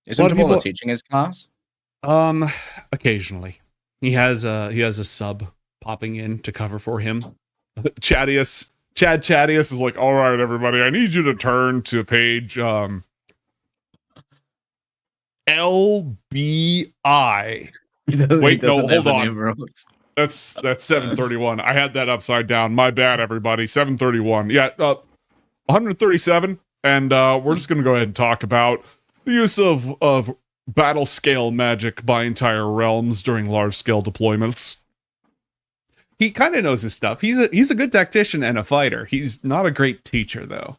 Is Untermoller teaching his class? Occasionally. He has a sub popping in to cover for him. Chad Chadius is like, all right, everybody, I need you to turn to page LBI. Wait, no, hold on. That's 731. I had that upside down. My bad, everybody. 731. Yeah, 137. And we're just gonna go ahead and talk about the use of battle scale magic by entire realms during large scale deployments. He kind of knows his stuff. He's a good tactician and a fighter. He's not a great teacher though.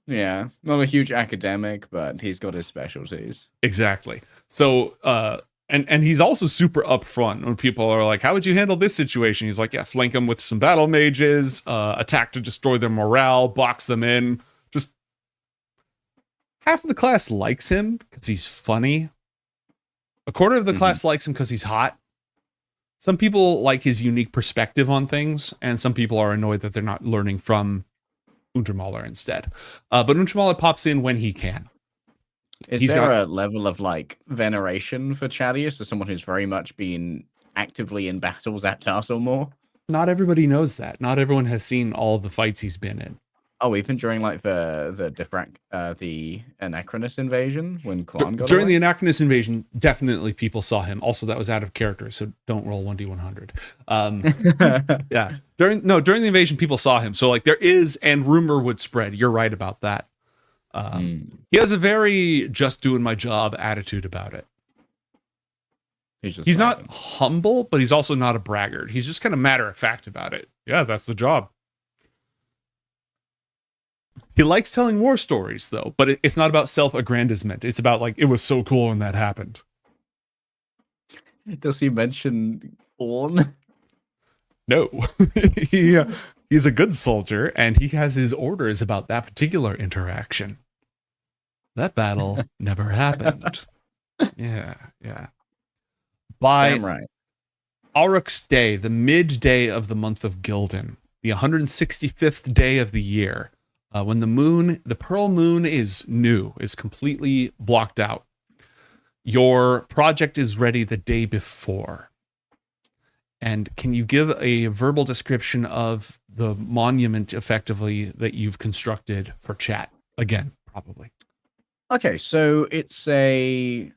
Yeah, not a huge academic, but he's got his specialties. Exactly. So and he's also super upfront when people are like, how would you handle this situation? He's like, yeah, flank them with some battle mages, attack to destroy their morale, box them in. Just half of the class likes him because he's funny. A quarter of the class likes him because he's hot. Some people like his unique perspective on things, and some people are annoyed that they're not learning from Untermoller instead. But Untermoller pops in when he can. Is there a level of like veneration for Chadius as someone who's very much been actively in battles at Tarsilmore? Not everybody knows that. Not everyone has seen all of the fights he's been in. Oh, even during like the Anachronous invasion when Quan got During away? the Anachronous invasion, definitely people saw him. Also, that was out of character, so don't roll 1d100. Yeah. During the invasion, people saw him. So like there is, and rumor would spread. You're right about that. He has a very just doing my job attitude about it. He's not humble, but he's also not a braggart. He's just kind of matter of fact about it. Yeah, that's the job. He likes telling war stories, though, but it's not about self-aggrandizement. It's about, like, it was so cool when that happened. Does he mention Orn? No. He's a good soldier, and he has his orders about that particular interaction. That battle never happened. Yeah. By Damn right. Auroch's Day, the midday of the month of Gildan, the 165th day of the year, when the pearl moon is new, is completely blocked out. Your project is ready the day before. And can you give a verbal description of the monument effectively that you've constructed for chat? Again, probably. Okay, so it's it's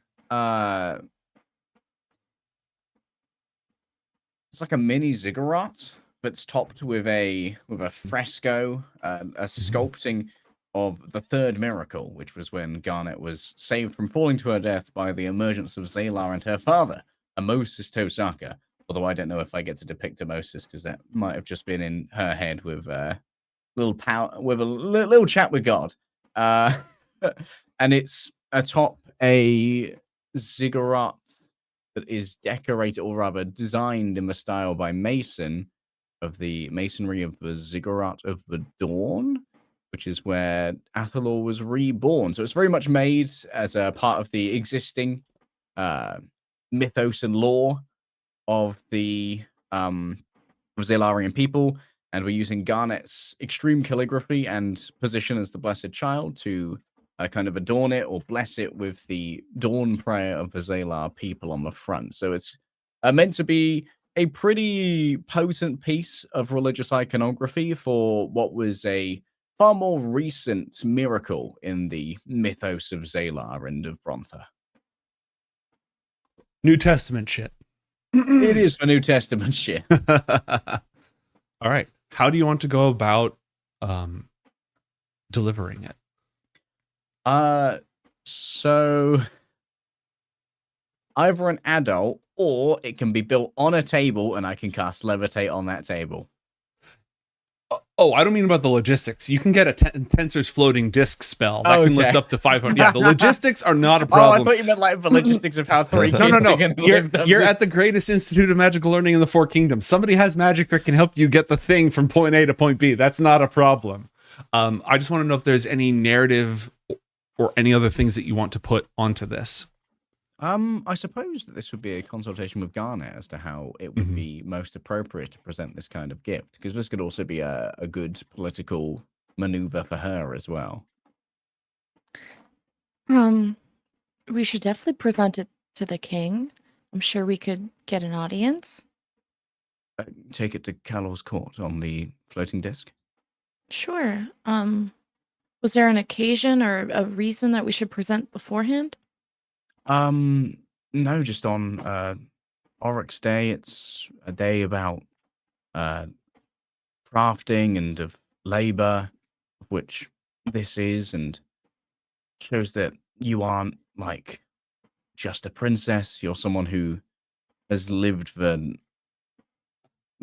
like a mini ziggurat that's topped with a fresco, a sculpting of the third miracle, which was when Garnet was saved from falling to her death by the emergence of Zalar and her father, Amosis Tosaka. Although I don't know if I get to depict Amosis because that might have just been in her head with a little chat with God. And it's atop a ziggurat that is decorated, or rather designed in the style by Mason of the masonry of the Ziggurat of the Dawn, which is where Athalor was reborn. So it's very much made as a part of the existing mythos and lore of the Zalarian people. And we're using Garnet's extreme calligraphy and position as the Blessed Child to kind of adorn it or bless it with the dawn prayer of the Zalar people on the front. So it's meant to be a pretty potent piece of religious iconography for what was a far more recent miracle in the mythos of Zalar and of Brontha. New Testament shit. It is for New Testament shit. All right. How do you want to go about delivering it? So either an adult or it can be built on a table and I can cast levitate on that table. Oh, I don't mean about the logistics. You can get a Tensor's floating disc spell that can lift up to 500. Yeah, the logistics are not a problem. Oh, I thought you meant like the logistics of how three kids No. are going to You're at the greatest institute of magical learning in the Four Kingdoms. Somebody has magic that can help you get the thing from point A to point B. That's not a problem. I just want to know if there's any narrative or any other things that you want to put onto this. I suppose that this would be a consultation with Garnet as to how it would be most appropriate to present this kind of gift, because this could also be a good political maneuver for her as well. We should definitely present it to the king. I'm sure we could get an audience. Take it to Calor's court on the floating disc? Sure. Was there an occasion or a reason that we should present beforehand? No, just on Auroch's Day. It's a day about crafting and of labor, of which this is, and shows that you aren't like just a princess. You're someone who has lived the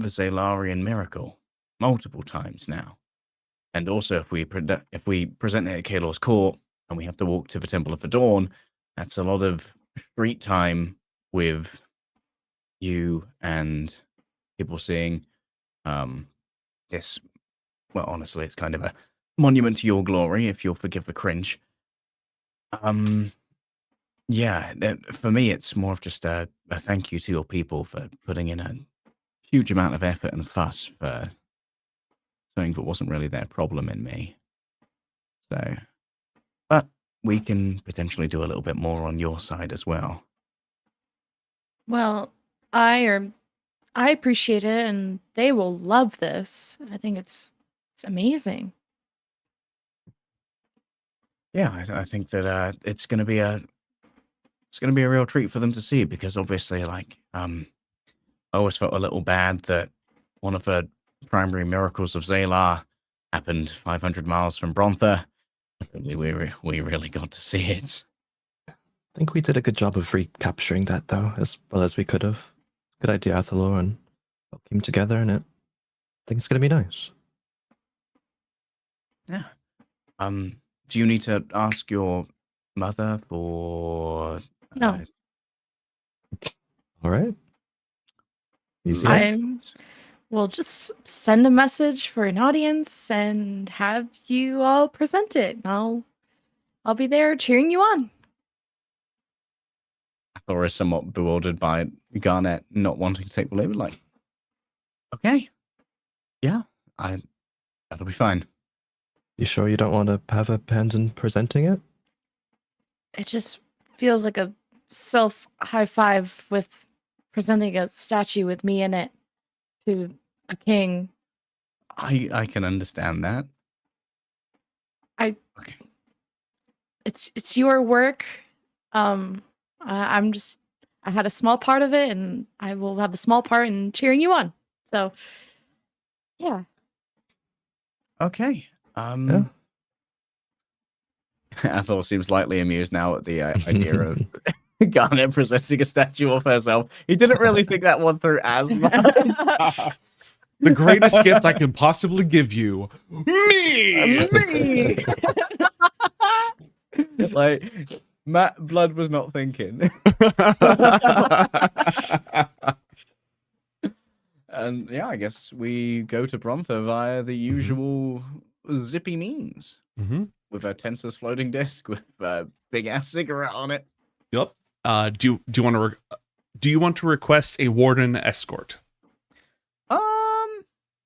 Zalarian miracle multiple times now. And also, if we present it at Kalor's court and we have to walk to the Temple of the Dawn, that's a lot of street time with you and people seeing this. Well, honestly, it's kind of a monument to your glory, if you'll forgive the cringe. Yeah, for me, it's more of just a thank you to your people for putting in a huge amount of effort and fuss for something that wasn't really their problem in me. So, but we can potentially do a little bit more on your side as well. Well, I appreciate it, and they will love this. I think it's amazing. Yeah, I think that it's gonna be a real treat for them to see because obviously, like, I always felt a little bad that one of the primary miracles of Zalar happened 500 miles from Brontha. We really got to see it. I think we did a good job of recapturing that, though, as well as we could have. Good idea, Athalor, and all came together, and I think it's going to be nice. Yeah. Do you need to ask your mother for? No. All right. Easy. I will just send a message for an audience and have you all present it. I'll be there cheering you on. Thor is somewhat bewildered by Garnet not wanting to take the lead. Like, okay, yeah, that'll be fine. You sure you don't want to have a hand in presenting it? It just feels like a self high five with presenting a statue with me in it to a king. I can understand that. Okay. It's your work. I had a small part of it, and I will have a small part in cheering you on. So, yeah. Okay. Yeah. Athol seems slightly amused now at the idea of Garnet presenting a statue of herself. He didn't really think that one through as much. The greatest gift I can possibly give you, me. Like, Matt Blood was not thinking. And yeah, I guess we go to Brontha via the usual zippy means. With a Tensor's floating disc with a big ass cigarette on it. Yep. Do you want to request a warden escort?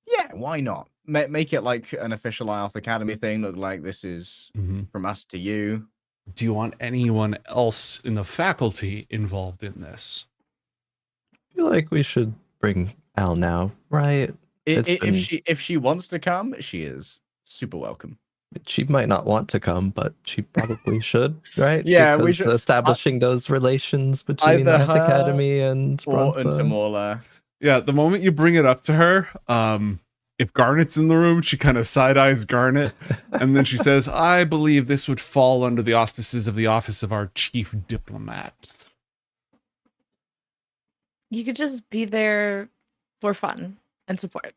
Yeah, why not? Make it like an official Ioth Academy thing. Look like this is from us to you. Do you want anyone else in the faculty involved in this? I feel like we should bring Al now, right? If she wants to come, she is super welcome. She might not want to come, but she probably should, right? Yeah, because we should establishing those relations between either Ioth her Academy and or Brontha. Untamola. Yeah, the moment you bring it up to her, if Garnet's in the room, she kind of side-eyes Garnet, and then she says, I believe this would fall under the auspices of the office of our chief diplomat. You could just be there for fun and support.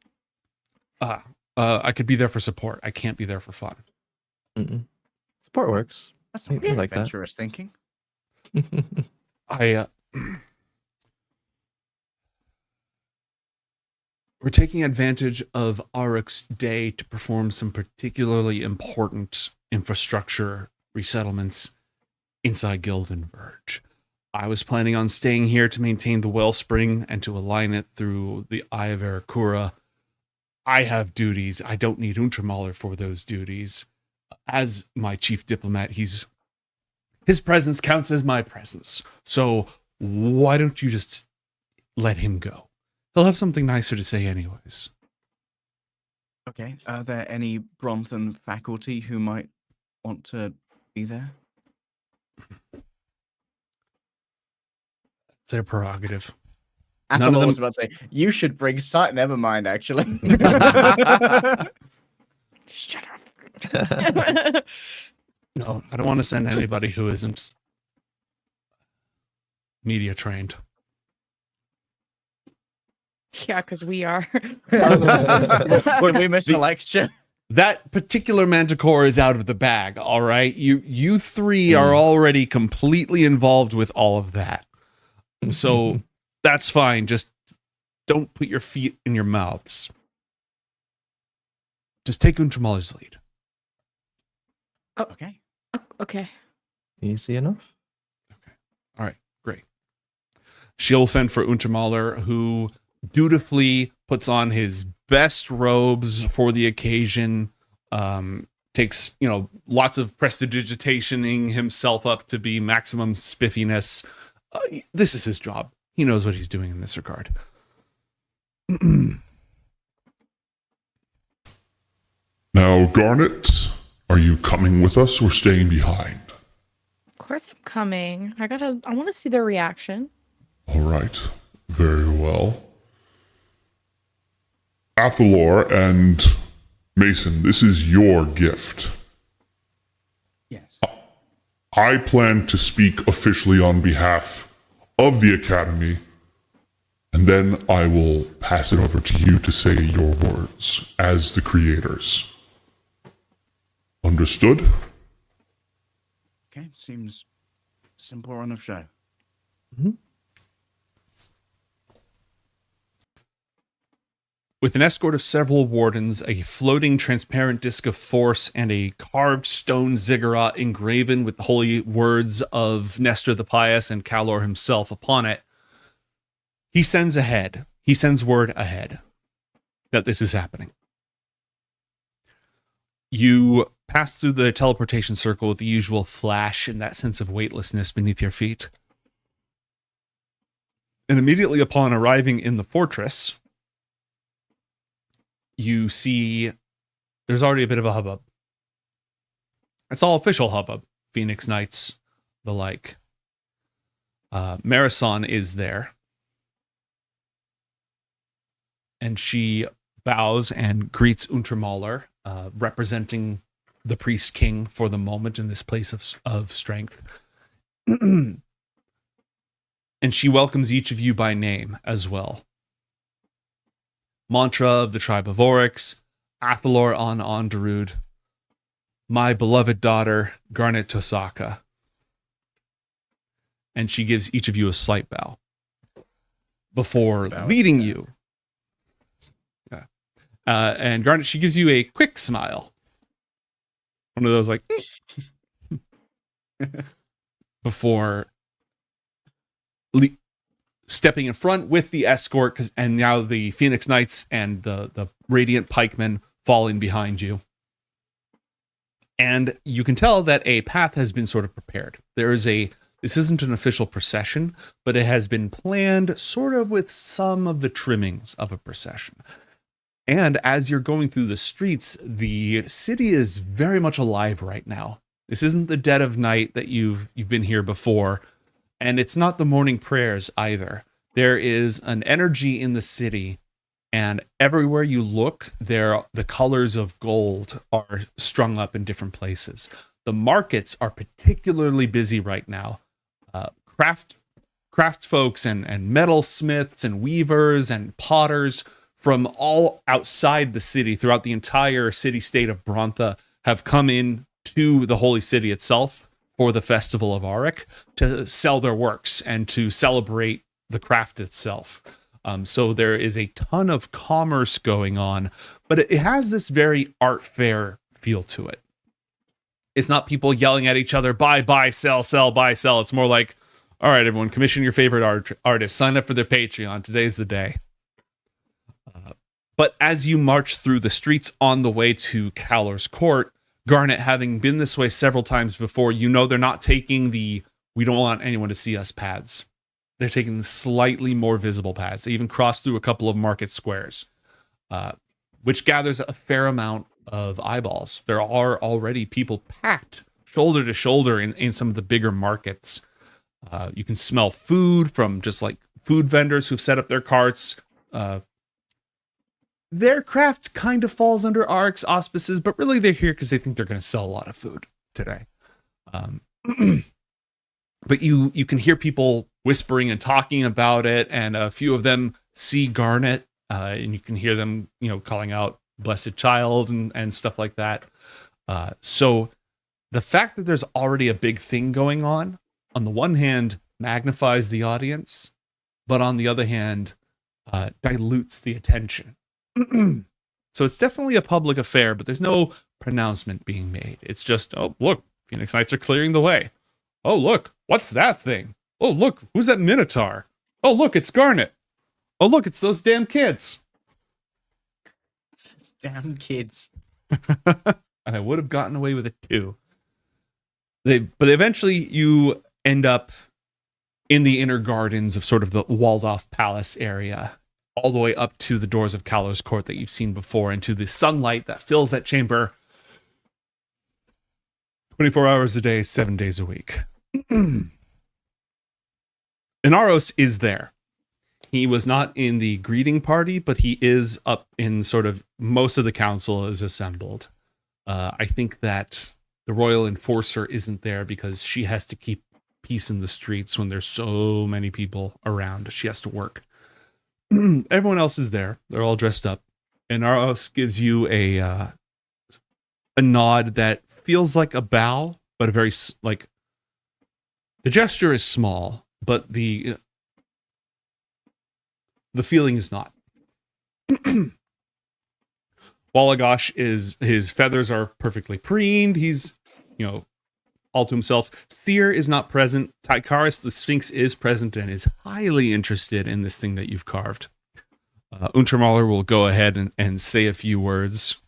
I could be there for support. I can't be there for fun. Support works. That's I really like that. adventurous thinking. We're taking advantage of Aruk's day to perform some particularly important infrastructure resettlements inside Gilden Verge. I was planning on staying here to maintain the wellspring and to align it through the Eye of Arakura. I have duties. I don't need Untermaler for those duties. As my chief diplomat, his presence counts as my presence. So why don't you just let him go? He'll have something nicer to say anyways. Okay. Are there any Bronthan faculty who might want to be there? It's their prerogative. None of them was about to say, you should bring sight. Never mind, actually. Shut up. No, I don't want to send anybody who isn't media trained. Yeah, because we are. Look, we missed the lecture. That particular manticore is out of the bag, all right? You three are already completely involved with all of that. So that's fine. Just don't put your feet in your mouths. Just take Untermaler's lead. Okay. Okay. Easy enough. Okay. All right. Great. She'll send for Untermaler, who dutifully puts on his best robes for the occasion. Takes, lots of prestidigitationing himself up to be maximum spiffiness. This is his job. He knows what he's doing in this regard. Now, Garnet, Are you coming with us or staying behind? Of course I'm coming. I want to see their reaction. All right. Very well. Athalor and Mason, this is your gift. Yes. I plan to speak officially on behalf of the Academy, and then I will pass it over to you to say your words as the creators. Understood? Okay, seems simple run of show. With an escort of several wardens, a floating transparent disc of force, and a carved stone ziggurat engraven with the holy words of Nestor the Pious and Calor himself upon it, he sends ahead. He sends word ahead that this is happening. You pass through the teleportation circle with the usual flash and that sense of weightlessness beneath your feet. And immediately upon arriving in the fortress, you see there's already a bit of a hubbub. It's all official hubbub. Phoenix Knights, the like. Marison is there. And she bows and greets Untermaler, representing the priest king for the moment in this place of strength. And she welcomes each of you by name as well. Mantra of the tribe of Oryx, Athalor on Onderud, my beloved daughter, Garnet Tosaka. And she gives each of you a slight bow before leading you. Yeah. And Garnet, she gives you a quick smile. One of those like, before stepping in front with the escort, and now the Phoenix Knights and the Radiant Pikemen fall in behind you. And you can tell that a path has been sort of prepared. This isn't an official procession, but it has been planned sort of with some of the trimmings of a procession. And as you're going through the streets, the city is very much alive right now. This isn't the dead of night that you've been here before. And it's not the morning prayers either. There is an energy in the city, and everywhere you look, the colors of gold are strung up in different places. The markets are particularly busy right now. Craft folks and metalsmiths and weavers and potters from all outside the city, throughout the entire city-state of Brontha, have come in to the holy city itself for the Festival of Auric to sell their works and to celebrate the craft itself. So there is a ton of commerce going on, but it has this very art fair feel to it. It's not people yelling at each other, buy, sell, buy, sell. It's more like, all right, everyone, commission your favorite artist, sign up for their Patreon. Today's the day. But as you march through the streets on the way to Calor's court, Garnet, having been this way several times before, you know they're not taking the we don't want anyone to see us paths. They're taking the slightly more visible paths. They even cross through a couple of market squares, which gathers a fair amount of eyeballs. There are already people packed shoulder to shoulder in some of the bigger markets. You can smell food from just like food vendors who've set up their carts. Their craft kind of falls under Arc's auspices, but really they're here because they think they're going to sell a lot of food today. But you can hear people whispering and talking about it, and a few of them see Garnet, and you can hear them, calling out "Blessed Child" and stuff like that. So the fact that there's already a big thing going on the one hand, magnifies the audience, but on the other hand, dilutes the attention. So it's definitely a public affair, but there's no pronouncement being made. It's just, oh, look, Phoenix Knights are clearing the way. Oh, look, what's that thing? Oh, look, who's that Minotaur? Oh, look, it's Garnet. Oh, look, it's those damn kids. Damn kids. And I would have gotten away with it too. But eventually you end up in the inner gardens of sort of the walled off palace area, all the way up to the doors of Calor's court that you've seen before, into the sunlight that fills that chamber. 24 hours a day, 7 days a week. Inaros is there. He was not in the greeting party, but he is up in sort of most of the council is assembled. I think that the royal enforcer isn't there because she has to keep peace in the streets when there's so many people around. She has to work. Everyone else is there. They're all dressed up. And Inaros gives you a nod that feels like a bow, but a very like the gesture is small, but the feeling is not. Walagosh is, his feathers are perfectly preened. He's, all to himself. Seer is not present. Tykaris, the Sphinx, is present and is highly interested in this thing that you've carved. Untermaler will go ahead and say a few words.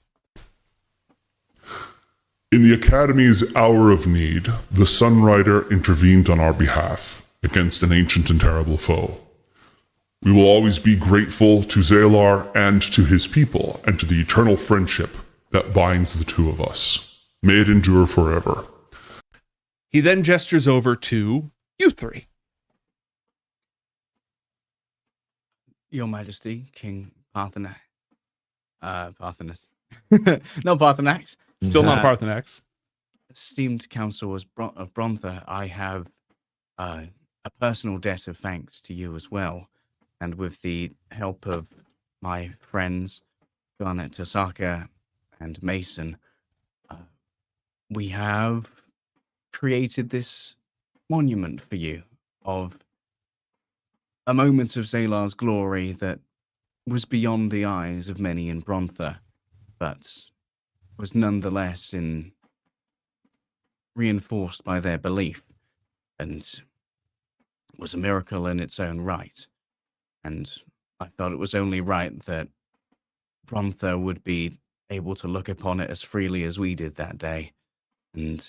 In the Academy's hour of need, the Sunrider intervened on our behalf against an ancient and terrible foe. We will always be grateful to Zalar and to his people, and to the eternal friendship that binds the two of us. May it endure forever. He then gestures over to you three. Your Majesty, King Parthenax. Parthenas. No, Parthenax. Still not Parthenax. Esteemed Council of Brontha, I have a personal debt of thanks to you as well. And with the help of my friends, Garnet, Tasaka, and Mason, we have created this monument for you of a moment of Zalar's glory that was beyond the eyes of many in Brontha, but was nonetheless reinforced by their belief, and was a miracle in its own right. And I felt it was only right that Brontha would be able to look upon it as freely as we did that day, and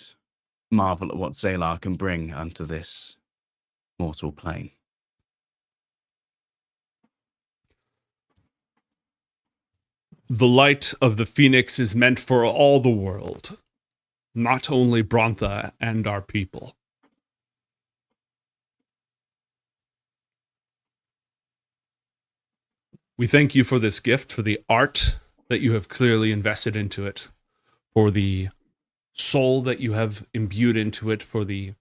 marvel at what Zalar can bring unto this mortal plane. The light of the Phoenix is meant for all the world, not only Brontha and our people. We thank you for this gift, for the art that you have clearly invested into it, for the soul that you have imbued into it, for the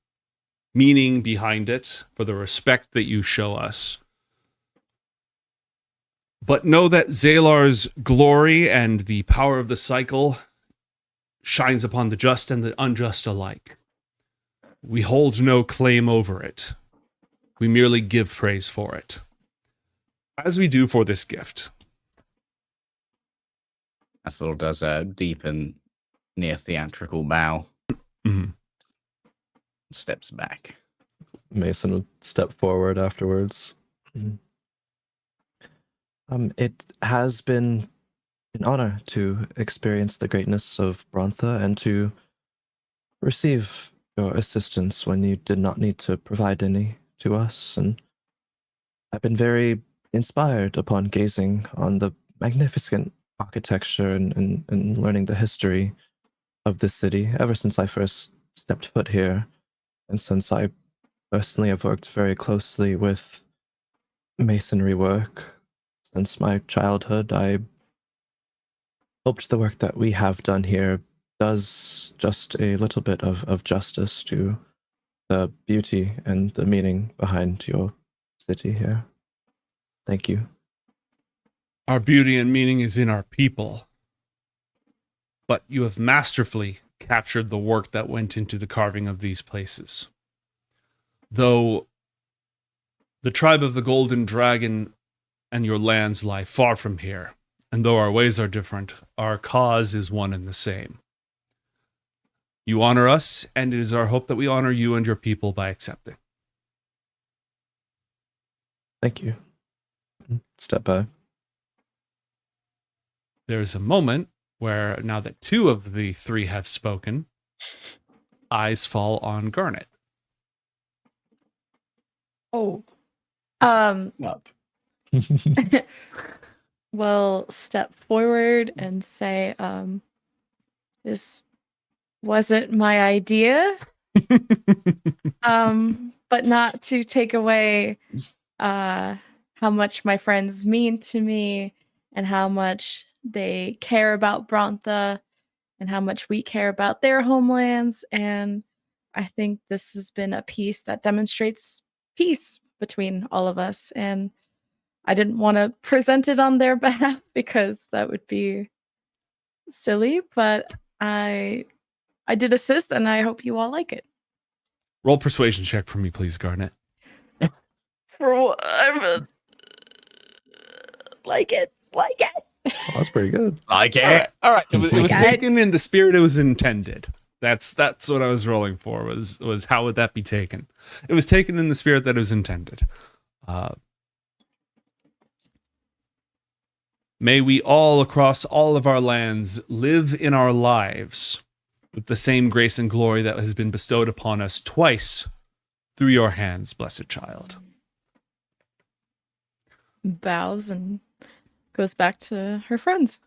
meaning behind it, for the respect that you show us. But know that Zalar's glory and the power of the cycle shines upon the just and the unjust alike. We hold no claim over it. We merely give praise for it, as we do for this gift. Ethel does a deep and near theatrical bow. Mm-hmm. Steps back. Mason would step forward afterwards. It has been an honor to experience the greatness of Brontha and to receive your assistance when you did not need to provide any to us. And I've been very inspired upon gazing on the magnificent architecture and learning the history of this city ever since I first stepped foot here, and since I personally have worked very closely with masonry work since my childhood. I hoped the work that we have done here does just a little bit of justice to the beauty and the meaning behind your city here. Thank you. Our beauty and meaning is in our people. But you have masterfully captured the work that went into the carving of these places. Though the tribe of the Golden Dragon and your lands lie far from here, and though our ways are different, our cause is one and the same. You honor us, and it is our hope that we honor you and your people by accepting. Thank you. Step by. There's a moment where, now that two of the three have spoken, eyes fall on Garnet. Oh. Up. Will step forward and say, this wasn't my idea. But not to take away how much my friends mean to me and how much they care about Brontha and how much we care about their homelands. And I think this has been a piece that demonstrates peace between all of us. And I didn't want to present it on their behalf because that would be silly, but I did assist and I hope you all like it. Roll persuasion check for me, please, Garnet. Like it. Oh, that's pretty good. Like it. All right. It was Like it. taken in the spirit it was intended. That's what I was rolling for. Was how would that be taken? It was taken in the spirit that it was intended. May we all across all of our lands live in our lives with the same grace and glory that has been bestowed upon us twice through your hands, blessed child. Bows and goes back to her friends.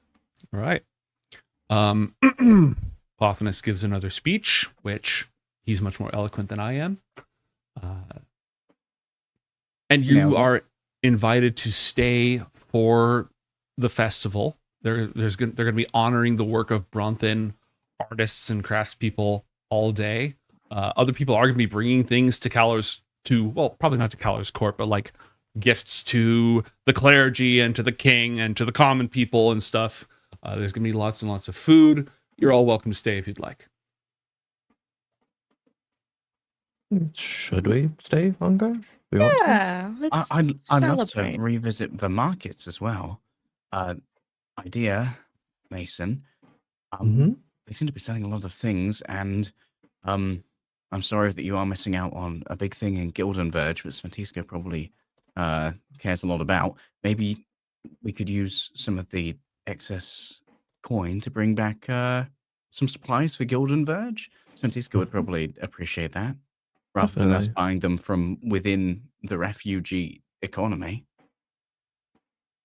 All right. Pothinus gives another speech, which he's much more eloquent than I am. And you are invited to stay for the festival. They're going to be honoring the work of Bronthan artists and craftspeople all day. Other people are going to be bringing things to Calor's, probably not to Calor's court, but like gifts to the clergy and to the king and to the common people and stuff. There's going to be lots and lots of food. You're all welcome to stay if you'd like. Should we stay longer? Yeah, let's I'd love to celebrate. revisit the markets as well. Idea, Mason. They seem to be selling a lot of things, and I'm sorry that you are missing out on a big thing in Gildenverge, which Sventisco probably cares a lot about. Maybe we could use some of the excess coin to bring back some supplies for Gildenverge. Sventisco would probably appreciate that, rather than us buying them from within the refugee economy.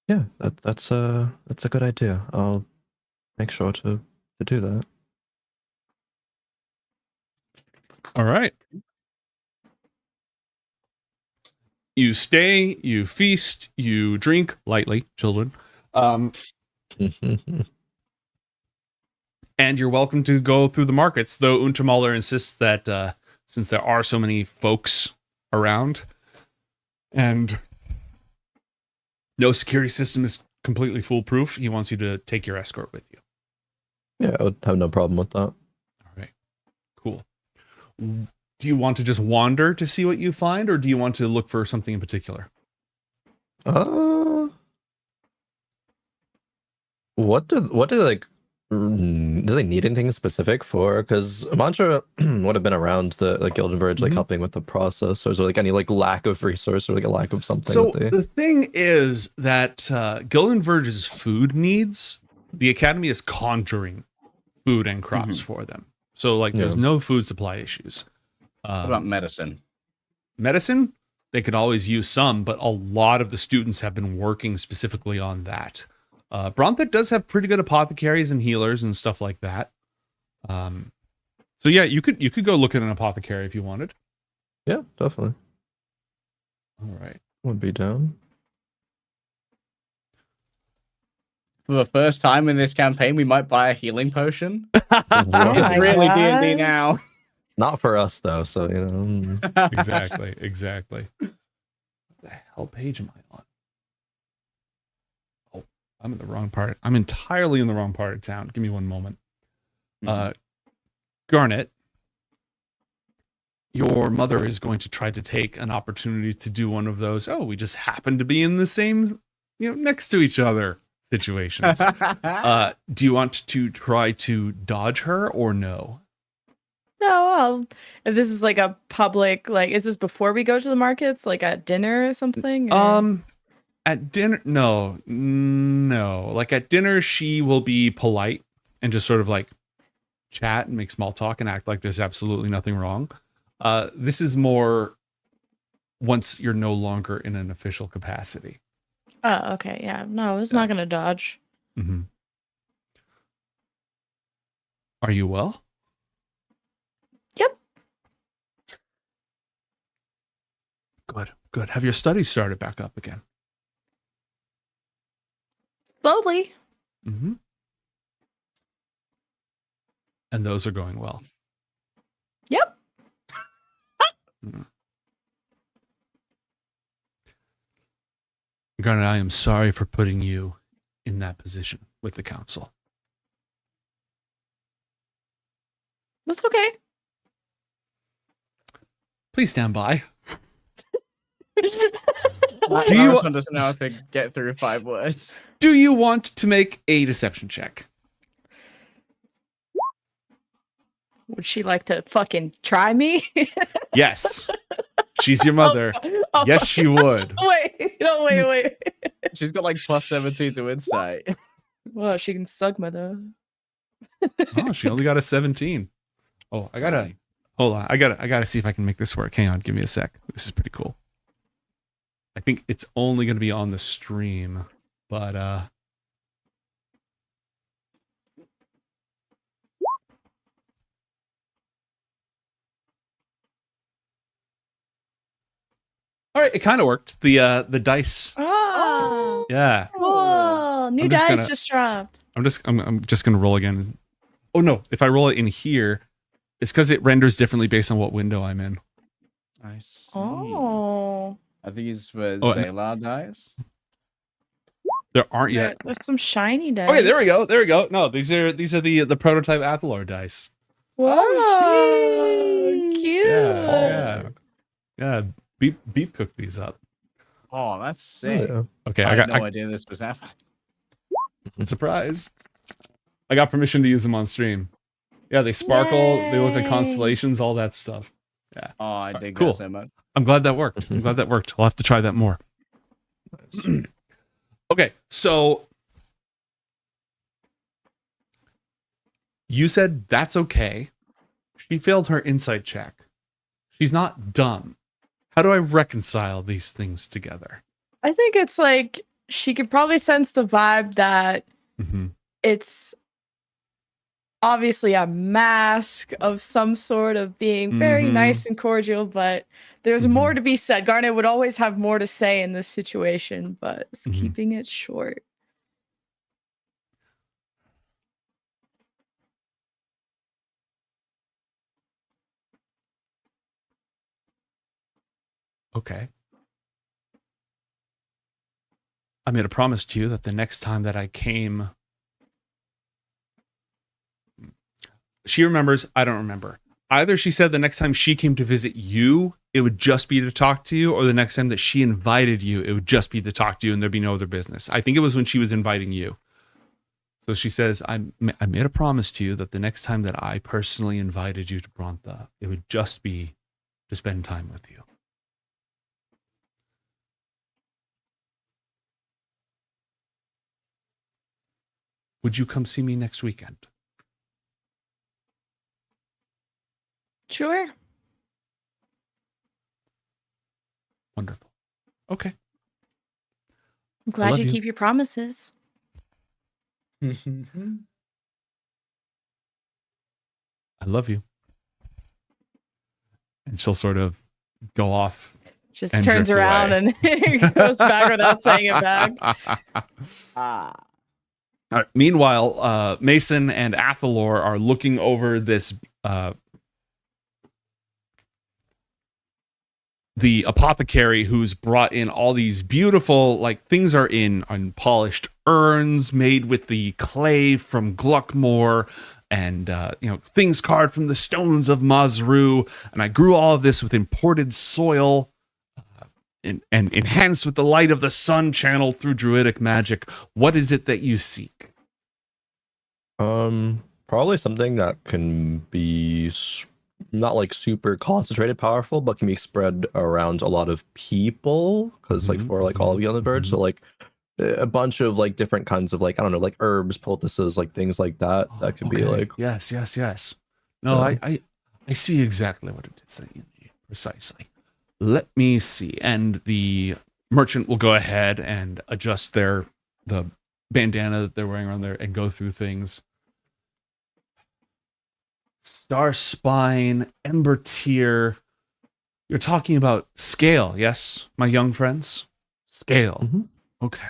Yeah, that's a good idea. I'll make sure to do that. All right. You stay, you feast, you drink lightly, children. And you're welcome to go through the markets, though Untermaler insists that since there are so many folks around and no security system is completely foolproof, he wants you to take your escort with you. Yeah, I would have no problem with that. All right. Cool. Do you want to just wander to see what you find, or do you want to look for something in particular? What do like? Do they need anything specific for? Because Mantra would have been around the Gildenverge, like helping with the process. Or is there like any like lack of resource or like a lack of something? So the thing is that Gildenverge's food needs, the Academy is conjuring food and crops for them. So like there's no food supply issues. What about medicine? Medicine, they could always use some, but a lot of the students have been working specifically on that. Brontha does have pretty good apothecaries and healers and stuff like that. So yeah, you could go look at an apothecary if you wanted. Yeah, definitely. All right. Would be down. For the first time in this campaign, we might buy a healing potion. Oh It's really D&D now. Not for us though, so you know. Exactly. What the hell page am I on? Oh, I'm in the wrong part. I'm entirely in the wrong part of town. Give me one moment. Garnet, your mother is going to try to take an opportunity to do one of those, we just happen to be in the same, next to each other situations. Do you want to try to dodge her or no? No, if this is like a public, like, is this before we go to the markets, like at dinner or something? Or? At dinner, no. Like at dinner, she will be polite and just sort of like chat and make small talk and act like there's absolutely nothing wrong. This is more once you're no longer in an official capacity. Oh, okay, yeah. No, it's not gonna dodge. Are you well? Good, good. Have your studies started back up again? Slowly. Mm-hmm. And those are going well. Yep. Garnet, I am sorry for putting you in that position with the council. That's okay. Please stand by. Do you- One doesn't know how to get through 5 words. Do you want to make a deception check? Would she like to fucking try me? Yes. She's your mother. Oh, Yes, she would. Wait, no, wait. She's got like plus 17 to insight. Well, she can suck my though. Oh, she only got a 17. Oh, hold on. I gotta see if I can make this work. Hang on, give me a sec. This is pretty cool. I think it's only gonna be on the stream, but all right, it kind of worked. The dice. Oh, Yeah. cool. New I'm just dice gonna- just dropped. I'm just gonna roll again. Oh no, if I roll it in here, it's because it renders differently based on what window I'm in. I see. Oh, Are these for Oh, and- Zaylar dice? There aren't yet. there's some shiny dice. Okay, there we go. There we go. No, these are the prototype Athalor dice. Whoa, cute. Yeah. Beep cooked these up. Oh, that's sick. Yeah. Okay, I I had got no idea this was happening. surprise. I got permission to use them on stream. Yeah, they sparkle. They look like Yay. constellations. All that stuff. Yeah. Oh, I dig Cool. that so much. I'm glad that worked. I'm glad that worked. I'll have to try that more. Okay, so you said that's okay. She failed her insight check. She's not dumb. How do I reconcile these things together? I think it's like she could probably sense the vibe that Mm-hmm. it's obviously a mask of some sort of being very Mhm. nice and cordial, but there's Mhm. more to be said. Garnet would always have more to say in this situation, but it's Mhm. keeping it short. Okay. I made a promise to you that the next time that I came, she remembers, I don't remember. Either she said the next time she came to visit you, it would just be to talk to you, or the next time that she invited you, it would just be to talk to you and there'd be no other business. I think it was when she was inviting you. So she says, I made a promise to you that the next time that I personally invited you to Brontha, it would just be to spend time with you. Would you come see me next weekend? Sure. Wonderful. Okay. I'm glad love you you. keep your promises. I love you. And she'll sort of go off. Just and turns drift around away. and goes back without saying it back. Ah. All right. Meanwhile, Mason and Athalor are looking over this the apothecary who's brought in all these beautiful, like, things are in unpolished urns made with the clay from Gluckmore and things carved from the stones of Mazru. And I grew all of this with imported soil and enhanced with the light of the sun channeled through druidic magic. What is it that you seek? Probably something that can be not like super concentrated powerful, but can be spread around a lot of people, because like for like all of you on the verge, so like a bunch of like different kinds of, like, I don't know, like herbs, poultices, like things like that could be like yes. No, Yeah. I see exactly what it is that you need precisely. Let me see. And the merchant will go ahead and adjust the bandana that they're wearing around there and go through things. Star Spine, Ember Tear, You're talking about scale, yes, my young friends? Scale. Mhm. Okay.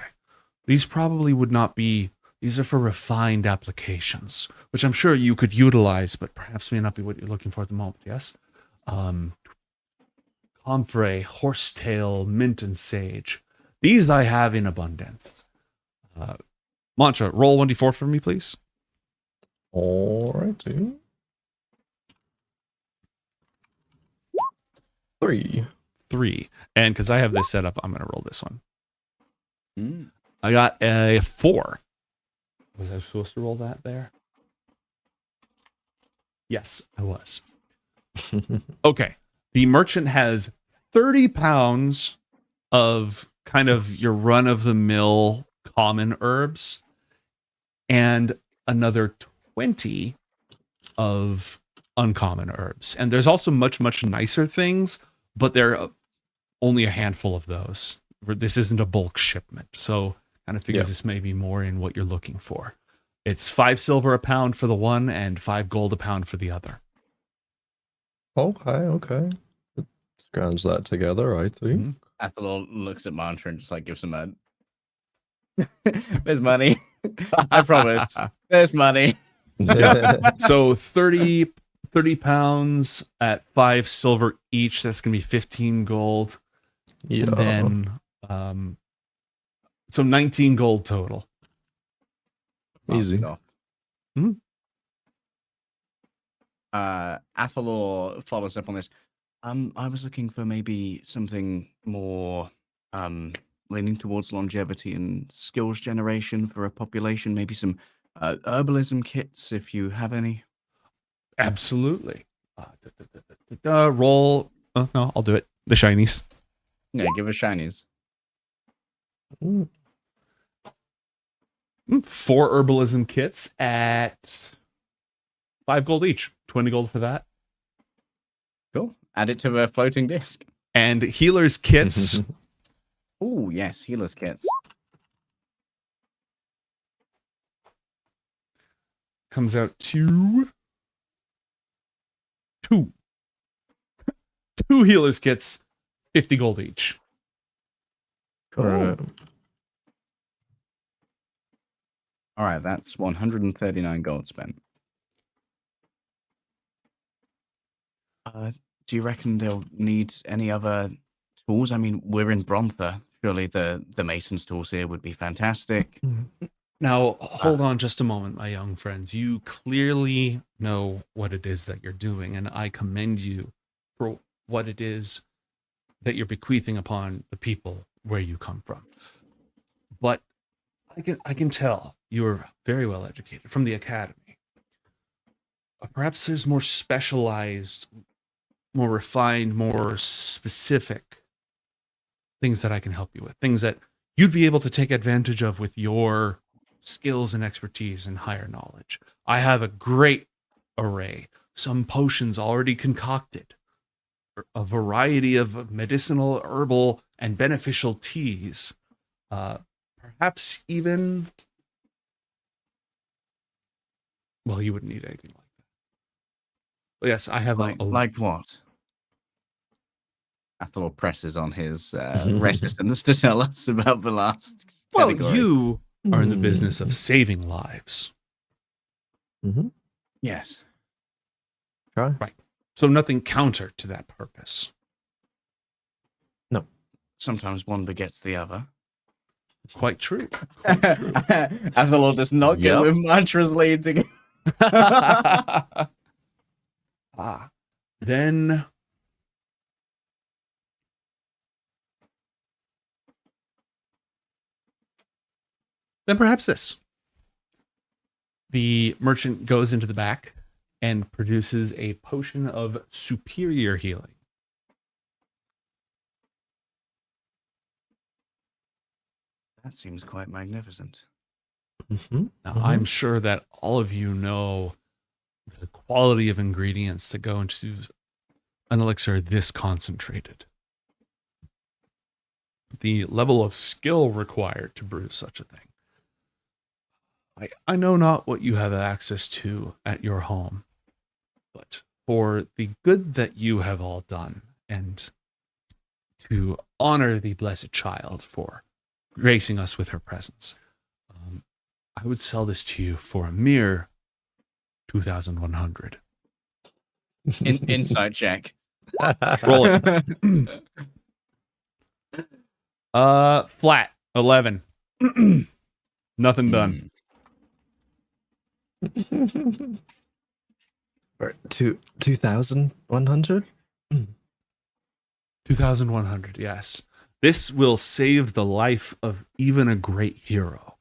These probably would not be, these are for refined applications, which I'm sure you could utilize, but perhaps may not be what you're looking for at the moment, yes? Comfrey, horsetail, mint, and sage. These I have in abundance. Mantra, roll 1d4 for me, please. Alrighty. 3. 3. And because I have this set up, I'm going to roll this one. Mm. I got a 4. Was I supposed to roll that there? Yes, I was. Okay. The merchant has 30 pounds of kind of your run-of-the-mill common herbs and another 20 of uncommon herbs. And there's also much, much nicer things, but there are only a handful of those. This isn't a bulk shipment. So kind of figures this may be more in what you're looking for. It's 5 silver a pound for the one and 5 gold a pound for the other. Okay. Scrounge that together, I think. Mhm. Athelor looks at Mantra and just like gives him a. There's money. I promise. There's money. So 30 pounds at 5 silver each. That's going to be 15 gold. Yeah. And then, so 19 gold total. Easy. Mhm. Athelor follows up on this. I was looking for maybe something more leaning towards longevity and skills generation for a population. Maybe some herbalism kits, if you have any. Absolutely. Roll. Oh, no, I'll do it. The shinies. Yeah, give us shinies. 4 herbalism kits at 5 gold each. 20 gold for that. Cool. Add it to the floating disc. And healers kits. Oh, yes, healers kits. Comes out to 2. 2 healers kits, 50 gold each. Cool. All right, that's 139 gold spent. Do you reckon they'll need any other tools? I mean, we're in Brontha. Surely the mason's tools here would be fantastic. Now, hold on just a moment, my young friends. You clearly know what it is that you're doing, and I commend you for what it is that you're bequeathing upon the people where you come from. But I can tell you're very well educated from the academy. Perhaps there's more specialized, more refined, more specific things that I can help you with, things that you'd be able to take advantage of with your skills and expertise and higher knowledge. I have a great array, some potions already concocted, a variety of medicinal, herbal, and beneficial teas. Perhaps even, well, you wouldn't need anything like that. But yes, I have like what? Athelor presses on his reticence to tell us about the last Well, category. you are in the business of saving lives. Yes. Try. Right. So nothing counter to that purpose. No. Sometimes one begets the other. Quite true. Quite true. Athelor does not go with Mantra's leading. Then perhaps this. The merchant goes into the back and produces a potion of superior healing. That seems quite magnificent. Now, I'm sure that all of you know the quality of ingredients that go into an elixir this concentrated. The level of skill required to brew such a thing. I know not what you have access to at your home, but for the good that you have all done and to honor the blessed child for gracing us with her presence. I would sell this to you for a mere 2,100. Insight check. Roll it. Flat 11. Nothing done. For 2,100? 2,100, yes. This will save the life of even a great hero.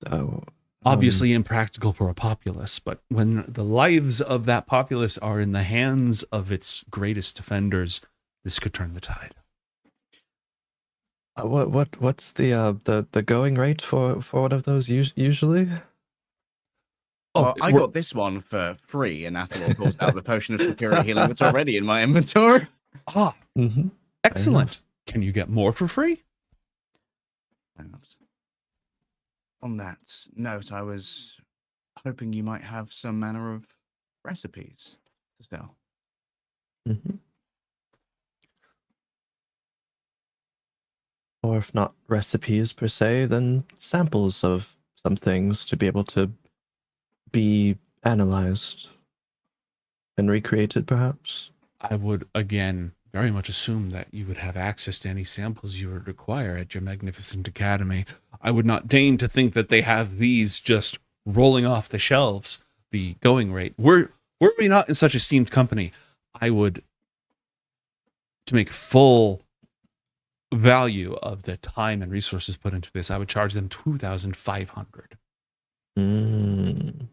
Oh. Obviously impractical for a populace, but when the lives of that populace are in the hands of its greatest defenders, this could turn the tide. What's the going rate for one of those usually? Oh, I got this one for free, and Athel pulls out the potion of superior healing that's already in my inventory. Ah, excellent. Can you get more for free? On that note, I was hoping you might have some manner of recipes to sell. Or if not recipes per se, then samples of some things to be able to be analyzed and recreated, perhaps. I would, again, very much assume that you would have access to any samples you would require at your magnificent academy. I would not deign to think that they have these just rolling off the shelves, the going rate. Were we not in such esteemed company, I would, to make full value of the time and resources put into this, I would charge them 2,500. I'm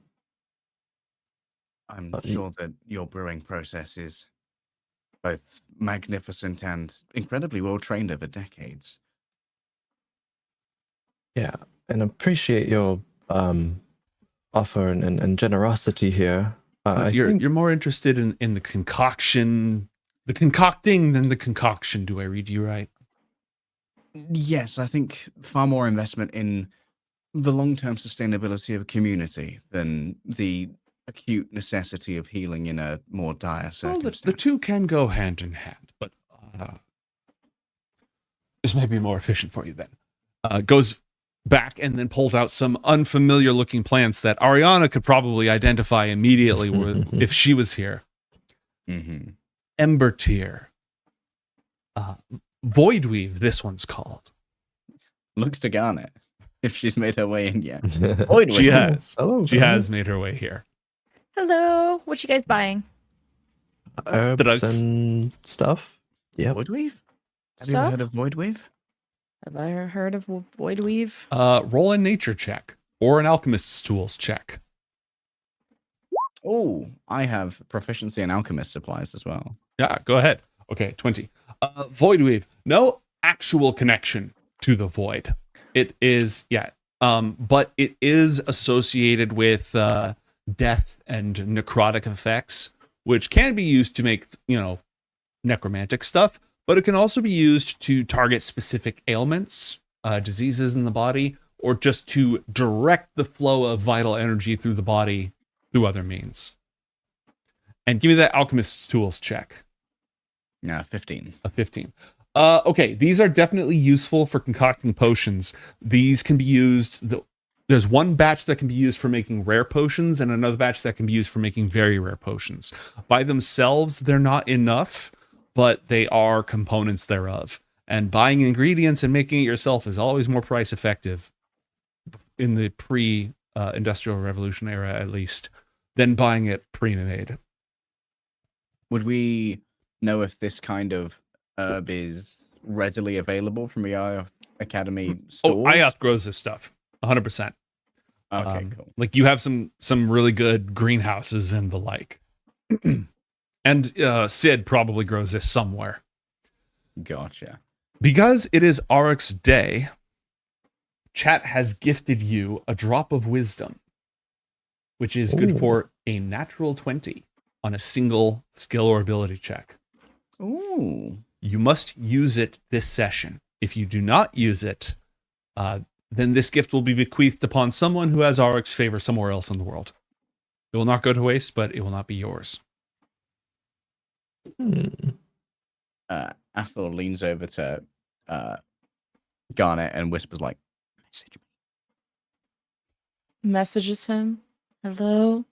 sure that your brewing process is both magnificent and incredibly well trained over decades. Yeah, and appreciate your offer and generosity here. You're more interested in the concocting than the concoction. Do I read you right? Yes, I think far more investment in the long-term sustainability of a community than the acute necessity of healing in a more dire circumstance. The two can go hand in hand, but this may be more efficient for you then. Goes back and then pulls out some unfamiliar looking plants that Ariana could probably identify immediately if she was here. Ember Tear. Voidweave, this one's called. Looks to Garnet, if she's made her way in yet. Voidweave. She has. Oh, she has made her way here. Hello. What you guys buying? Herbs and stuff. Yeah. Voidweave? Have you ever heard of Voidweave? Have I heard of Voidweave? Roll a nature check or an alchemist's tools check. Oh, I have proficiency in alchemist supplies as well. Yeah, go ahead. Okay, 20. Voidweave. No actual connection to the void. It is, but it is associated with death and necrotic effects, which can be used to make, necromantic stuff, but it can also be used to target specific ailments, diseases in the body, or just to direct the flow of vital energy through the body through other means. And give me that alchemist's tools check. 15. A 15. Okay, these are definitely useful for concocting potions. These can be used. There's one batch that can be used for making rare potions, and another batch that can be used for making very rare potions. By themselves, they're not enough, but they are components thereof. And buying ingredients and making it yourself is always more price effective in the pre-industrial revolution era, at least, than buying it pre-made. Would we know if this kind of herb is readily available from the Ioth Academy stores? Oh, Ioth grows this stuff, 100%. Okay, cool. Like you have some really good greenhouses and the like. And Sid probably grows this somewhere. Gotcha. Because it is Auroch's day, chat has gifted you a drop of wisdom, which is good for a natural 20 on a single skill or ability check. Ooh. You must use it this session. If you do not use it, then this gift will be bequeathed upon someone who has Auroch's favor somewhere else in the world. It will not go to waste, but it will not be yours. Athor leans over to Garnet and whispers like, "Message me." Messages him. Hello.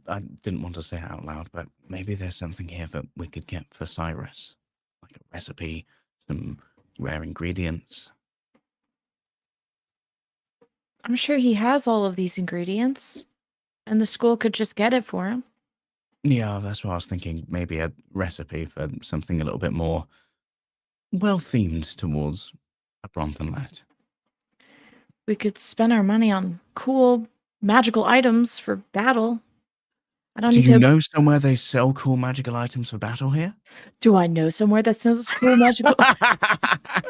I didn't want to say it out loud, but maybe there's something here that we could get for Cyrus, like a recipe, some rare ingredients. I'm sure he has all of these ingredients, and the school could just get it for him. Yeah, that's what I was thinking. Maybe a recipe for something a little bit more well-themed towards a Bronthan lad. We could spend our money on cool magical items for battle. I don't Do need you to. know somewhere they sell cool magical items for battle here? Do I know somewhere that sells cool magical? I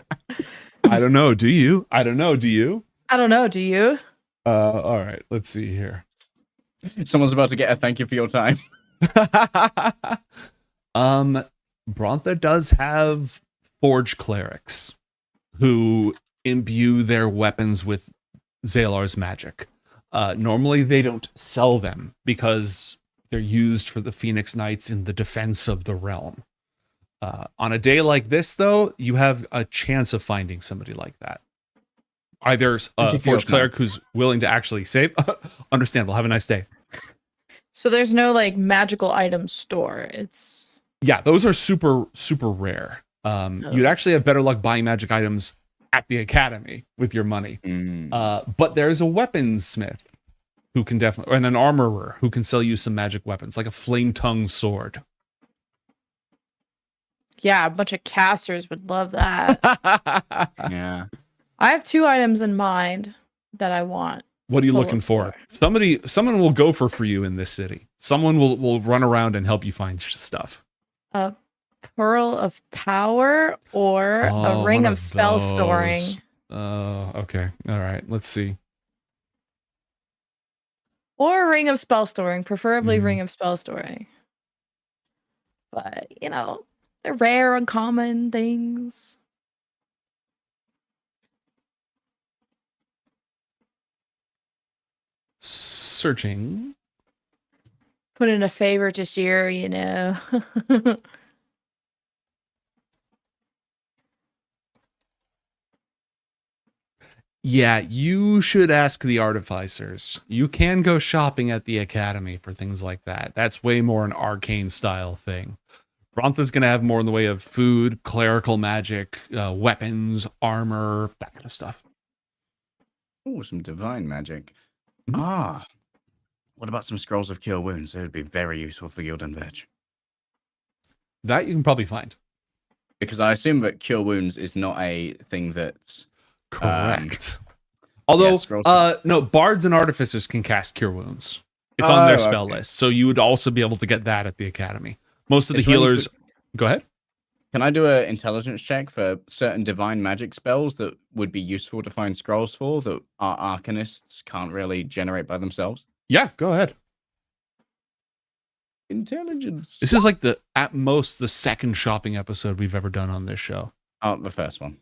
don't know. Do you? I don't know. Do you? I don't know. Do you? All right. Let's see here. Someone's about to get a thank you for your time. Brontha does have forge clerics who imbue their weapons with Zalar's magic. Normally they don't sell them because they're used for the Phoenix Knights in the defense of the realm. On a day like this, though, you have a chance of finding somebody like that. Either a forge cleric who's willing to actually save. Understandable. Have a nice day. So there's no like magical item store. It's Yeah, those are super, super rare. You'd actually have better luck buying magic items at the academy with your money. But there's a weaponsmith who can definitely, and an armorer who can sell you some magic weapons, like a flame tongue sword. yeah, a bunch of casters would love that. Yeah. I have 2 items in mind that I want. What are you to looking look for? Someone will go for you in this city. Someone will run around and help you find stuff. A pearl of power or a ring one of spell those. storing. Oh, okay. All right. Let's see. Or a ring of spell storing, preferably ring of spell storing. But, you know, they're rare, uncommon things. Searching. Put in a favor this year, you know. Yeah, you should ask the artificers. You can go shopping at the academy for things like that. That's way more an arcane style thing. Brontha's going to have more in the way of food, clerical magic, weapons, armor, that kind of stuff. Oh, some divine magic. Ah. What about some scrolls of cure wounds? They would be very useful for Gildan Verge. That you can probably find. Because I assume that cure wounds is not a thing that's correct. Although, no, bards and artificers can cast cure wounds. It's on their spell list, so you would also be able to get that at the academy. Most of the healers. Go ahead. Can I do an intelligence check for certain divine magic spells that would be useful to find scrolls for that our arcanists can't really generate by themselves? Yeah, go ahead. Intelligence. This is like at most the second shopping episode we've ever done on this show. Oh, the first one.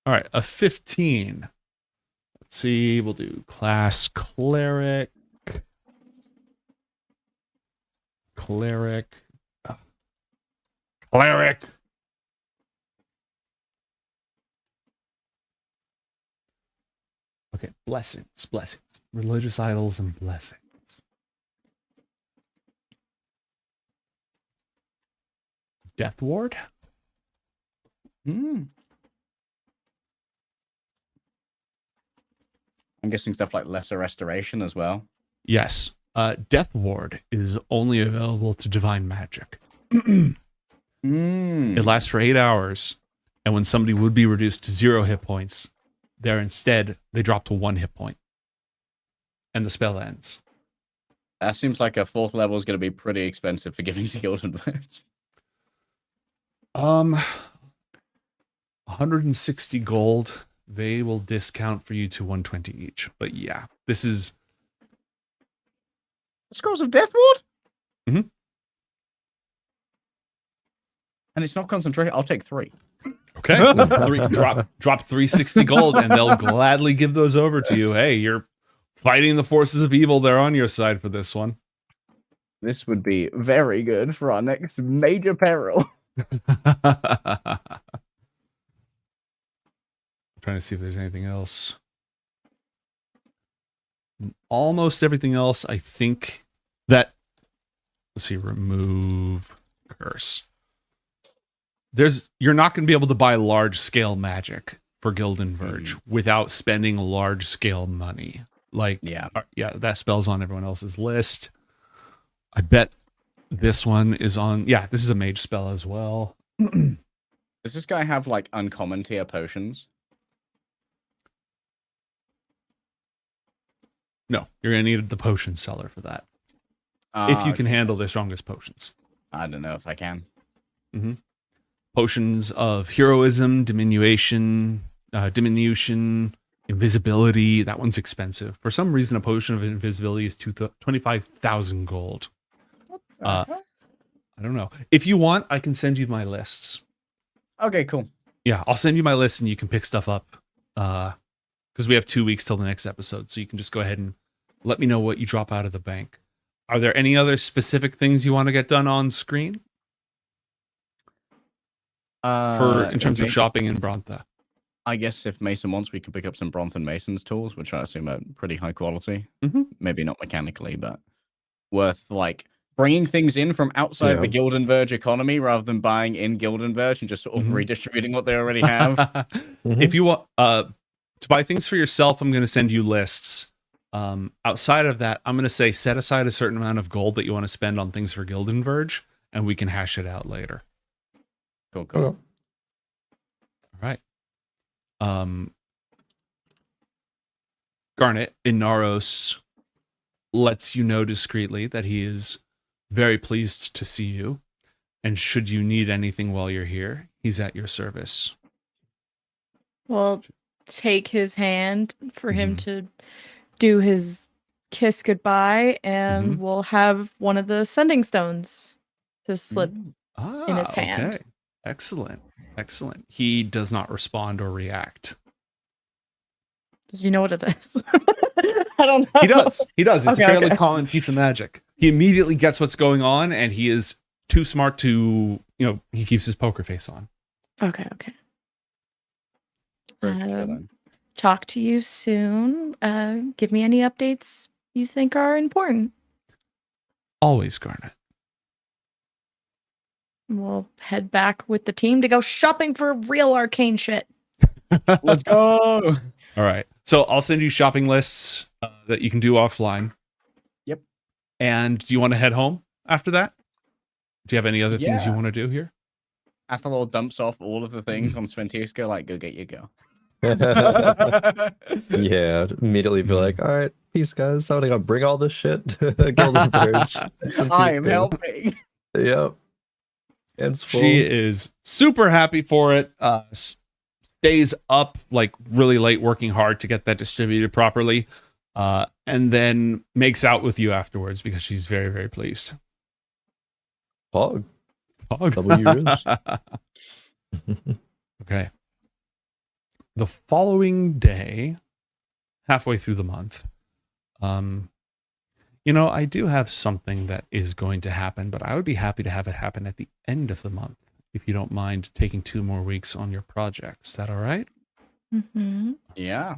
All right, a 15. Let's see, we'll do class cleric. Cleric. Okay, blessings. Religious idols and blessings. Death ward? I'm guessing stuff like lesser restoration as well. Yes. Death ward is only available to divine magic. It lasts for 8 hours, and when somebody would be reduced to 0 hit points, they drop to 1 hit point, and the spell ends. That seems like a 4th level is going to be pretty expensive for giving to Gildan Verge. 160 gold. They will discount for you to 120 each. But yeah, this is Scrolls of Death Ward? Mm-hmm. And it's not concentrated. I'll take 3. Okay. drop 360 gold, and they'll gladly give those over to you. Hey, you're Fighting the forces of evil, they're on your side for this one. This would be very good for our next major peril. I'm trying to see if there's anything else. Almost everything else, I think that, let's see, remove curse. You're not going to be able to buy large scale magic for Gildan Verge without spending large scale money. Like, yeah, that spell's on everyone else's list. I bet this one is on. Yeah, this is a mage spell as well. Does this guy have like uncommon tier potions? No, you're going to need the potion seller for that. If you can handle the strongest potions. I don't know if I can. Mm-hmm. Potions of heroism, diminution, invisibility. That one's expensive. For some reason, a potion of invisibility is 25,000 gold. I don't know. If you want, I can send you my lists. Okay, cool. Yeah, I'll send you my list and you can pick stuff up. Because we have 2 weeks till the next episode. So you can just go ahead and let me know what you drop out of the bank. Are there any other specific things you want to get done on screen? In terms of shopping in Brontha? I guess if Mason wants, we could pick up some Bronthan Mason's tools, which I assume are pretty high quality. Mm-hmm. Maybe not mechanically, but worth like bringing things in from outside the Gildan Verge economy rather than buying in Gildan Verge and just sort of redistributing what they already have. If you want to buy things for yourself, I'm going to send you lists. Outside of that, I'm going to say set aside a certain amount of gold that you want to spend on things for Gildan Verge, and we can hash it out later. Cool. All right. Garnet in Naros lets you know discreetly that he is very pleased to see you, and should you need anything while you're here, he's at your service. Well, take his hand for him to do his kiss goodbye, and we'll have one of the sending stones to slip in his hand. Okay. Excellent. He does not respond or react. Does he know what it is? I don't know. He does. It's a fairly common piece of magic. He immediately gets what's going on, and he is too smart to, he keeps his poker face on. Okay. Talk to you soon. Give me any updates you think are important. Always, Garnet. We'll head back with the team to go shopping for real arcane shit. Let's go. All right. So I'll send you shopping lists that you can do offline. Yep. And do you want to head home after that? Do you have any other things you want to do here? Athelor dumps off all of the things on Sventisco, like, go get your girl. Yeah, immediately be like, all right, peace, guys. Somebody gotta bring all this shit to Gildan Verge. I am helping. Yep. It's full. She is super happy for it. Stays up like really late working hard to get that distributed properly. And then makes out with you afterwards because she's very, very pleased. Pog. W is. Okay. The following day, halfway through the month, I do have something that is going to happen, but I would be happy to have it happen at the end of the month, if you don't mind taking 2 more weeks on your projects. Is that all right? Yeah.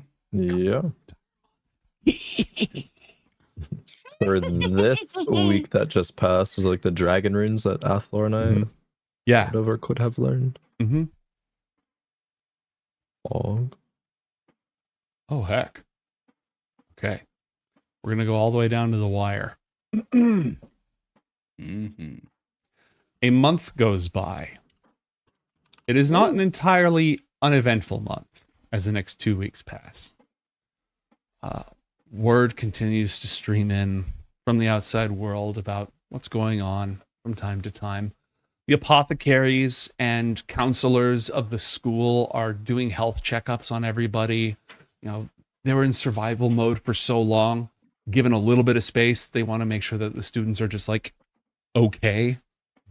For this week that just passed was like the dragon runes that Athelor and I whatever could have learned. Oh, heck. Okay. We're going to go all the way down to the wire. A month goes by. It is not an entirely uneventful month as the next 2 weeks pass. Word continues to stream in from the outside world about what's going on from time to time. The apothecaries and counselors of the school are doing health checkups on everybody. They were in survival mode for so long. Given a little bit of space, they want to make sure that the students are just like okay,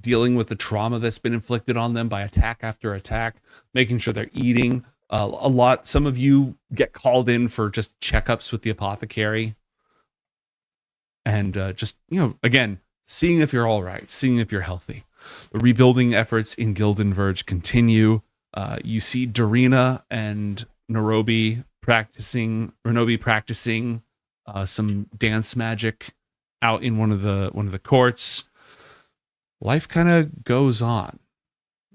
dealing with the trauma that's been inflicted on them by attack after attack, making sure they're eating. Some of you get called in for just checkups with the apothecary and just, again, seeing if you're all right, seeing if you're healthy. The rebuilding efforts in Gilden Verge continue. You see Darina and Renobi practicing some dance magic out in one of the courts. Life kind of goes on.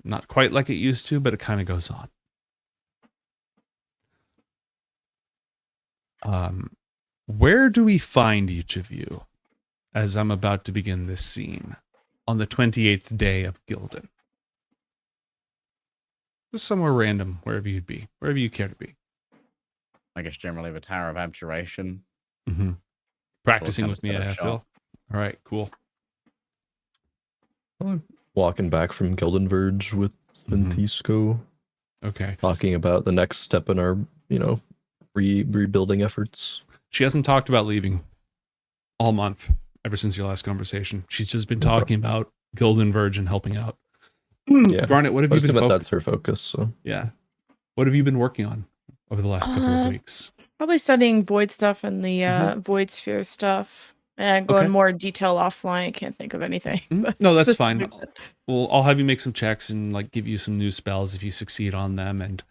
Not quite like it used to, but it kind of goes on. Where do we find each of you as I'm about to begin this scene on the 28th day of Gilden? Just somewhere random, wherever you'd be, wherever you care to be. I guess generally the Tower of Abjuration. Mm-hmm. Practicing with me, Set up I shop. feel. All right, cool. I'm walking back from Gilden Verge with Ventisco. Okay. Talking about the next step in our, rebuilding efforts. She hasn't talked about leaving all month, ever since your last conversation. She's just been talking about Gilden Verge and helping out. Yeah. Garnet, what have you been that's her focus, so. Yeah. What have you been working on over the last couple of weeks? Probably studying void stuff and the void sphere stuff. And go in more detail offline. I can't think of anything. No, that's fine. Well, I'll have you make some checks and like give you some new spells if you succeed on them. And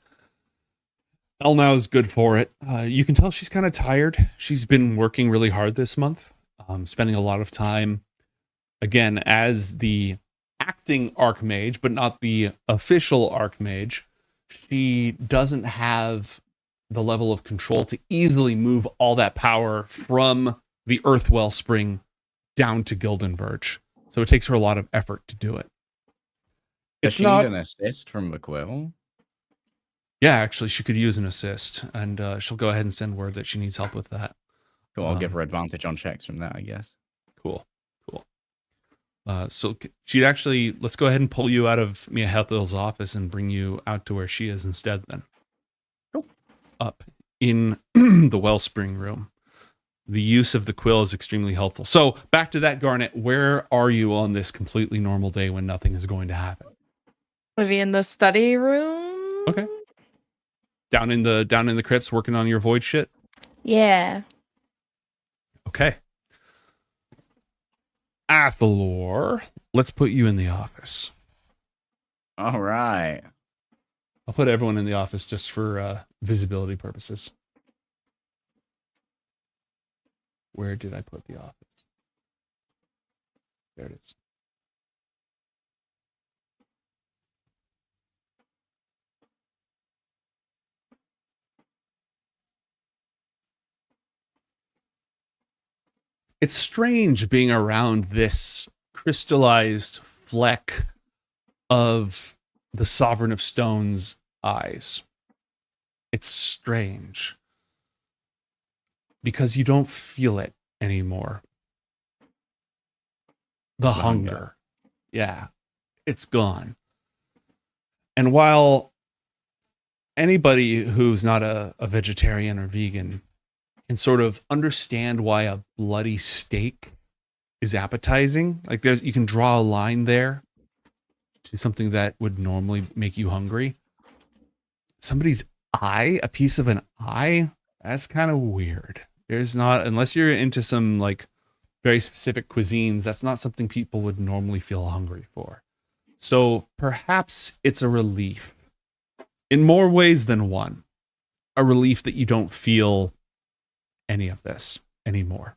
Elnau is good for it. You can tell she's kind of tired. She's been working really hard this month, spending a lot of time, again, as the acting Archmage, but not the official Archmage. She doesn't have the level of control to easily move all that power from the Earth Wellspring down to Gilden Verge. So it takes her a lot of effort to do it. Does she need an assist from the Quill? Yeah, actually, she could use an assist, and she'll go ahead and send word that she needs help with that. Cool, I'll give her advantage on checks from that, I guess. Cool. So she'd actually, let's go ahead and pull you out of Mia Hethel's office and bring you out to where she is instead then. Cool. Up in the Wellspring room. The use of the quill is extremely helpful. So back to that, Garnet, where are you on this completely normal day when nothing is going to happen? Maybe in the study room? Okay. Down in the crypts working on your void shit? Yeah. Okay. Athalor, let's put you in the office. All right. I'll put everyone in the office just for visibility purposes. Where did I put the office? There it is. It's strange being around this crystallized fleck of the Sovereign of Stone's eyes. It's strange because you don't feel it anymore. The hunger. Yeah, it's gone. And while anybody who's not a vegetarian or vegan can sort of understand why a bloody steak is appetizing, like you can draw a line there to something that would normally make you hungry. Somebody's eye, a piece of an eye, that's kind of weird. There's not, unless you're into some like very specific cuisines, that's not something people would normally feel hungry for. So perhaps it's a relief in more ways than one. A relief that you don't feel any of this anymore.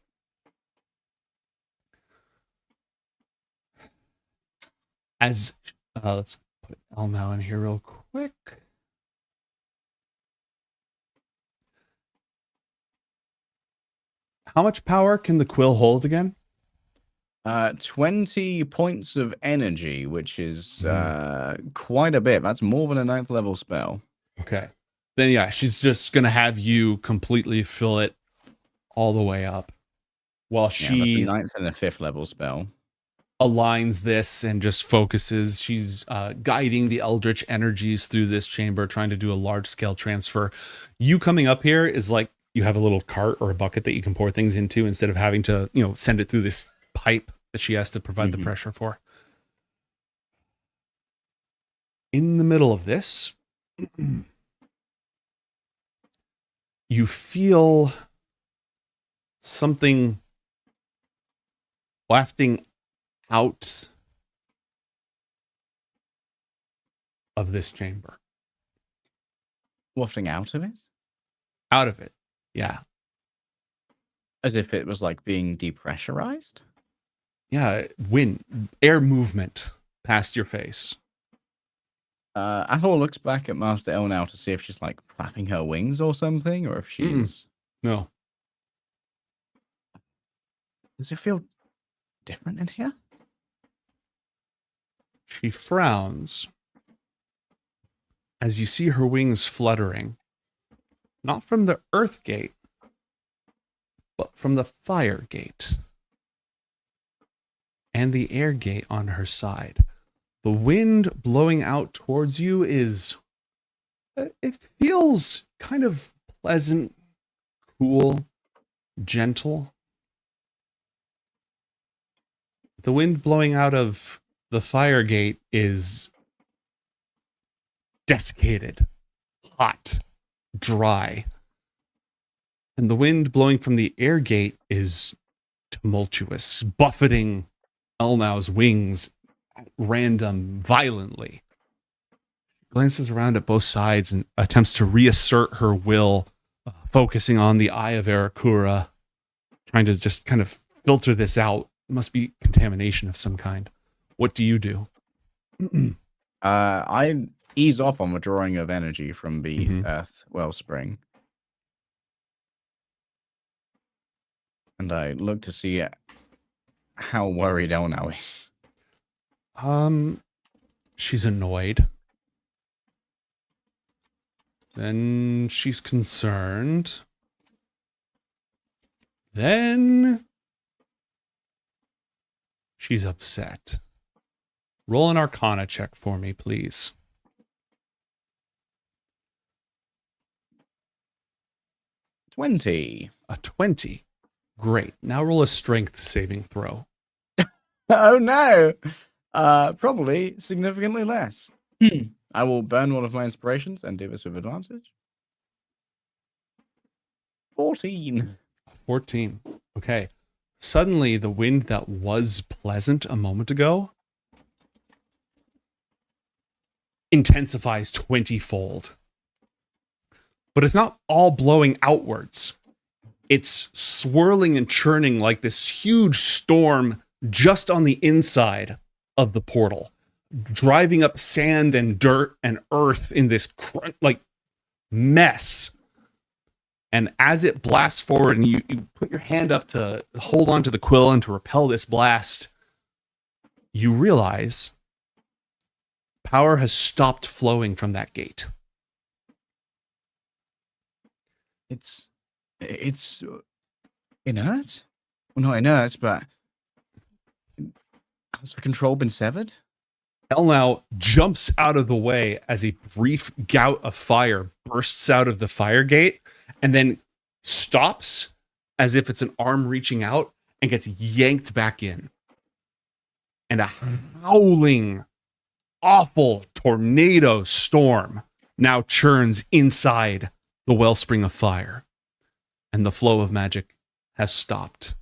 As let's put Elnau in here real quick. How much power can the quill hold again? 20 points of energy, which is quite a bit. That's more than a 9th level spell. Okay. Then yeah, she's just gonna have you completely fill it all the way up while she the 9th and the 5th level spell aligns this and just focuses. She's guiding the eldritch energies through this chamber, trying to do a large scale transfer. You coming up here is like you have a little cart or a bucket that you can pour things into instead of having to, send it through this pipe that she has to provide the pressure for. In the middle of this, you feel something wafting out of this chamber. Wafting out of it? Out of it. Yeah. As if it was like being depressurized? Yeah. Wind, air movement past your face. Athol looks back at Master El now to see if she's like flapping her wings or something, or if she's. No. Does it feel different in here? She frowns as you see her wings fluttering, not from the earth gate, but from the fire gate and the air gate on her side. The wind blowing out towards you is, it feels kind of pleasant, cool, gentle. The wind blowing out of the fire gate is desiccated, hot, dry. And the wind blowing from the air gate is tumultuous, buffeting Elnau's wings at random, violently. Glances around at both sides and attempts to reassert her will, focusing on the eye of Arakura, trying to just kind of filter this out. Must be contamination of some kind. What do you do? I ease off on withdrawing of energy from the Mhm. Earth Wellspring. And I look to see how worried Elnau is. She's annoyed. Then she's concerned. Then she's upset. Roll an Arcana check for me, please. 20. A 20. Great. Now roll a strength saving throw. Oh no! Probably significantly less. I will burn one of my inspirations and do this with advantage. 14. 14. Okay. Suddenly, the wind that was pleasant a moment ago intensifies 20-fold. But it's not all blowing outwards. It's swirling and churning like this huge storm just on the inside of the portal, driving up sand and dirt and earth in this like mess. And as it blasts forward and you put your hand up to hold onto the quill and to repel this blast, you realize power has stopped flowing from that gate. It's inert? Well, not inert, but has the control been severed? Elnau jumps out of the way as a brief gout of fire bursts out of the fire gate and then stops as if it's an arm reaching out and gets yanked back in. And a howling, awful tornado storm now churns inside the wellspring of fire. And the flow of magic has stopped.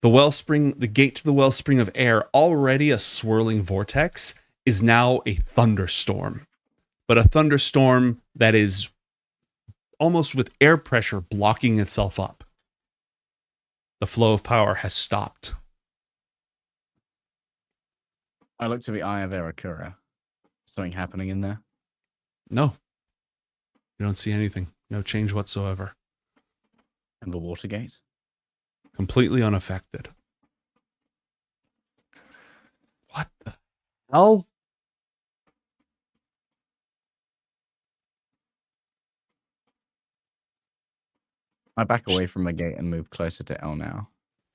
The wellspring, the gate to the wellspring of air, already a swirling vortex, is now a thunderstorm. But a thunderstorm that is almost with air pressure blocking itself up. The flow of power has stopped. I look to the eye of Arakura. Something happening in there? No. You don't see anything. No change whatsoever. And the water gate? Completely unaffected. What the hell? I back away from the gate and move closer to Elnau.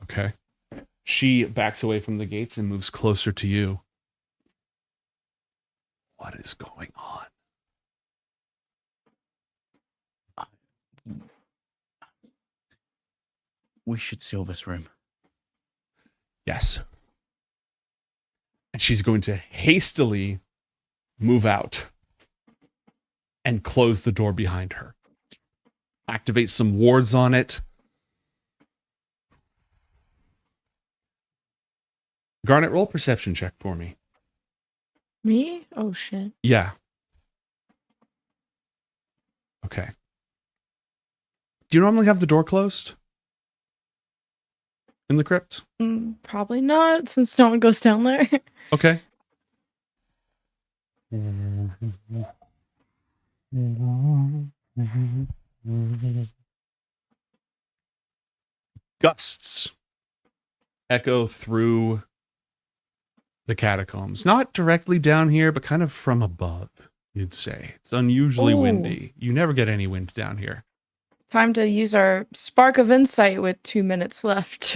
Okay. She backs away from the gates and moves closer to you. What is going on? We should seal this room. Yes. And she's going to hastily move out and close the door behind her. Activate some wards on it. Garnet, roll perception check for me. Me? Oh shit. Yeah. Okay. Do you normally have the door closed in the crypt? Probably not, since no one goes down there. Okay. Gusts echo through the catacombs. Not directly down here, but kind of from above, you'd say. It's unusually Ooh. windy. You never get any wind down here. Time to use our spark of insight with 2 minutes left.